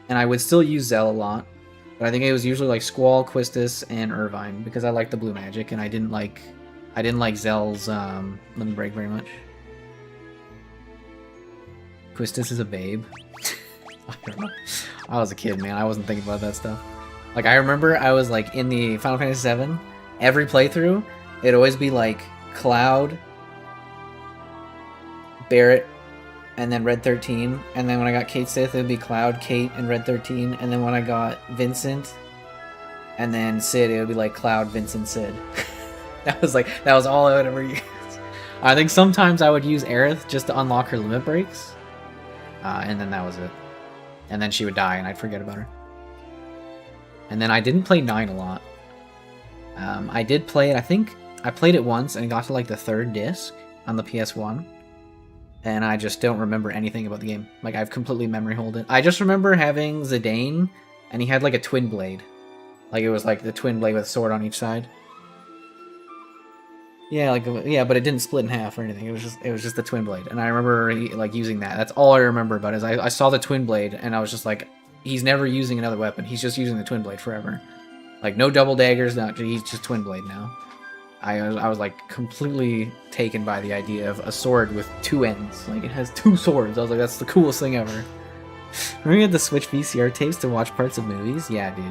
and I would still use Zell a lot. But I think it was usually like Squall, Quistis, and Irvine because I liked the blue magic and I didn't like Zell's limit break very much. Quistis is a babe. I don't know. I was a kid, man. I wasn't thinking about that stuff. Like, I remember I was, like, in the Final Fantasy VII, every playthrough, it'd always be, like, Cloud, Barrett, and then Red 13. And then when I got Kate Sith, it would be Cloud, Kate, and Red 13. And then when I got Vincent, and then Sid, it would be, like, Cloud, Vincent, Sid. that was all I would ever use. I think sometimes I would use Aerith just to unlock her limit breaks. And then that was it. And then she would die, and I'd forget about her. And then I didn't play 9 a lot. I did play it, I think I played it once, and it got to like the 3rd disc on the PS1. And I just don't remember anything about the game. Like, I've completely memory holed it. I just remember having Zidane, and he had like a twin blade. Like, it was like the twin blade with a sword on each side. Yeah, but it didn't split in half or anything. It was just the twin blade, and I remember like using that. That's all I remember about it. Is I saw the twin blade, and I was just like, he's never using another weapon. He's just using the twin blade forever. Like, no double daggers. No, he's just twin blade now. I was like completely taken by the idea of a sword with 2 ends. Like, it has 2 swords. I was like, that's the coolest thing ever. Remember you had to switch VCR tapes to watch parts of movies? Yeah, dude.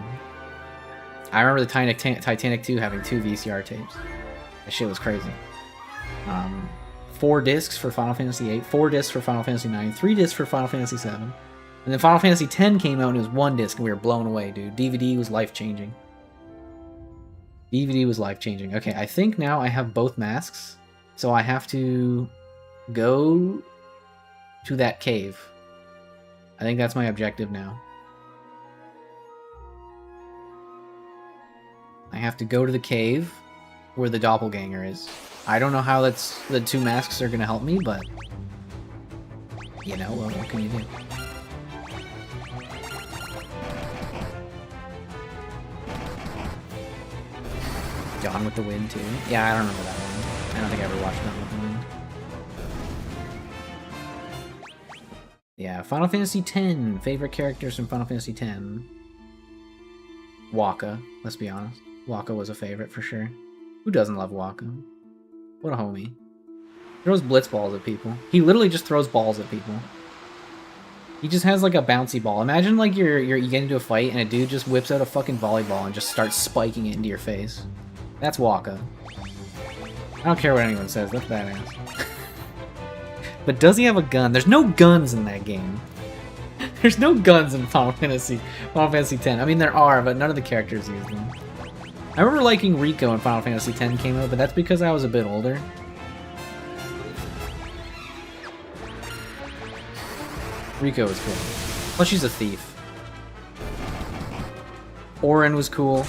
I remember the Titanic 2 having 2 VCR tapes. That shit was crazy. 4 discs for Final Fantasy VIII, 4 discs for Final Fantasy IX, 3 discs for Final Fantasy VII. And then Final Fantasy X came out and it was 1 disc and we were blown away, dude. DVD was life-changing. DVD was life-changing. Okay, I think now I have both masks. So I have to go to that cave. I think that's my objective now. I have to go to the cave where the doppelganger is. I don't know how that's the 2 masks are gonna help me, but you know, well, what can you do? Gone with the Wind too. Yeah, I don't remember that one. I don't think I ever watched Gone with the Wind. Yeah, Final Fantasy X. Favorite characters from Final Fantasy X. Wakka, let's be honest. Wakka was a favorite for sure. Who doesn't love Wakka? What a homie. Throws blitz balls at people. He literally just throws balls at people. He just has like a bouncy ball. Imagine like you get into a fight and a dude just whips out a fucking volleyball and just starts spiking it into your face. That's Wakka. I don't care what anyone says, that's badass. But does he have a gun? There's no guns in that game. There's no guns in Final Fantasy X. I mean, there are, but none of the characters use them. I remember liking Rico when Final Fantasy X came out, but that's because I was a bit older. Rico was cool. Plus, she's a thief. Auron was cool.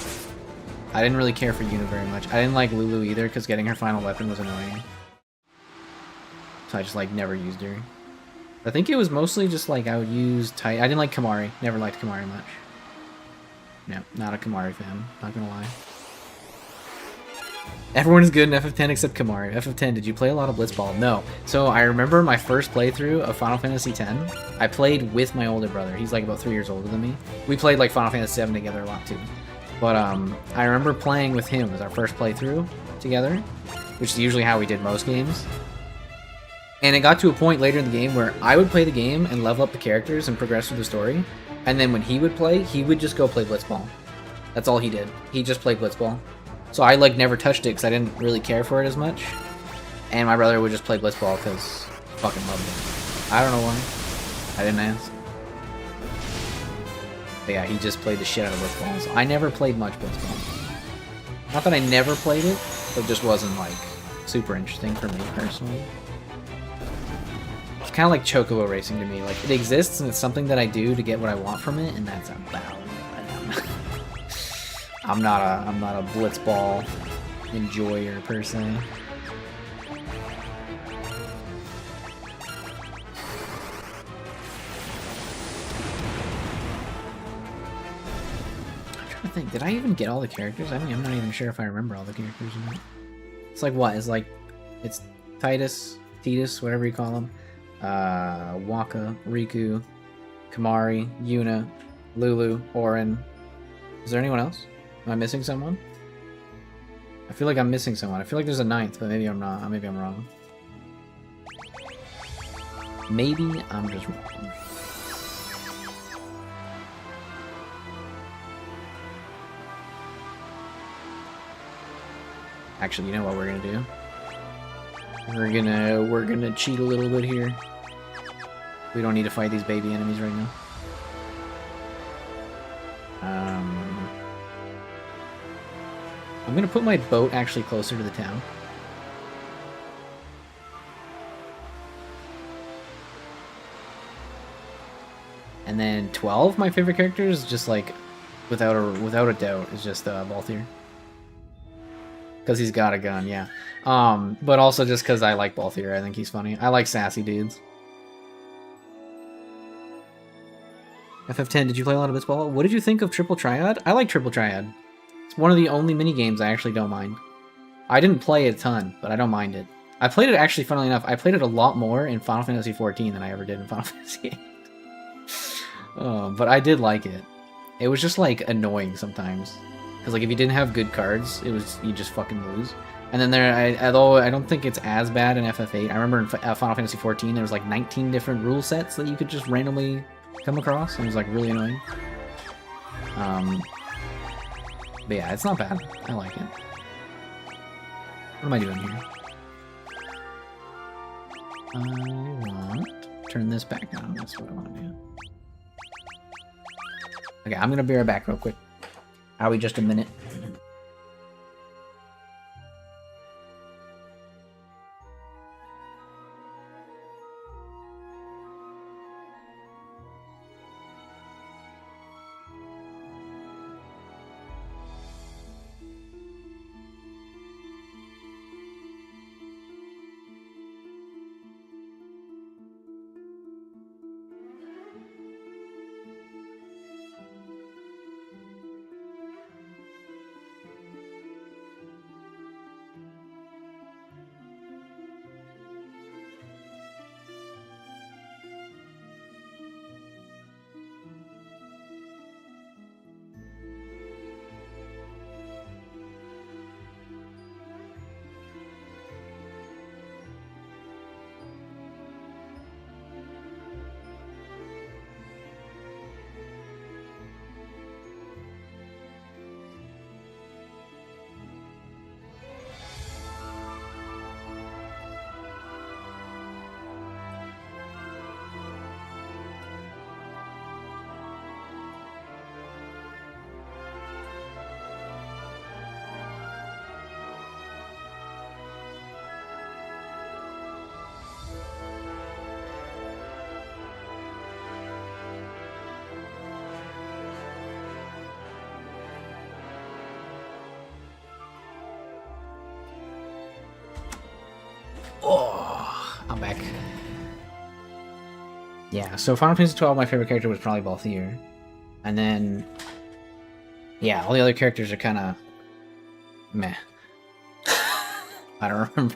I didn't really care for Yuna very much. I didn't like Lulu either, because getting her final weapon was annoying. So I just, like, never used her. I think it was mostly just, like, I would use I didn't like Kamari. Never liked Kamari much. No, not a Kamari fan. Not gonna lie. Everyone is good in FF10 except Kamari. FF10, did you play a lot of Blitzball? No. So I remember my first playthrough of Final Fantasy X. I played with my older brother. He's like about 3 years older than me. We played like Final Fantasy VII together a lot too. But I remember playing with him as our first playthrough together, which is usually how we did most games. And it got to a point later in the game where I would play the game and level up the characters and progress through the story. And then when he would play, he would just go play Blitzball. That's all he did. He just played Blitzball. So I like never touched it because I didn't really care for it as much. And my brother would just play Blitzball because I fucking loved it. I don't know why. I didn't ask. But yeah, he just played the shit out of Blitzball. So I never played much Blitzball. Not that I never played it, but it just wasn't like super interesting for me personally. It's kind of like Chocobo racing to me. Like, it exists and it's something that I do to get what I want from it, and that's about it. I'm not a Blitzball enjoyer per se. I'm trying to think, did I even get all the characters? I'm not even sure if I remember all the characters or not. It's like what? It's Tidus, whatever you call them. Wakka, Riku, Kamari, Yuna, Lulu, Auron. Is there anyone else? Am I missing someone? I feel like I'm missing someone. I feel like there's a 9th, but maybe I'm not. Maybe I'm wrong. Maybe I'm just wrong. Actually, you know what we're gonna do? We're gonna cheat a little bit here. We don't need to fight these baby enemies right now. I'm gonna put my boat actually closer to the town. And then 12, my favorite character, is just like, without a doubt, is just Balthier. Because he's got a gun, yeah. But also just because I like Balthier, I think he's funny. I like sassy dudes. FF10, did you play a lot of Blitzball? What did you think of Triple Triad? I like Triple Triad. It's one of the only mini-games I actually don't mind. I didn't play it a ton, but I don't mind it. I played it actually, funnily enough, I played it a lot more in Final Fantasy XIV than I ever did in Final Fantasy VIII. But I did like it. It was just, like, annoying sometimes. Because, like, if you didn't have good cards, you just fucking lose. And then although I don't think it's as bad in FF8, I remember in Final Fantasy XIV there was, like, 19 different rule sets that you could just randomly come across, and it was, like, really annoying. But yeah, it's not bad. I like it. What am I doing here? I want turn this back on. That's what I want to do. Okay, I'm gonna be right back real quick. Are we just a minute? Oh, I'm back. Yeah, so Final Fantasy 12, my favorite character was probably Balthier. And then, yeah, all the other characters are kind of meh. I don't remember.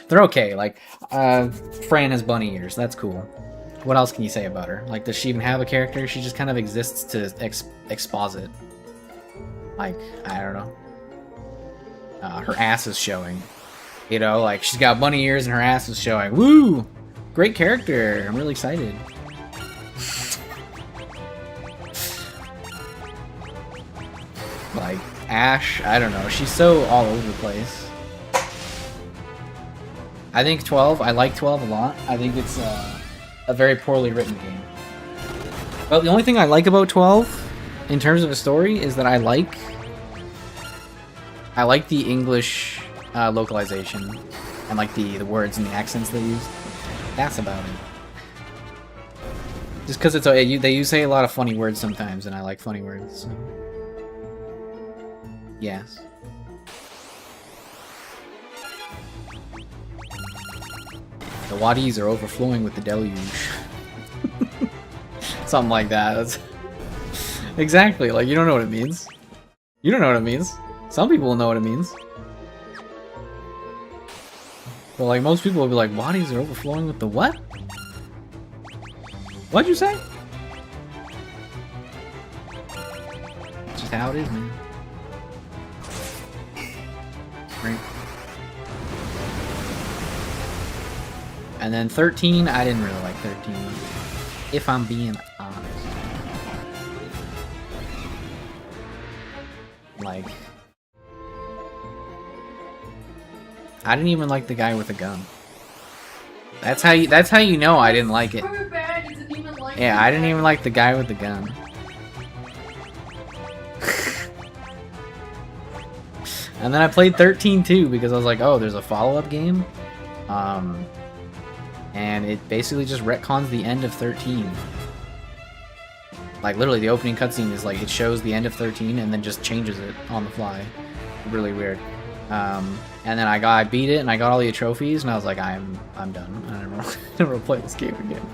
They're okay. Like, Fran has bunny ears. That's cool. What else can you say about her? Like, does she even have a character? She just kind of exists to exposit. Like, I don't know. Her ass is showing. You know, like, she's got bunny ears and her ass is showing. Woo! Great character. I'm really excited. Like, Ash, I don't know. She's so all over the place. I think 12, I like 12 a lot. I think it's a very poorly written game. But the only thing I like about 12, in terms of a story, is that I like the English localization and like the words and the accents they use. That's about it. Just because it's they say a lot of funny words sometimes, and I like funny words. So. Yes. The wadis are overflowing with the deluge. Something like that. That's exactly, like, you don't know what it means. You don't know what it means. Some people will know what it means. But like, most people will be like, wadis are overflowing with the what? What'd you say? It's just how it is, man. Right. And then 13, I didn't really like 13. If I'm being honest. Like, I didn't even like the guy with the gun. That's how you know I didn't like it. Yeah, I didn't even like the guy with the gun. And then I played 13 too because I was like, oh, there's a follow-up game. And it basically just retcons the end of 13. Like, literally, the opening cutscene is like, it shows the end of 13 and then just changes it on the fly. Really weird. And then I beat it and I got all the trophies and I was like, I'm done. I never play this game again.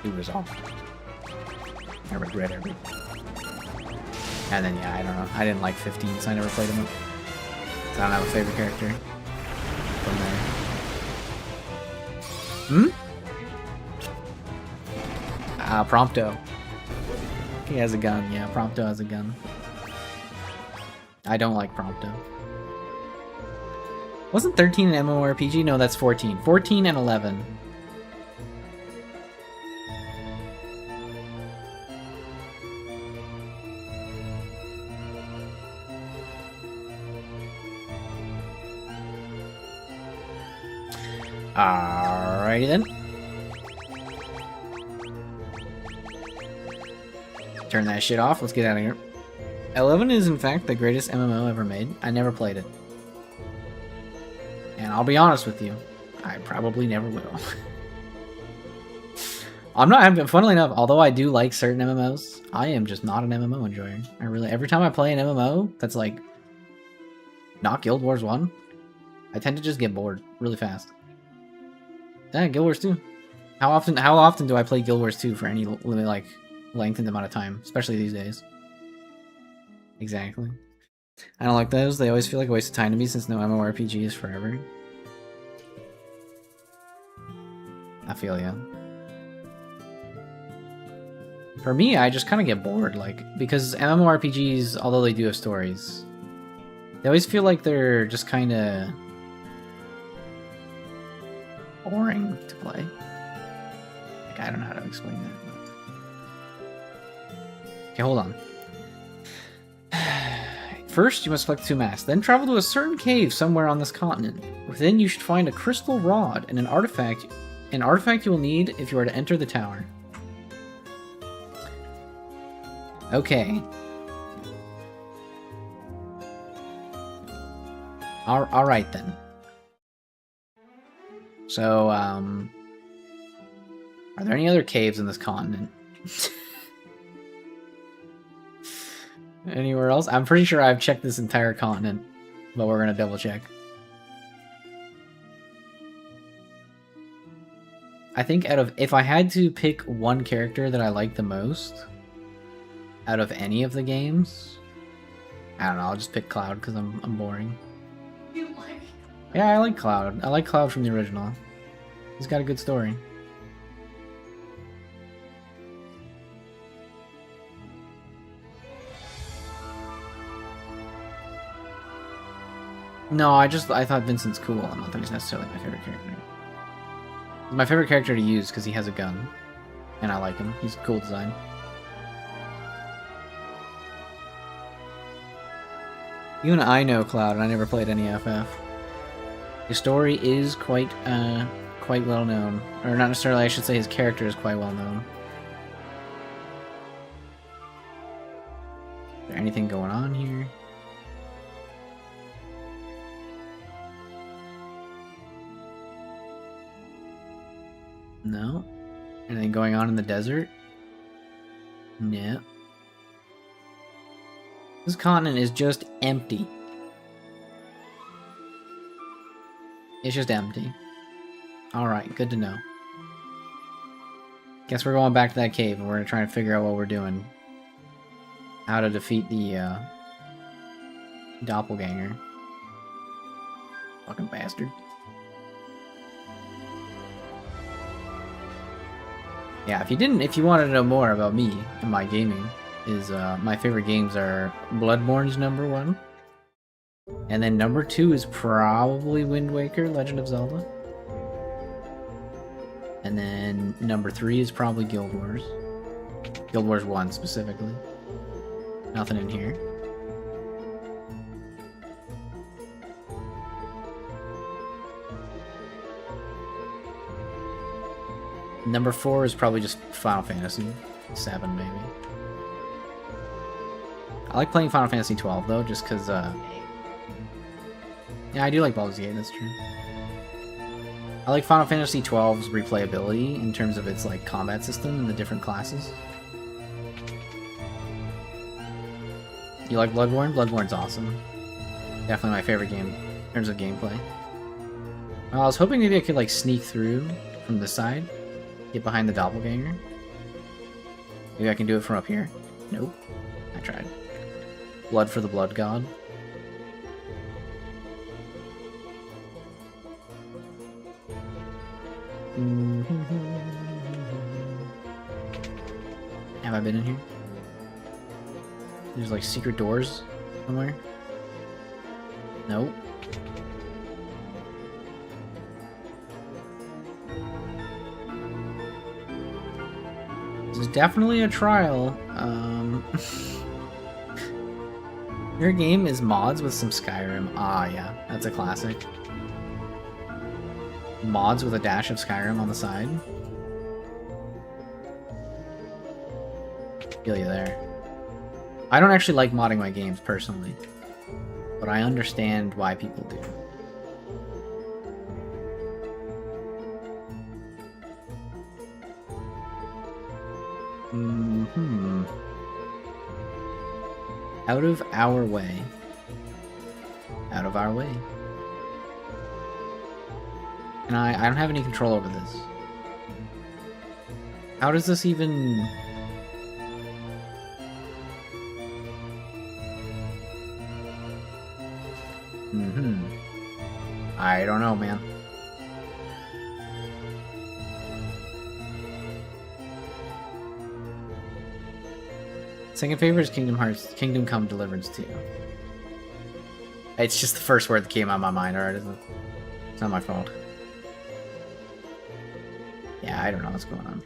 It was awful. I regret everything. And then, yeah, I don't know. I didn't like 15, so I never played him. So I don't have a favorite character from there. Prompto. He has a gun. Yeah, Prompto has a gun. I don't like Prompto. Wasn't 13 an MMORPG? No, that's 14. 14 and 11. Alrighty then. Turn that shit off. Let's get out of here. 11 is in fact the greatest MMO ever made. I never played it. And I'll be honest with you, I probably never will. Funnily enough, although I do like certain MMOs, I am just not an MMO enjoyer. Every time I play an MMO that's like, not Guild Wars 1, I tend to just get bored really fast. Yeah, Guild Wars 2. How often do I play Guild Wars 2 for any like lengthened amount of time, especially these days? Exactly. I don't like those. They always feel like a waste of time to me since no MMORPG is forever. I feel ya. For me, I just kind of get bored, like, because MMORPGs, although they do have stories, they always feel like they're just kind of boring to play. Like, I don't know how to explain that. Okay, hold on. First, you must collect 2 masks, then travel to a certain cave somewhere on this continent. Within, you should find a crystal rod and an artifact you will need if you are to enter the tower. Okay. Alright then. So, are there any other caves in this continent? Anywhere else? I'm pretty sure I've checked this entire continent, but we're gonna double check. I think if I had to pick one character that I like the most out of any of the games, I don't know, I'll just pick Cloud because I'm boring. You like? Yeah, I like Cloud. I like Cloud from the original. He's got a good story. No, I thought Vincent's cool. I don't think he's necessarily my favorite character. He's my favorite character to use because he has a gun. And I like him. He's a cool design. Even I know Cloud, and I never played any FF. His story is quite well known. Or not necessarily, I should say his character is quite well known. Is there anything going on here? No. Anything going on in the desert? No. This continent is just empty. It's just empty. Alright, good to know. Guess we're going back to that cave and we're gonna try and figure out what we're doing. How to defeat the doppelganger. Fucking bastard. Yeah, if you wanted to know more about me and my gaming, my favorite games are Bloodborne's #1. And then #2 is probably Wind Waker, Legend of Zelda. And then #3 is probably Guild Wars. Guild Wars 1 specifically. Nothing in here. #4 is probably just Final Fantasy 7, maybe. I like playing Final Fantasy 12 though, just because, yeah, I do like Baldur's Gate, that's true. I like Final Fantasy 12's replayability in terms of its, like, combat system and the different classes. You like Bloodborne? Bloodborne's awesome. Definitely my favorite game in terms of gameplay. Well, I was hoping maybe I could, like, sneak through from this side. Get behind the doppelganger. Maybe I can do it from up here. Nope. I tried. Blood for the blood god. Have I been in here? There's like secret doors somewhere. Nope. This is definitely a trial. Your game is mods with some Skyrim. Ah, yeah, that's a classic. Mods with a dash of Skyrim on the side. Feel you there. I don't actually like modding my games personally, but I understand why people do. Out of our way. Out of our way. And I don't have any control over this. How does this even... I don't know, man. Second favorite is Kingdom Come Deliverance 2. It's just the first word that came out of my mind, alright, isn't it? It's not my fault. Yeah, I don't know what's going on.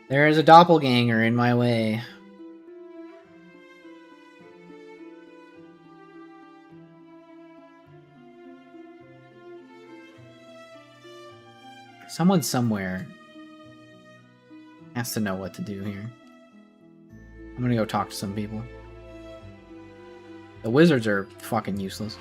There is a doppelganger in my way. Someone somewhere has to know what to do here. I'm gonna go talk to some people. The wizards are fucking useless.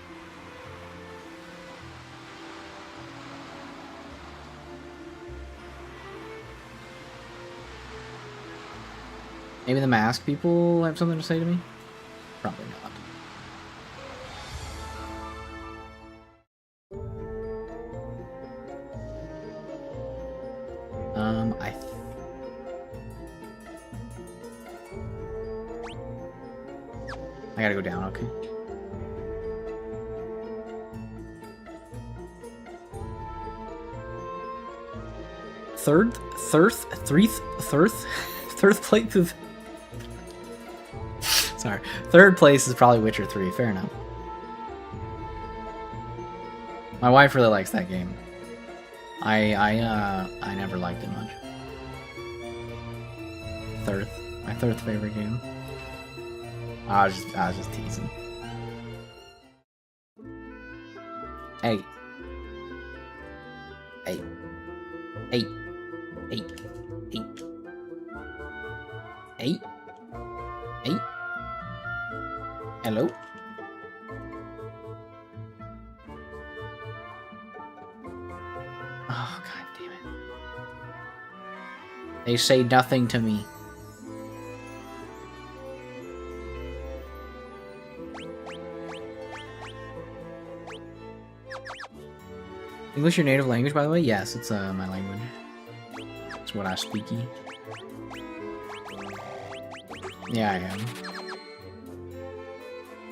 Maybe the mask people have something to say to me? Probably not. I gotta go down, okay. Third place. Sorry, third place is probably Witcher 3. Fair enough. My wife really likes that game. I never liked it much. My third favorite game. I was just teasing. Hey. Hey. Hey. Hey. Hey. Hey. Hey. Hello? Oh, god damn it. They say nothing to me. English your native language, by the way? Yes, it's my language. It's what I speaky. Yeah, I am.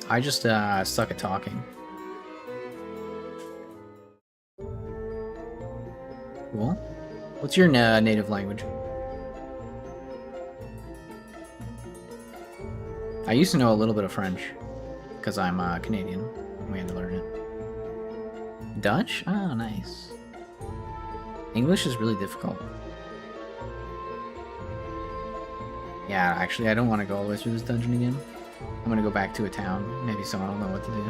I just suck at talking. Cool. What's your native language? I used to know a little bit of French, because I'm Canadian. We had to learn it. Dutch? Oh, nice. English is really difficult. Yeah, actually, I don't want to go all the way through this dungeon again. I'm gonna go back to a town. Maybe someone will know what to do.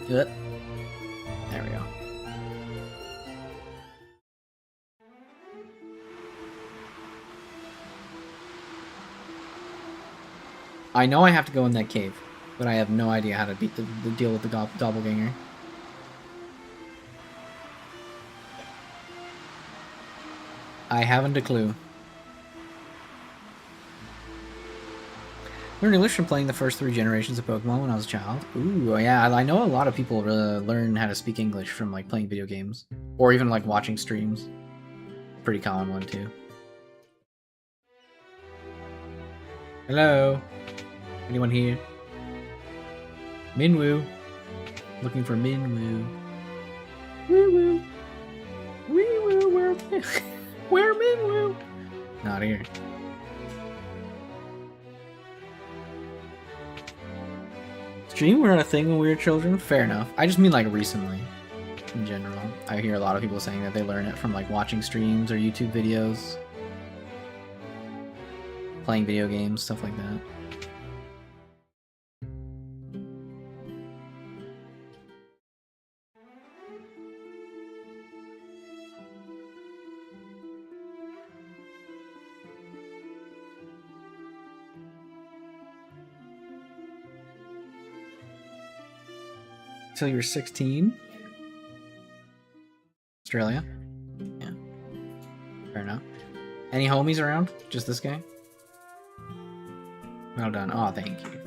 Good. There we go. I know I have to go in that cave, but I have no idea how to beat the deal with the doppelganger. I haven't a clue. Learned English from playing the first 3 generations of Pokemon when I was a child. Ooh, yeah, I know a lot of people learn how to speak English from like playing video games, or even like watching streams. Pretty common one too. Hello? Anyone here? Minwoo. Looking for Minwoo. Woo-woo. Wee-woo, where Minwoo? Not here. Stream were not a thing when we were children? Fair enough. I just mean like recently. in general. I hear a lot of people saying that they learn it from like watching streams or YouTube videos, playing video games, stuff like that. Till you're 16? Australia? Yeah. Fair enough. Any homies around? Just this guy? Well done. Oh, thank you.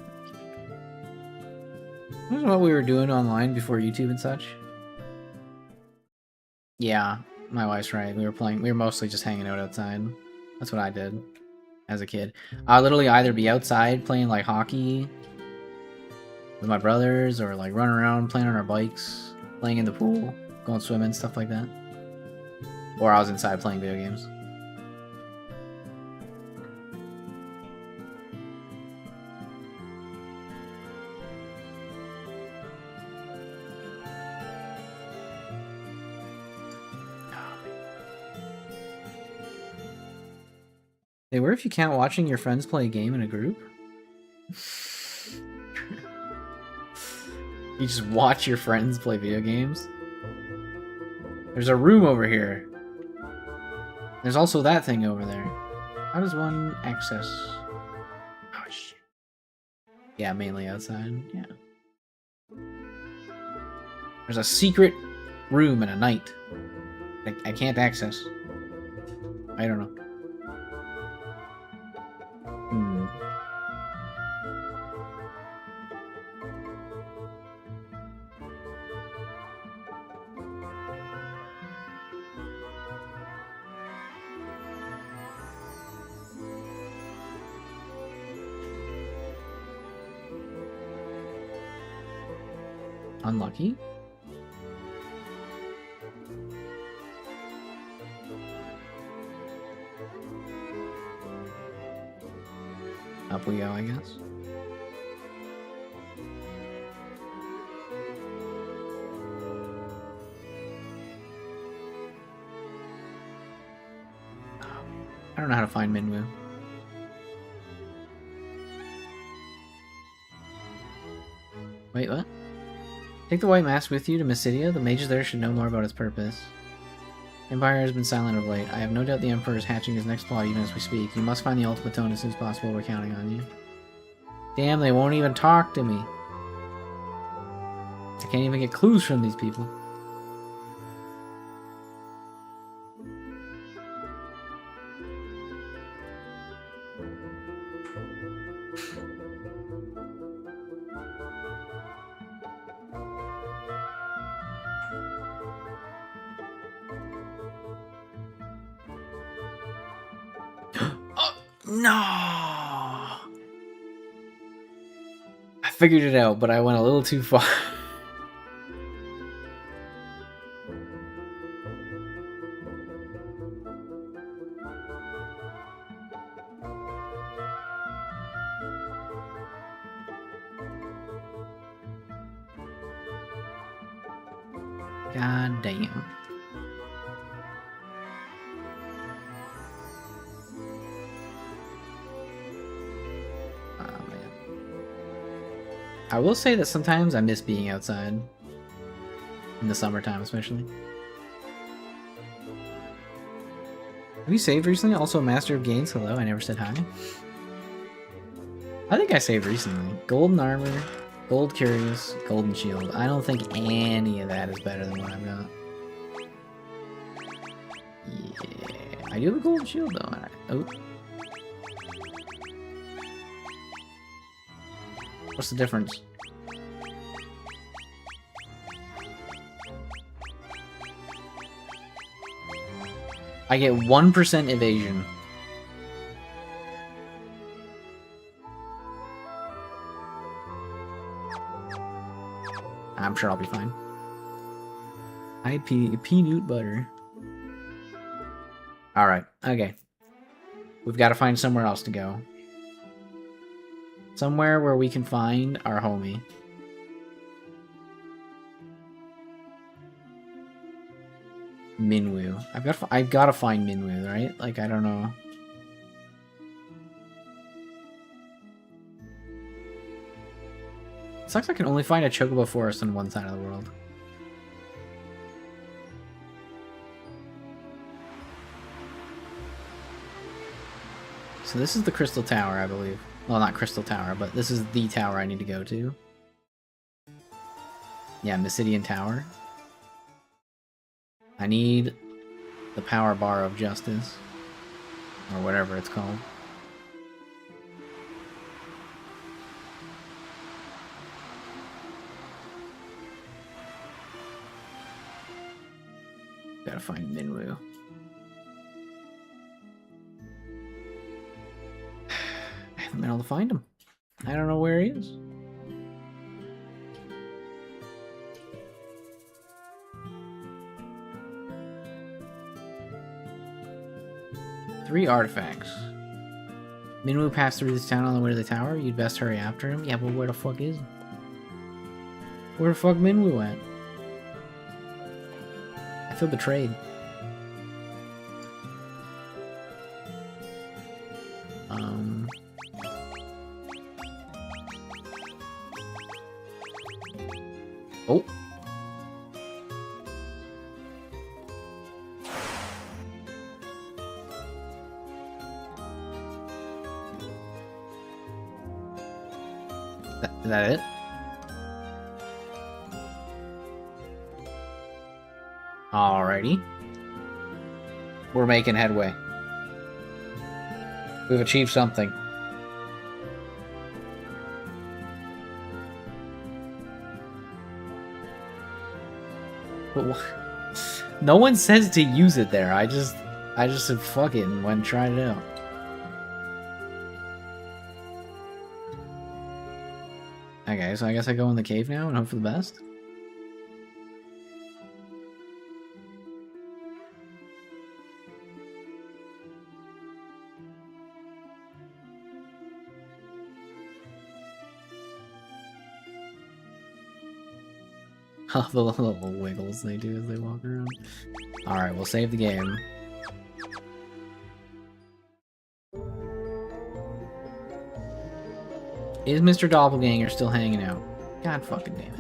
This is what we were doing online before YouTube and such. Yeah, my wife's right. We were mostly just hanging out outside. That's what I did as a kid. I'd literally either be outside playing like hockey with my brothers, or like running around playing on our bikes, playing in the pool, going swimming, stuff like that. Or I was inside playing video games. Hey, where if you count watching your friends play a game in a group? You just watch your friends play video games? There's a room over here. There's also that thing over there. How does one access? Oh, shit. Yeah, mainly outside. Yeah. There's a secret room in a night. I can't access. I don't know. Unlucky. Up we go, I guess. I don't know how to find Minwu. Wait, what? Take the white mask with you to Mysidia. The mages there should know more about its purpose. The Empire has been silent of late. I have no doubt the Emperor is hatching his next plot even as we speak. You must find the ultimate tone as soon as possible. We're counting on you. Damn, they won't even talk to me. I can't even get clues from these people. No! I figured it out, but I went a little too far. God damn. I will say that sometimes I miss being outside. In the summertime, especially. Have you saved recently? Also, Master of Gains. Hello, I never said hi. I think I saved recently. Golden Armor, Gold Curious, Golden Shield. I don't think any of that is better than what I've got. Yeah, I do have a Golden Shield though. Oh. What's the difference? I get 1% evasion. I'm sure I'll be fine. I had peanut butter. Alright, okay. We've got to find somewhere else to go. Somewhere where we can find our homie. Minwu. I've gotta find Minwu, right? Like, I don't know. Sucks I can only find a Chocobo Forest on one side of the world. So this is the Crystal Tower, I believe. Well, not Crystal Tower, but this is the tower I need to go to. Yeah, Mysidian Tower. I need the Power Bar of Justice. Or whatever it's called. Gotta find Minwu. I haven't been able to find him. I don't know where he is. Three artifacts. Minwu passed through this town on the way to the tower. You'd best hurry after him. Yeah, but where the fuck is he? Where the fuck Minwu at? I feel betrayed. Oh. Is that it? Alrighty. We're making headway. We've achieved something. But no one says to use it there. I just said fuck it and went and tried it out. Okay, so I guess I go in the cave now and hope for the best. All the little wiggles they do as they walk around. Alright, we'll save the game. Is Mr. Doppelganger still hanging out? God fucking damn it.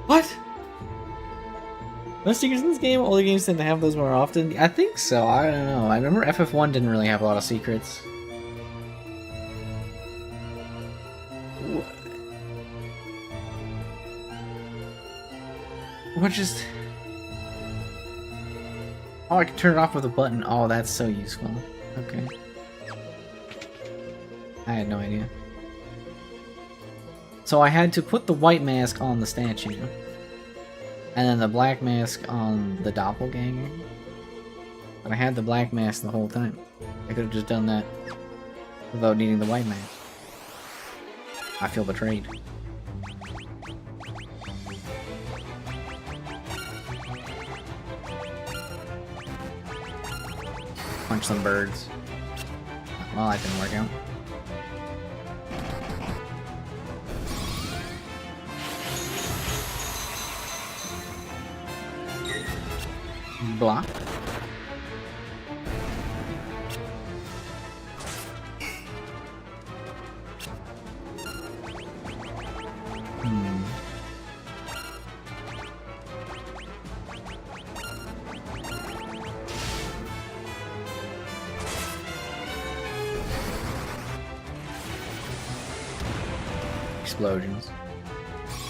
What? No secrets in this game? Older games tend to have those more often? I think so, I don't know. I remember FF1 didn't really have a lot of secrets. What just... Oh, I can turn it off with a button. Oh, that's so useful. Okay. I had no idea. So I had to put the white mask on the statue. And then the black mask on the doppelganger. But I had the black mask the whole time. I could have just done that without needing the white mask. I feel betrayed. Punch some birds. Well, that didn't work out. Block. Explosions.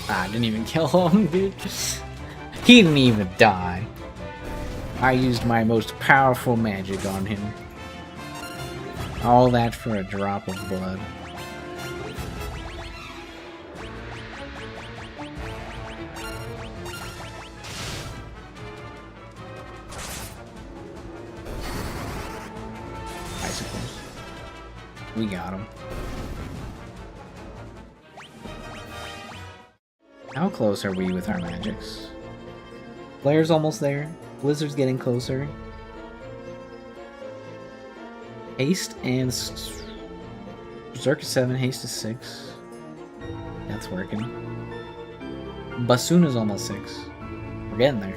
Ah, didn't even kill him, dude. He didn't even die. I used my most powerful magic on him. All that for a drop of blood. Icicles. We got him. How close are we with our magics? Flare's almost there. Blizzard's getting closer. Haste and Berserk is 7, Haste is 6. That's working. Basuna's almost 6. We're getting there.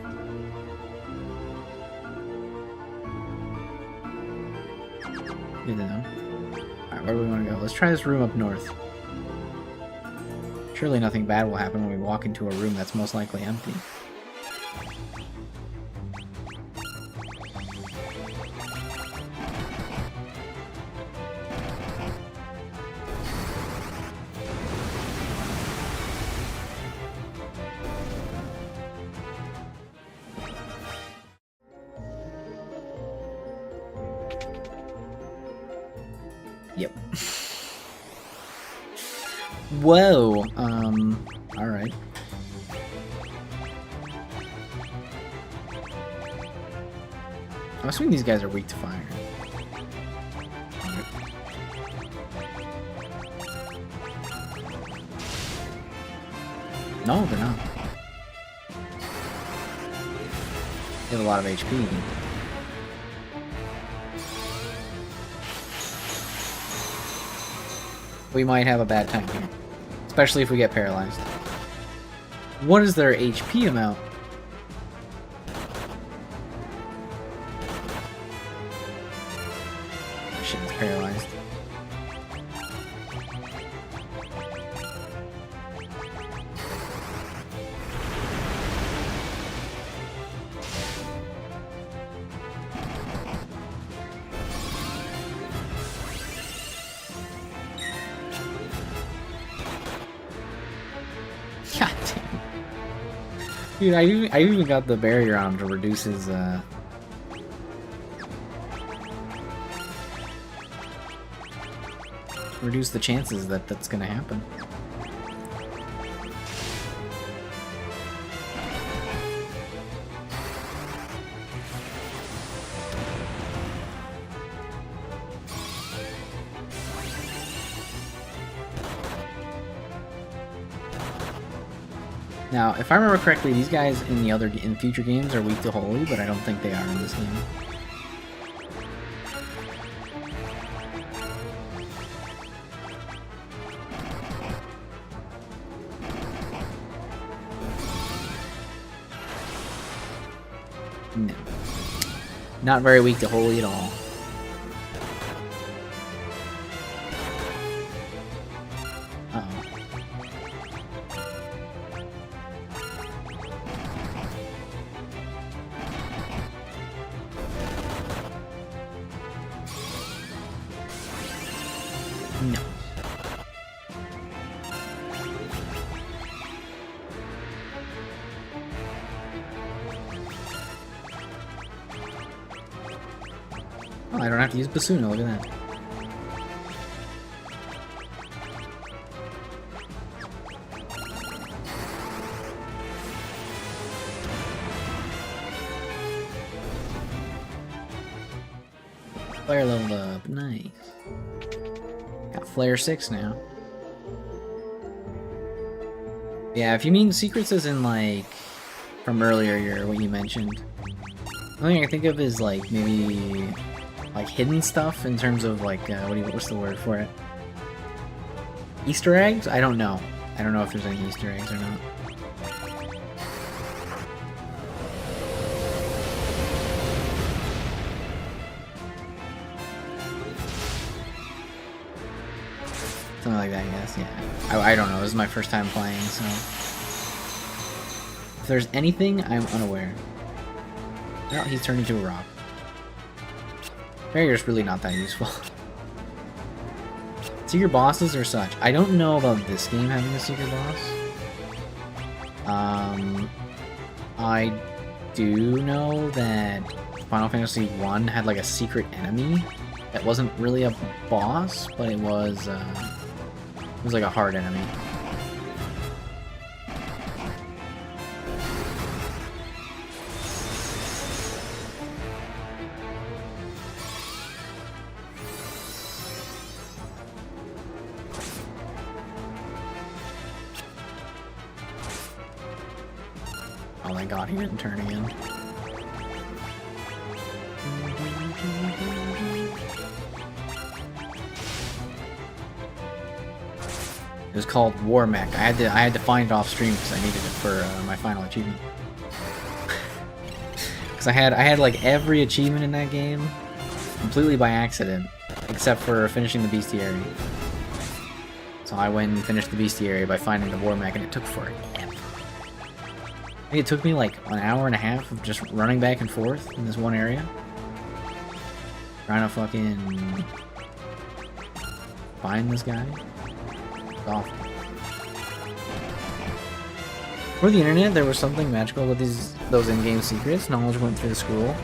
Good to know. Alright, where do we want to go? Let's try this room up north. Surely nothing bad will happen when we walk into a room that's most likely empty. Yep. Whoa, alright. I'm assuming these guys are weak to fire. No, they're not. They have a lot of HP. We might have a bad time here. Especially if we get paralyzed. What is their HP amount? Shit, it's paralyzed. God damn. Dude, I even got the barrier on him to reduce his, reduce the chances that that's gonna happen. Now, if I remember correctly, these guys in future games are weak to Holy, but I don't think they are in this game. No. Not very weak to Holy at all. No. Oh, I don't have to use Basuna, look at that. Flare leveled up, nice. Got Flare 6 now. Yeah, if you mean secrets as in, like, from earlier, what you mentioned. The only thing I think of is, like, maybe, like, hidden stuff in terms of, like, what's the word for it? Easter eggs? I don't know. I don't know if there's any Easter eggs or not. Something like that, I guess, yeah. I don't know, this is my first time playing, so... If there's anything, I'm unaware. Oh, he's turned into a rock. Barrier's really not that useful. Secret bosses or such. I don't know about this game having a secret boss. I do know that Final Fantasy 1 had like a secret enemy that wasn't really a boss, but it was like a hard enemy. god, he didn't turn again. It was called War Mech. I had to find it off stream because I needed it for my final achievement. Because I had like every achievement in that game completely by accident, except for finishing the bestiary. So I went and finished the bestiary by finding the War Mech, and it took forever. I think it took me like an hour and a half of just running back and forth in this one area, trying to fucking find this guy. It's awful. For the internet, there was something magical with those in-game secrets. Knowledge went through the school,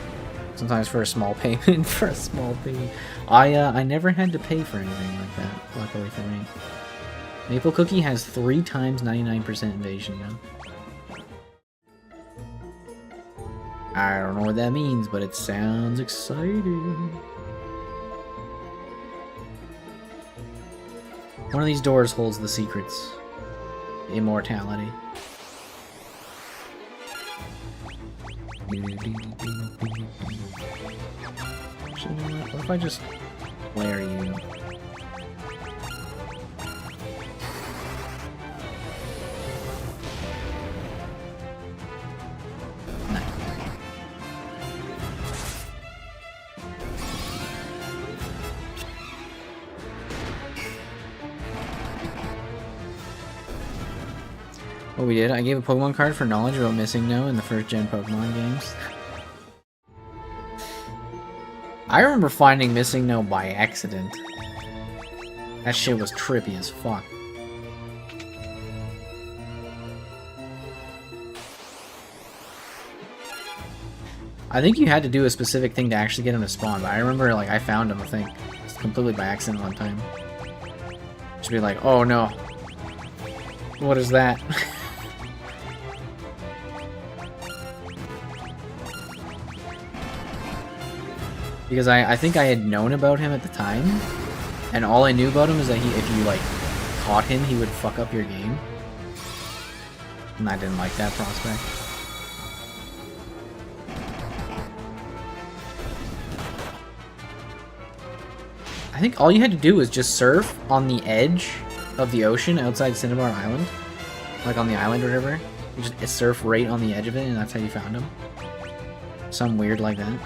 sometimes for a small payment. I never had to pay for anything like that, luckily for me. Maple Cookie has 3 times 99% evasion now. I don't know what that means, but it sounds exciting. One of these doors holds the secrets. Immortality. Actually, you know what? What if I just flare you? What we did, I gave a Pokemon card for knowledge about Missing No in the first gen Pokemon games. I remember finding Missing No by accident. That shit was trippy as fuck. I think you had to do a specific thing to actually get him to spawn, but I remember like I found him, I think, completely by accident one time. Just be like, oh no. What is that? Because I think I had known about him at the time, and all I knew about him is that if you like caught him, he would fuck up your game. And I didn't like that prospect. I think all you had to do was just surf on the edge of the ocean outside Cinnabar Island. Like on the island or whatever. You just surf right on the edge of it, and that's how you found him. Something weird like that.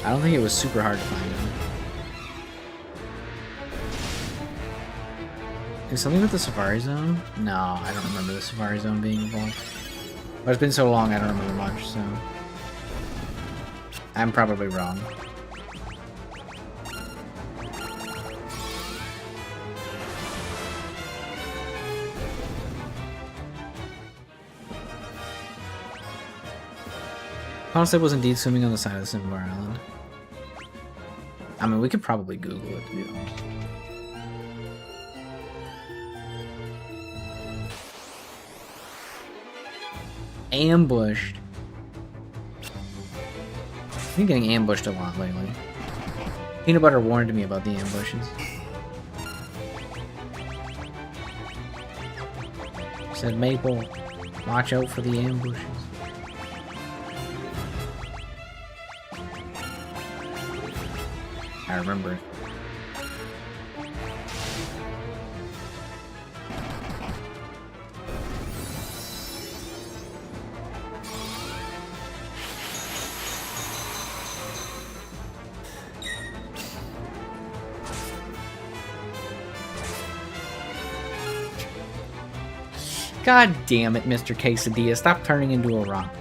I don't think it was super hard to find him. Is something with the Safari Zone? No, I don't remember the Safari Zone being involved. But it's been so long, I don't remember much, so... I'm probably wrong. Concept was indeed swimming on the side of the Cinnabar Island. I mean, we could probably Google it, to be honest. Ambushed. I've been getting ambushed a lot lately. Peanut Butter warned me about the ambushes. He said, Maple, watch out for the ambushes. I remember it. God damn it, Mr. Quesadilla, stop turning into a rock.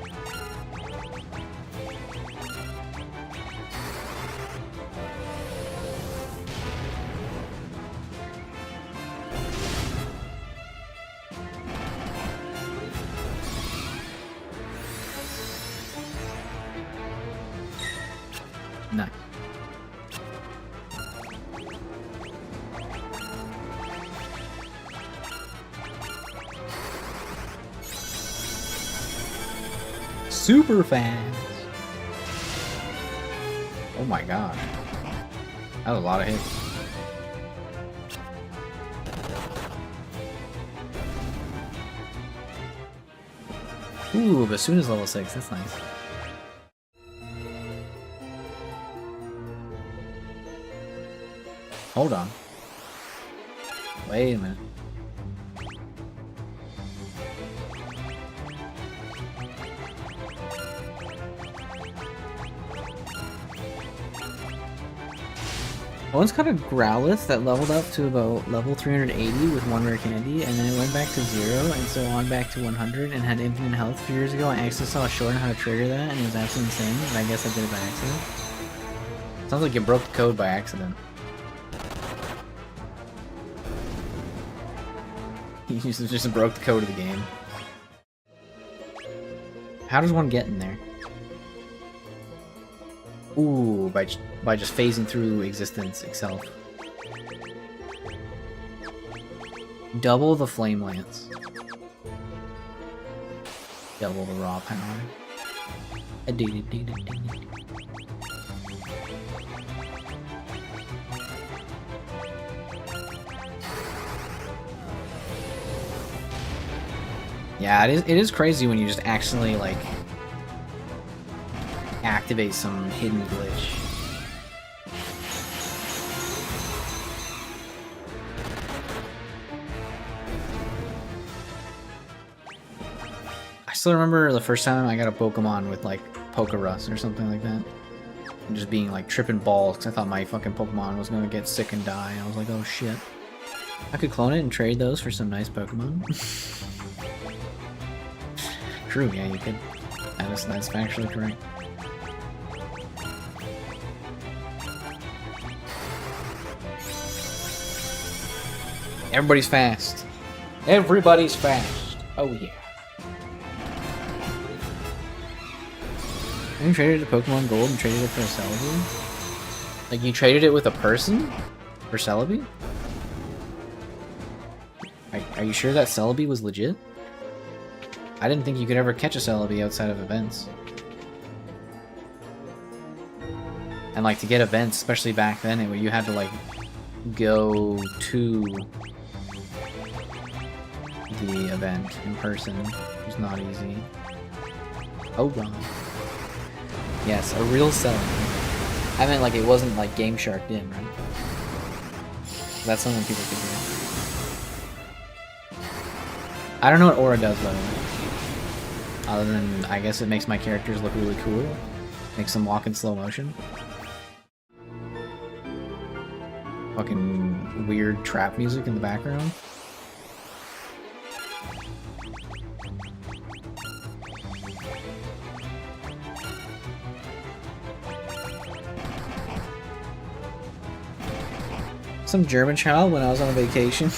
Nice. Super fast. Oh my gosh. That was a lot of hits. Ooh, Basuna's level 6. That's nice. Hold on. Wait a minute. I once caught a Growlithe that leveled up to about level 380 with 1 rare candy, and then it went back to 0, and so on back to 100, and had infinite health a few years ago. I actually saw a short on how to trigger that, and it was absolutely insane, and I guess I did it by accident. Sounds like you broke the code by accident. You just broke the code of the game. How does one get in there? Ooh, by just phasing through existence itself. Double the Flame Lance. Double the raw power. Yeah, it is crazy when you just accidentally, like, activate some hidden glitch. I still remember the first time I got a Pokemon with, like, Pokerus or something like that. And just being, like, tripping balls because I thought my fucking Pokemon was gonna get sick and die. I was like, oh shit. I could clone it and trade those for some nice Pokemon. True, yeah, you could. That's factually correct. Everybody's fast. Everybody's fast. Oh yeah. Have you traded a Pokemon Gold and traded it for a Celebi? Like, you traded it with a person? For Celebi? Are you sure that Celebi was legit? I didn't think you could ever catch a Celebi outside of events. And, like, to get events, especially back then, you had to, like, go to the event in person. It was not easy. Oh, God. Yes, a real Celebi. I meant, like, it wasn't, like, Game Sharked in, right? That's something people could do. I don't know what Aura does, by the way. Other than, I guess it makes my characters look really cool. Makes them walk in slow motion. Fucking weird trap music in the background. Some German child when I was on vacation.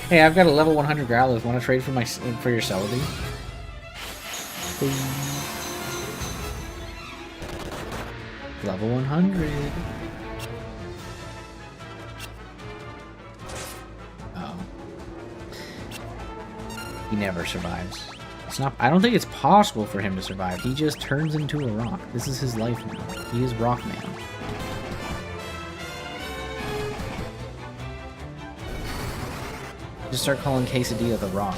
Hey, I've got a level 100 Growlithe. Want to trade for your Celebi? Level 100. Oh. He never survives. It's not. I don't think it's possible for him to survive. He just turns into a rock. This is his life now. He is Rock Man. Just start calling Quesadilla the Rock.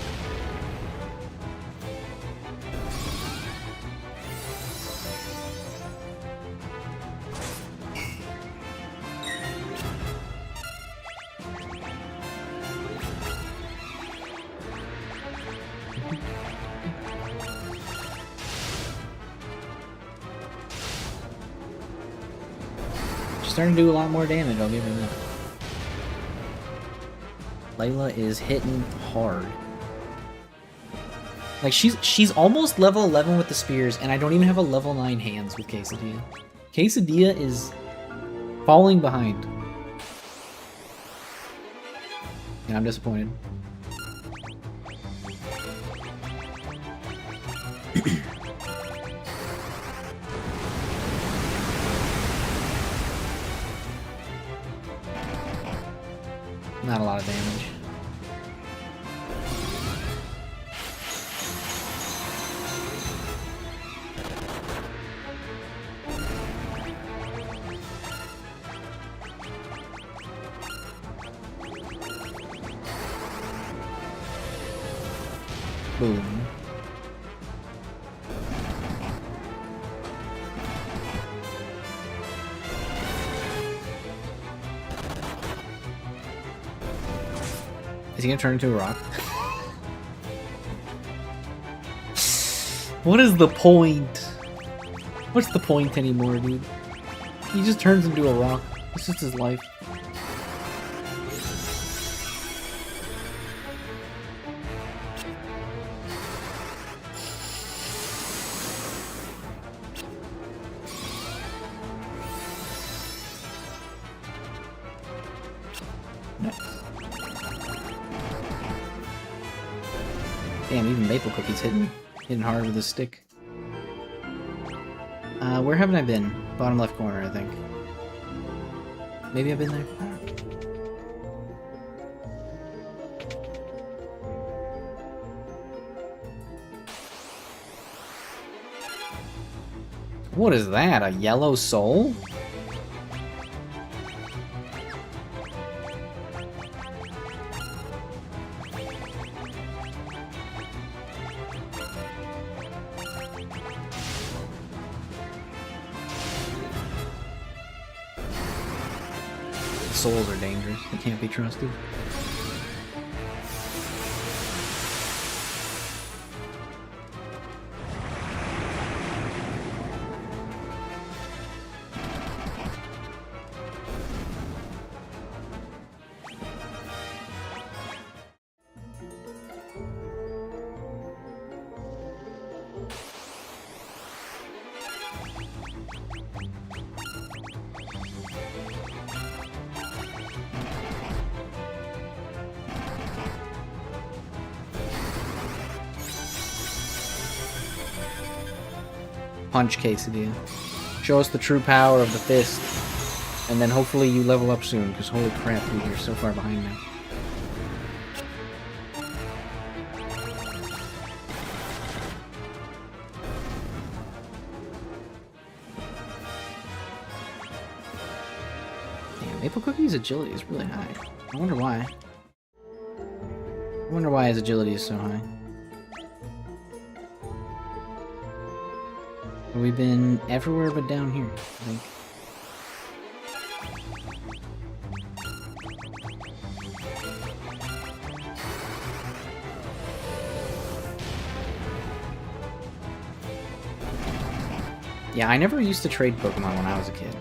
She's starting to do a lot more damage, I'll give her that. Layla is hitting hard. Like, she's almost level 11 with the spears, and I don't even have a level 9 hands with Quesadilla. Quesadilla is falling behind. And I'm disappointed. Not a lot of damage. Boom. Is he gonna turn into a rock? What is the point? What's the point anymore, dude? He just turns into a rock. It's just his life. Nice. Damn, even Maple Cookie's hitting hard with his stick. Where haven't I been? Bottom left corner, I think. Maybe I've been there? I don't know. What is that? A yellow soul? Souls are dangerous. They can't be trusted. Punch quesadilla. Show us the true power of the fist. And then hopefully you level up soon, because holy crap, dude, you're so far behind now. Damn, Maple Cookie's agility is really high. I wonder why. I wonder why his agility is so high. We've been everywhere but down here, I think. Yeah, I never used to trade Pokemon when I was a kid.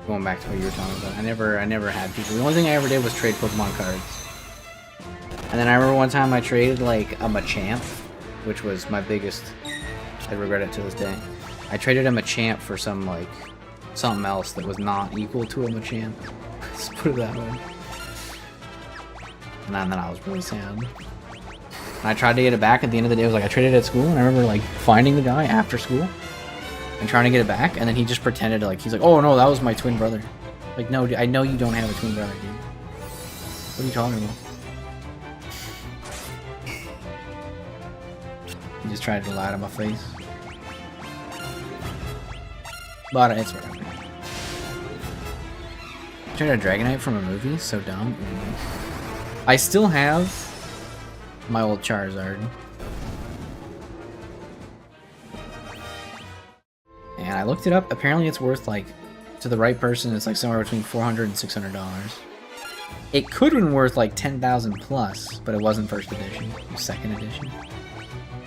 Going back to what you were talking about. I never had people. The only thing I ever did was trade Pokemon cards. And then I remember one time I traded like a Machamp, which was my biggest. I regret it to this day. I traded a Machamp for some, like, something else that was not equal to a Machamp. Let's put it that way. And then I was really sad. And I tried to get it back at the end of the day. I was like, I traded it at school, and I remember, like, finding the guy after school and trying to get it back, and then he just pretended, like, he's like, oh, no, that was my twin brother. Like, no, I know you don't have a twin brother, dude. What are you talking about? He just tried to lie to my face. But it's whatever. Tried a Dragonite from a movie? So dumb. I still have my old Charizard. And I looked it up. Apparently it's worth, like, to the right person, it's like somewhere between $400 and $600. It could have been worth like 10,000 plus, but it wasn't first edition. It was second edition.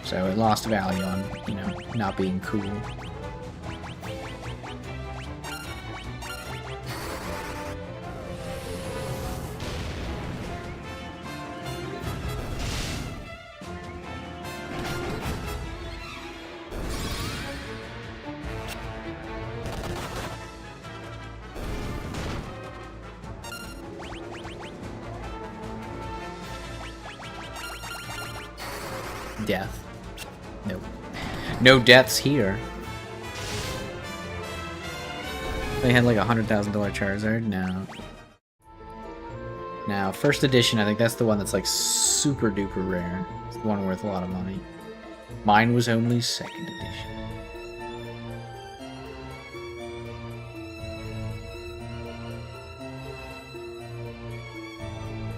So it lost value on, you know, not being cool. Death. Nope. No deaths here. They had like $100,000 Charizard? No. Now, first edition, I think that's the one that's like super duper rare. It's the one worth a lot of money. Mine was only second edition.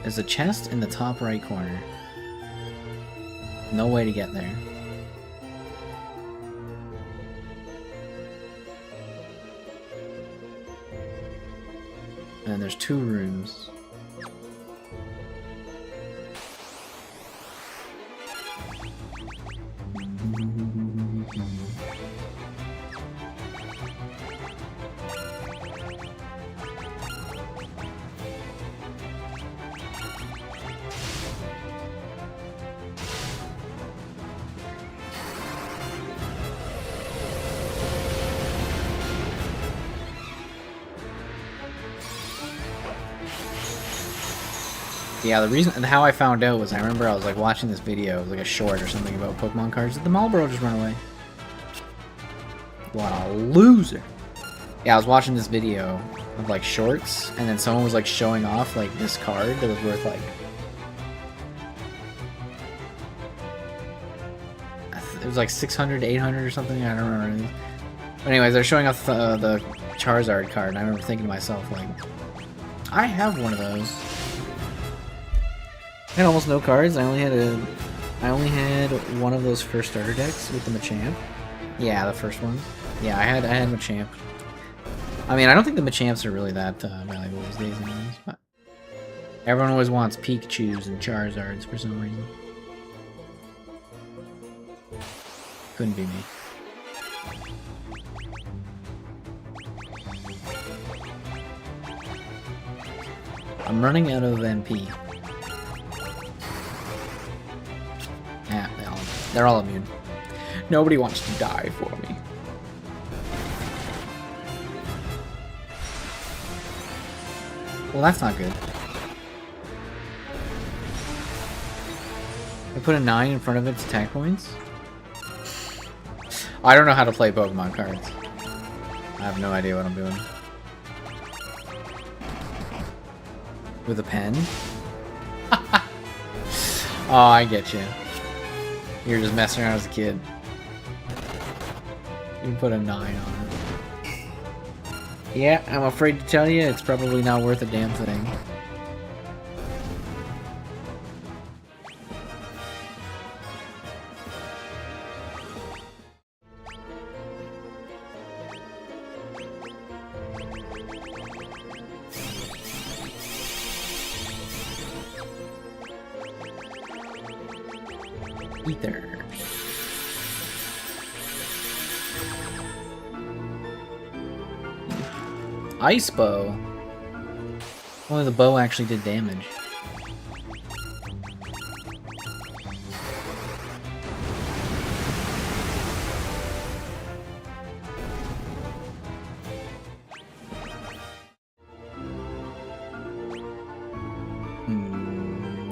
There's a chest in the top right corner. No way to get there. And there's 2 rooms. Yeah, the reason and how I found out was I remember I was like watching this video, it was like a short or something about Pokemon cards. Did the Marlboro just run away? What a loser! Yeah, I was watching this video of like shorts, and then someone was like showing off like this card that was worth like it was like 600 to 800 or something. I don't remember. But anyways, they're showing off the Charizard card, and I remember thinking to myself like, I have one of those. I had almost no cards. I only had one of those first starter decks with the Machamp. Yeah, the first one. Yeah, I had Machamp. I mean, I don't think the Machamps are really that valuable these days anyways, but everyone always wants Pikachus and Charizards for some reason. Couldn't be me. I'm running out of MP. Yeah, they're all immune. Nobody wants to die for me. Well, that's not good. I put a 9 in front of its attack points? I don't know how to play Pokemon cards. I have no idea what I'm doing. With a pen? Oh, I get you. You're just messing around as a kid. You put a 9 on it. Yeah, I'm afraid to tell you, it's probably not worth a damn thing. Ether. Ice bow. Only the bow actually did damage.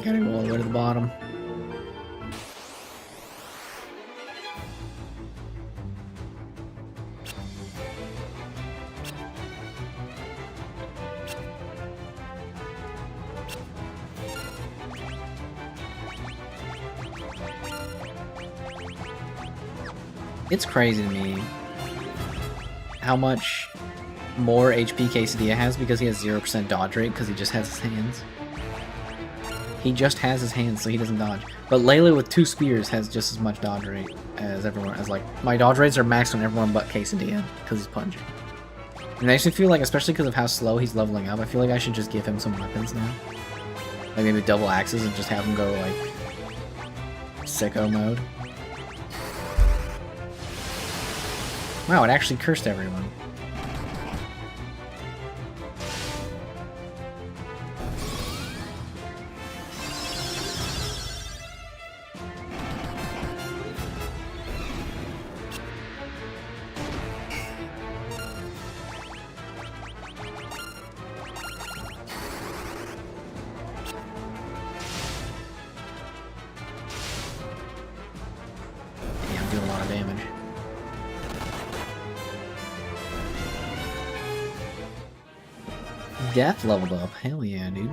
Gotta go all the way to the bottom. It's crazy to me how much more HP Quesadilla has because he has 0% dodge rate because he just has his hands. He just has his hands, so he doesn't dodge. But Layla with 2 spears has just as much dodge rate as everyone. As like my dodge rates are maxed on everyone but Quesadilla because he's punching. And it makes me feel like, especially because of how slow he's leveling up, I feel like I should just give him some weapons now. Like maybe double axes and just have him go like sicko mode. Wow, it actually cursed everyone. Yeah, I'm doing a lot of damage. Death leveled up. Hell yeah, dude.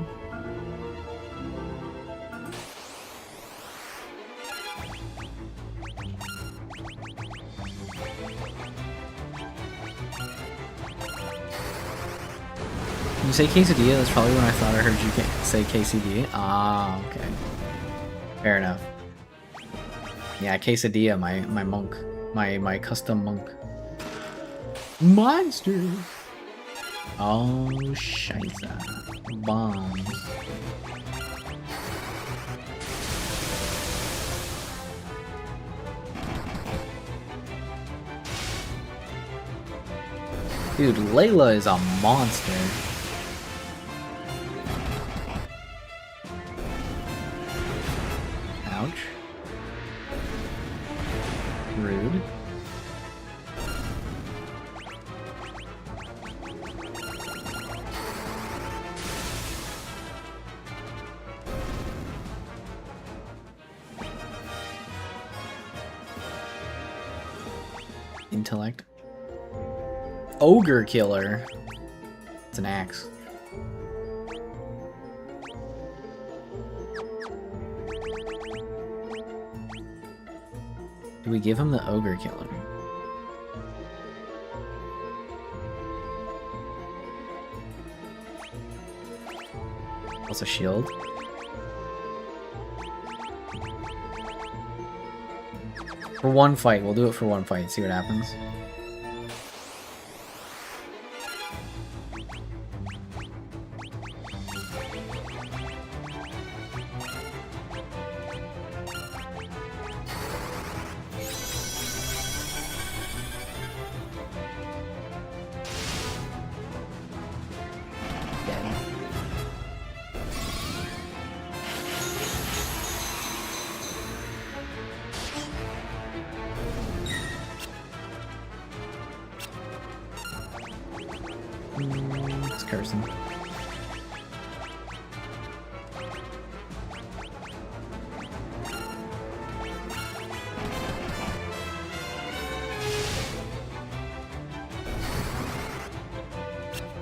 When you say quesadilla, that's probably when I thought I heard you say KCD. Ah, okay. Fair enough. Yeah, quesadilla, my monk. My custom monk. Monsters! Oh, scheisse. Bombs. Dude, Layla is a monster. Ouch. Rude. Intellect. Ogre killer. It's an axe. Do we give him the ogre killer? What's a shield? For one fight, we'll do it for one fight, see what happens. It's cursing.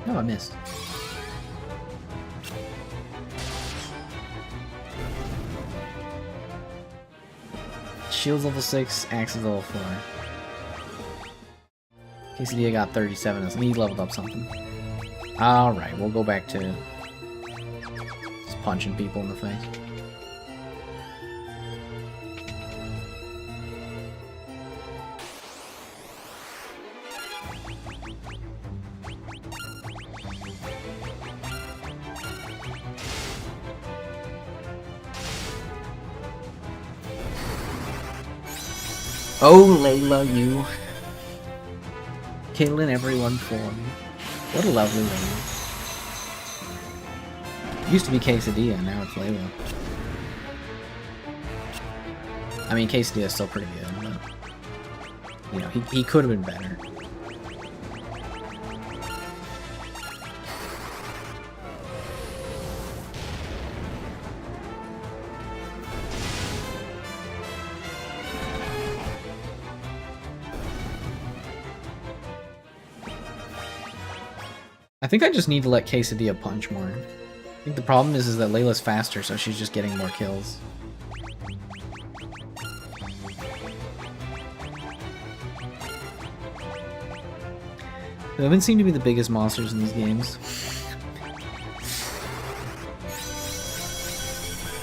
Oh, I missed. Shield's level 6, axe is level 4. Quesadilla got 37, so he leveled up something. Alright, we'll go back to just punching people in the face. Oh, Layla, you. Killing everyone for me. What a lovely lady. Used to be Quesadilla, now it's Layla. I mean, Quesadilla is still pretty good, but... You know, he could have been better. I think I just need to let Quesadilla punch more. I think the problem is that Layla's faster, so she's just getting more kills. The women seem to be the biggest monsters in these games.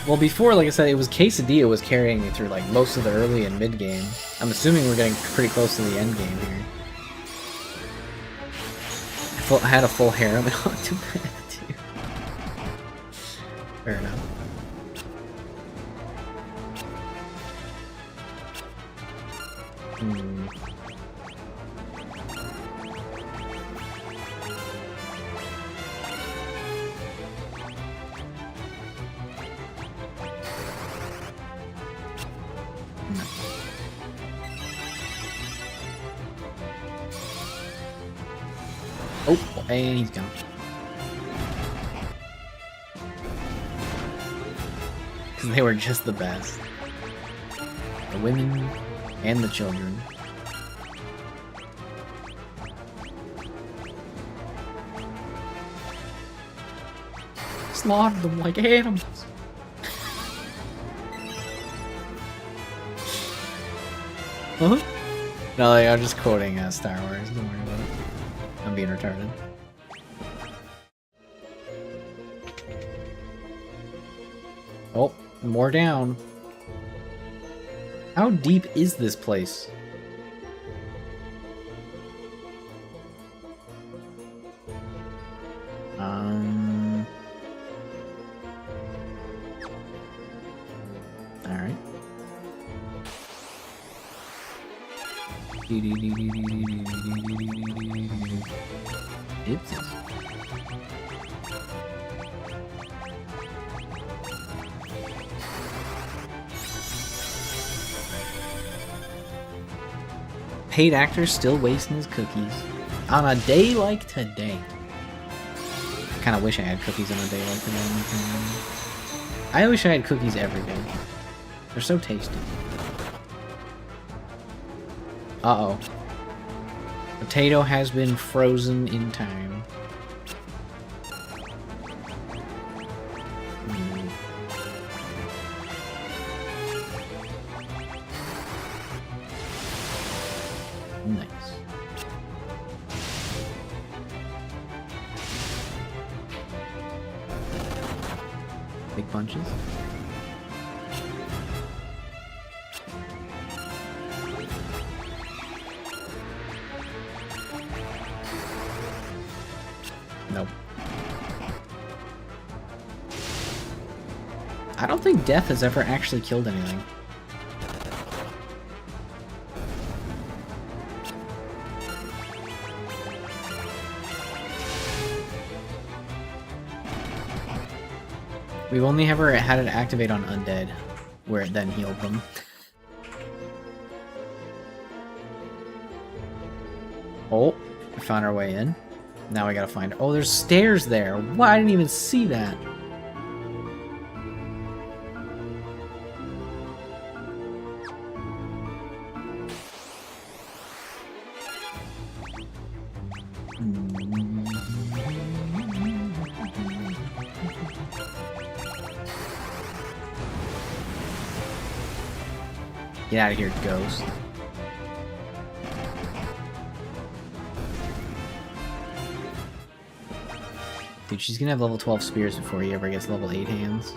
Well, before, like I said, it was Quesadilla was carrying me through like most of the early and mid game. I'm assuming we're getting pretty close to the end game here. I had a full harem and not too bad too. Fair enough. Oh, and he's gone. Because they were just the best. The women and the children. Slaughtered them like animals. Huh? No, I'm just quoting Star Wars, don't worry about it. I'm being retarded. Oh, more down. How deep is this place? Alright. Oopsies. Paid actor still wasting his cookies. On a day like today. I kinda wish I had cookies on a day like today. I wish I had cookies every day. They're so tasty. Uh-oh. Potato has been frozen in time. Nice. Big punches. Nope. I don't think death has ever actually killed anything. We've only ever had it activate on undead, where it then healed them. Oh, we found our way in. Now we gotta find... Oh, there's stairs there! Why, I didn't even see that! Get out of here, ghost. Dude, she's gonna have level 12 spears before he ever gets level 8 hands.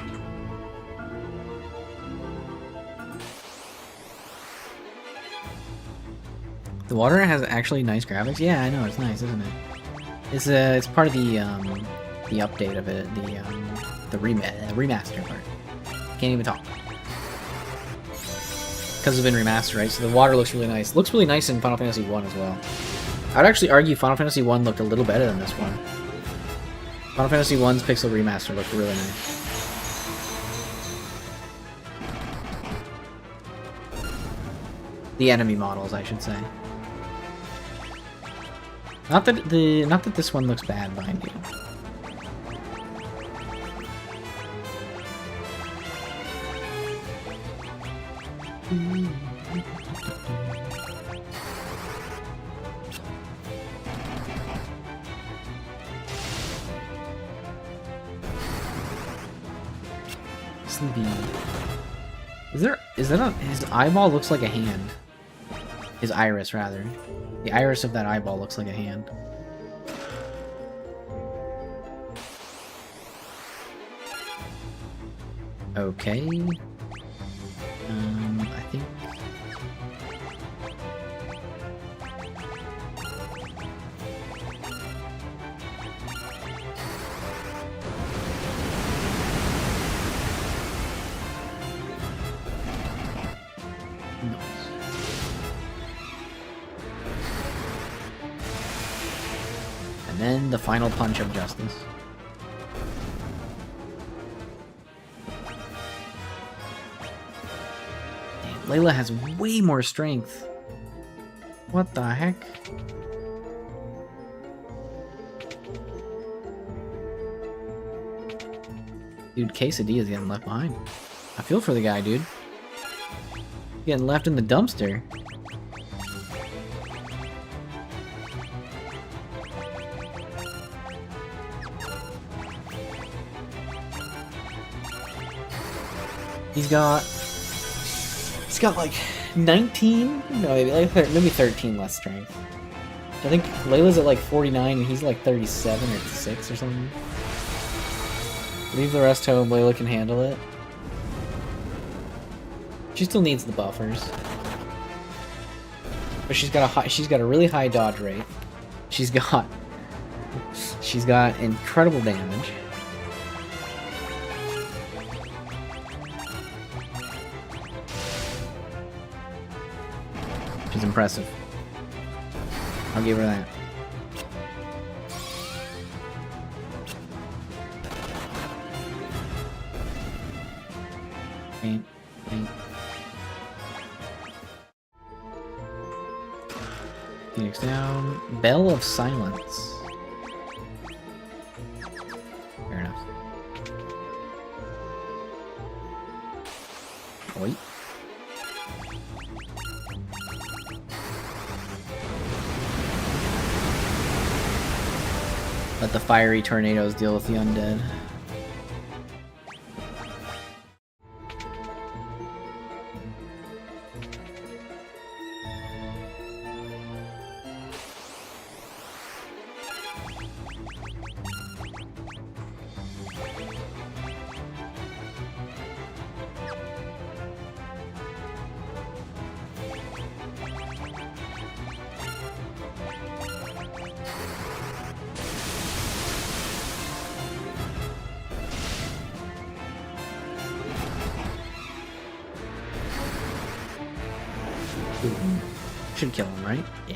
The water has actually nice graphics. Yeah, I know, it's nice, isn't it? It's part of the update of it, the remaster part. Can't even talk. Because it's been remastered, right? So the water looks really nice. Looks really nice in Final Fantasy 1 as well. I'd actually argue Final Fantasy 1 looked a little better than this one. Final Fantasy 1's pixel remaster looked really nice. The enemy models, I should say. Not that this one looks bad behind you. Sleepy. Is that his eyeball looks like a hand. His iris, rather. The iris of that eyeball looks like a hand. Okay. I think... And then the final punch of justice. Damn, Layla has way more strength. What the heck? Dude, Quesadilla's getting left behind. I feel for the guy, dude. Getting left in the dumpster. He's got like 19? No, maybe 13 less strength. I think Layla's at like 49 and he's like 37 or 6 or something. Leave the rest home, Layla can handle it. She still needs the buffers. But she's got a really high dodge rate. She's got incredible damage. She's impressive. I'll give her that. Phoenix down. Bell of Silence. Fair enough. Wait. Let the fiery tornadoes deal with the undead. Should kill him, right? Yeah.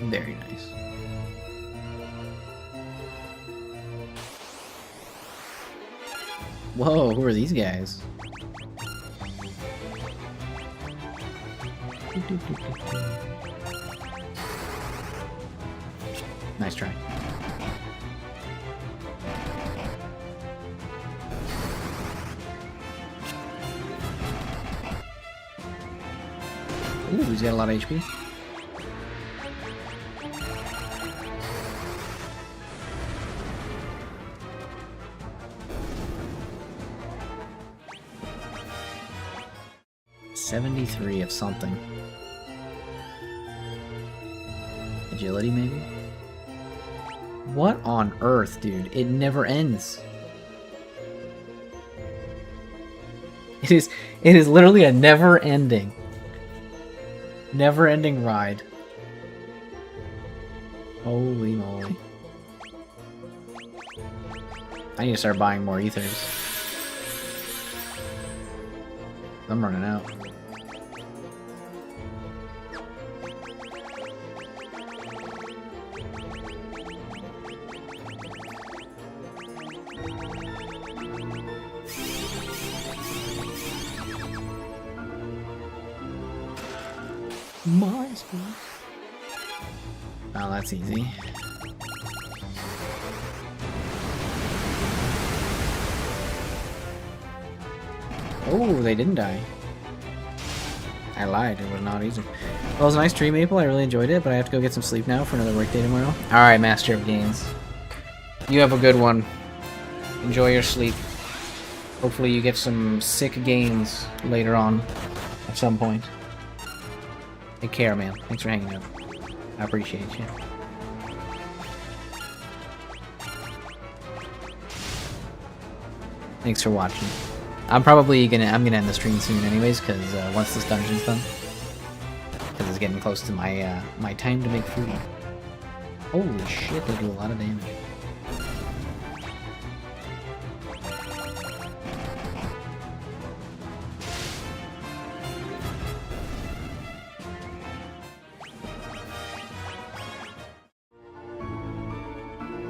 Very nice. Whoa, who are these guys? Nice try. Ooh, he's got a lot of HP. .73 of something. Agility, maybe? What on earth, dude? It never ends. It is literally a never-ending ride. Holy moly. I need to start buying more ethers. I'm running out. Oh, that's easy. Oh, they didn't die. I lied, it was not easy. Well, it was a nice stream, Maple. I really enjoyed it, but I have to go get some sleep now for another work day tomorrow. Alright, Master of Gains. You have a good one. Enjoy your sleep. Hopefully you get some sick gains later on at some point. Take care, man. Thanks for hanging out. I appreciate you. Thanks for watching. I'm gonna end the stream soon anyways, because once this dungeon's done. Because it's getting close to my my time to make food. Holy shit, they do a lot of damage.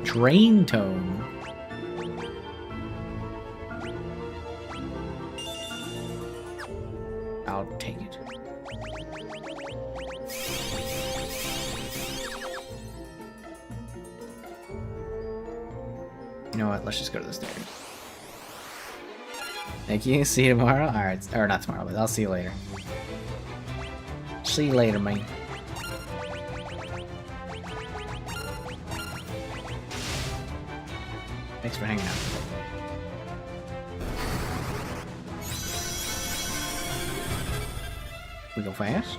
Drain Tone. I'll take it. You know what? Let's just go to the stairs. Thank you. See you tomorrow. Alright. Or not tomorrow, but I'll see you later. See you later, man. Thanks for hanging out. We go fast.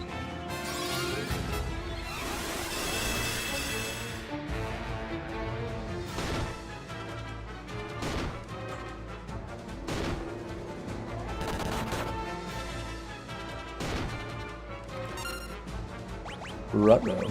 Ruh-roh.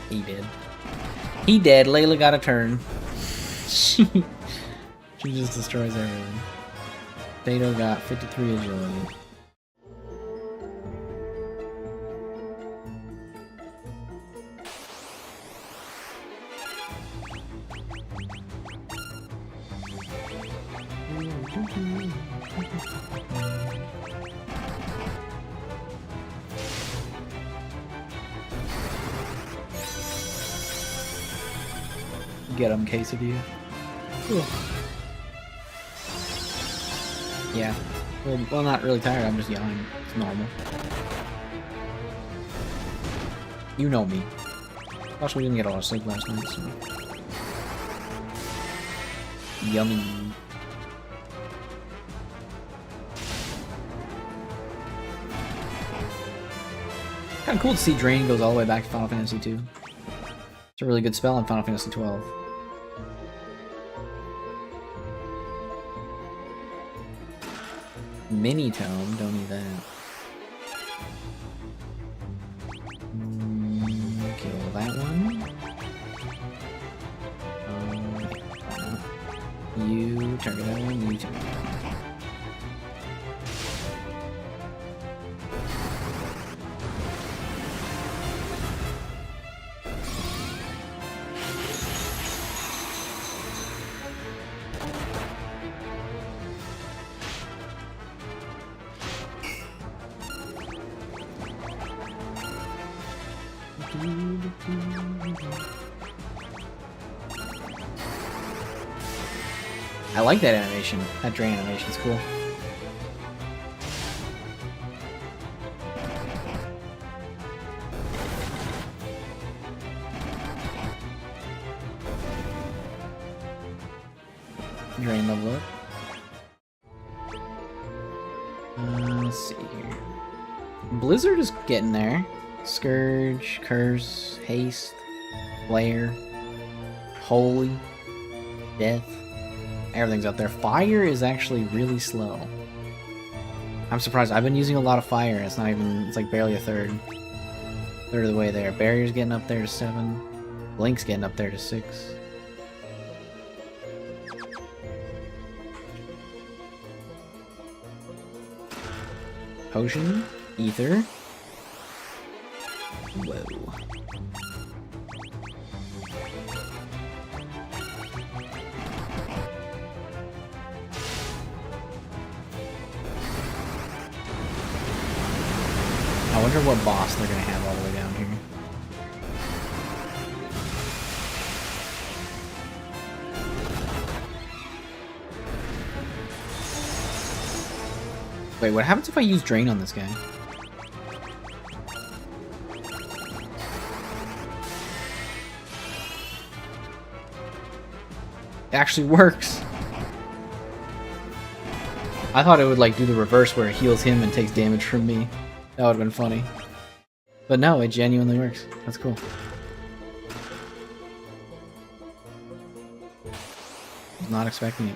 He did. He dead. Layla got a turn. She just destroys everything. Dato got 53 agility. Get him, quesadilla. Cool. Yeah. Well, not really tired. I'm just yelling. It's normal. You know me. Plus, we didn't get a lot of sleep last night, so. Yummy. Kind of cool to see Drain goes all the way back to Final Fantasy II. It's a really good spell in Final Fantasy XII. Mini tome, don't need that. Kill that one. You target that one, you target that one. I like that animation. That Drain animation's cool. Drain level up. Let's see here. Blizzard is getting there. Scourge, Curse, Haste, Flare, Holy, Death. Everything's up there. Fire is actually really slow. I'm surprised. I've been using a lot of fire. It's not even, it's like barely a third of the way there. Barrier's getting up there to 7. Blink's getting up there to 6. Potion, Ether. Whoa. I wonder what boss they're gonna have all the way down here. Wait, what happens if I use Drain on this guy? It actually works. I thought it would like do the reverse where it heals him and takes damage from me. That would have been funny. But no, it genuinely works. That's cool. Was not expecting it.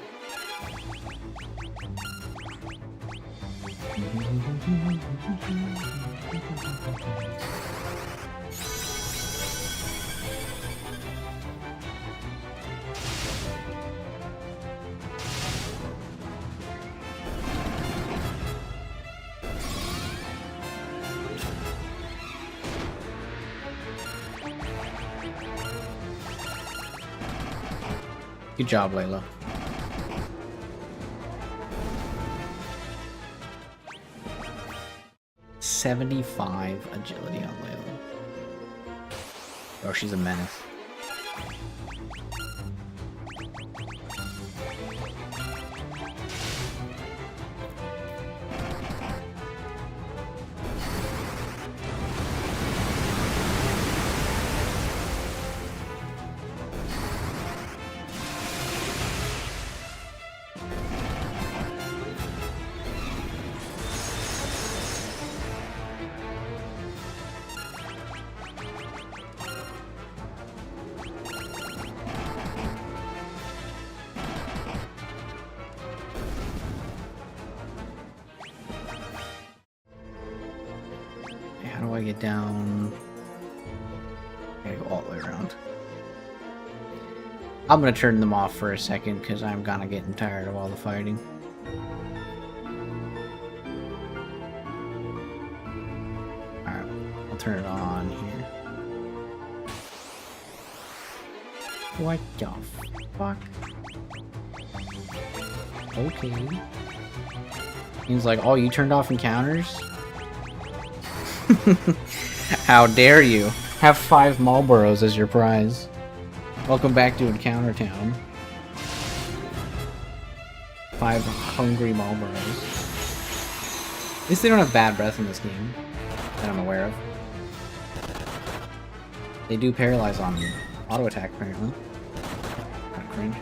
Good job, Layla. .75 agility on Layla. Oh, she's a menace. How do I get down? I gotta go all the way around. I'm gonna turn them off for a second because I'm kinda getting tired of all the fighting. Alright, I'll turn it on here. What the fuck? Okay. He's like, oh, you turned off encounters? How dare you? Have 5 Marlboros as your prize. Welcome back to Encounter Town. 5 hungry Marlboros. At least they don't have bad breath in this game that I'm aware of. They do paralyze on auto attack apparently. Kind of cringe.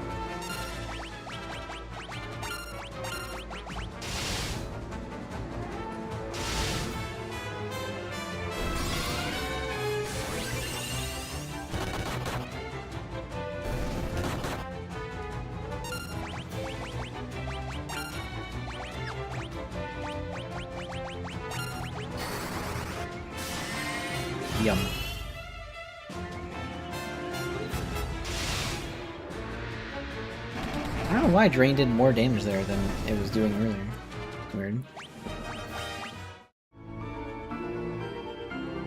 Yum. I don't know why Drain did more damage there than it was doing earlier. It's weird.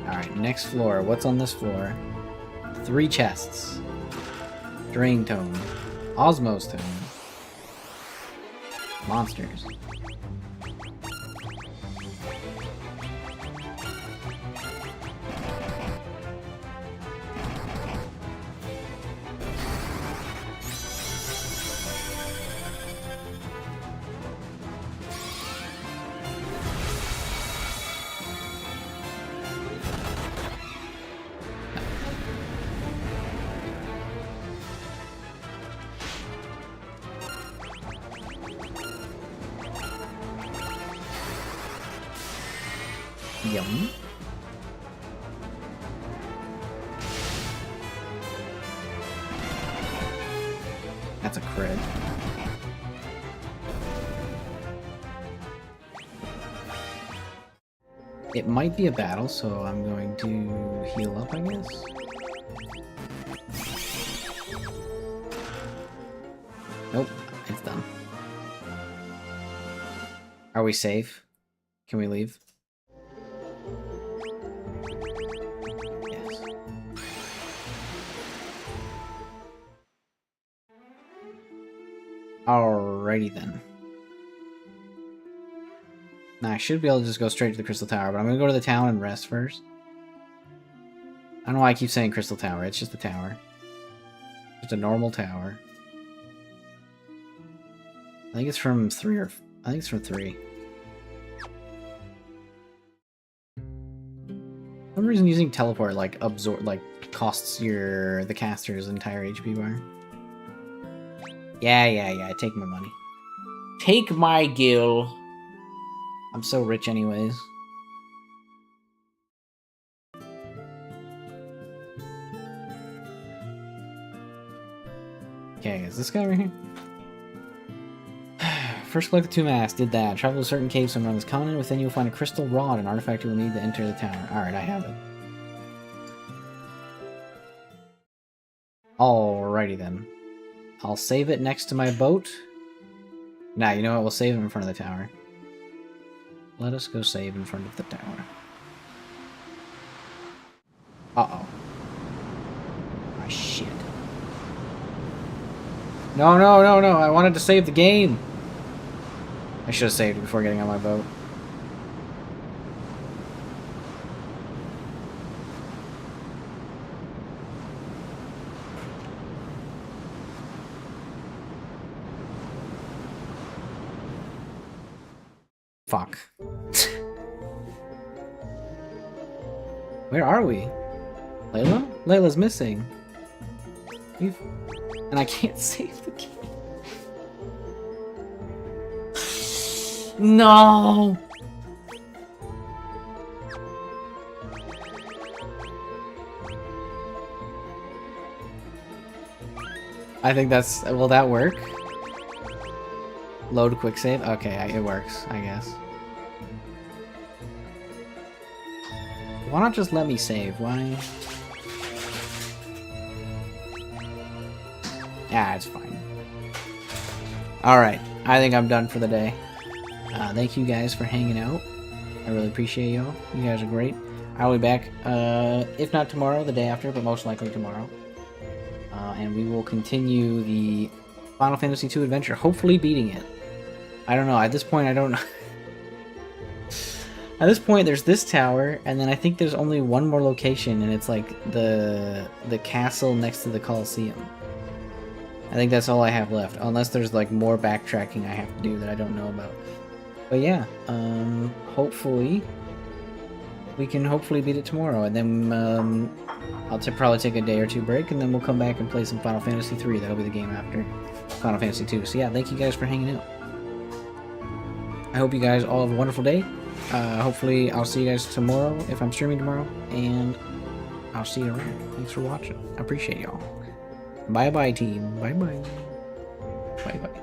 Alright, next floor. What's on this floor? 3 chests. Drain Tome. Osmos Tome. Monsters. Yum. That's a crit. It might be a battle, so I'm going to heal up, I guess. Nope, it's done. Are we safe? Can we leave? Yes. Alrighty then. Now, I should be able to just go straight to the Crystal Tower, but I'm gonna go to the town and rest first. I don't know why I keep saying Crystal Tower, it's just a tower. Just a normal tower. I think it's from 3 or... I think it's from 3. For some reason using teleport, like, costs the caster's entire HP bar. Yeah, take my money. Take my gil! I'm so rich anyways. Okay, is this guy right here? First collect the 2 masks, did that. Travel to certain caves around this continent. Within you'll find a crystal rod, an artifact you will need to enter the tower. Alright, I have it. Alrighty then. I'll save it next to my boat. Nah, you know what? We'll save it in front of the tower. Let us go save in front of the tower. Uh-oh. Ah, shit. No, no, no, no. I wanted to save the game. I should have saved it before getting on my boat. Fuck. Where are we? Layla? Layla's missing. And I can't save the game. No! I think that's... Will that work? Load quick save? Okay, it works, I guess. Why not just let me save? Why? Yeah, it's fine. Alright, I think I'm done for the day. Thank you guys for hanging out. I really appreciate y'all. You guys are great. I'll be back, if not tomorrow, the day after, but most likely tomorrow. And we will continue the Final Fantasy II adventure, hopefully beating it. I don't know, at this point I don't know. At this point there's this tower, and then I think there's only one more location, and it's like the castle next to the Colosseum. I think that's all I have left, unless there's like more backtracking I have to do that I don't know about. But yeah, hopefully we can beat it tomorrow, and then I'll probably take a day or two break, and then we'll come back and play some Final Fantasy III. That'll be the game after Final Fantasy II. So yeah, thank you guys for hanging out. I hope you guys all have a wonderful day. Hopefully I'll see you guys tomorrow if I'm streaming tomorrow, and I'll see you around. Thanks for watching. I appreciate y'all. Bye bye, team. Bye bye. Bye bye.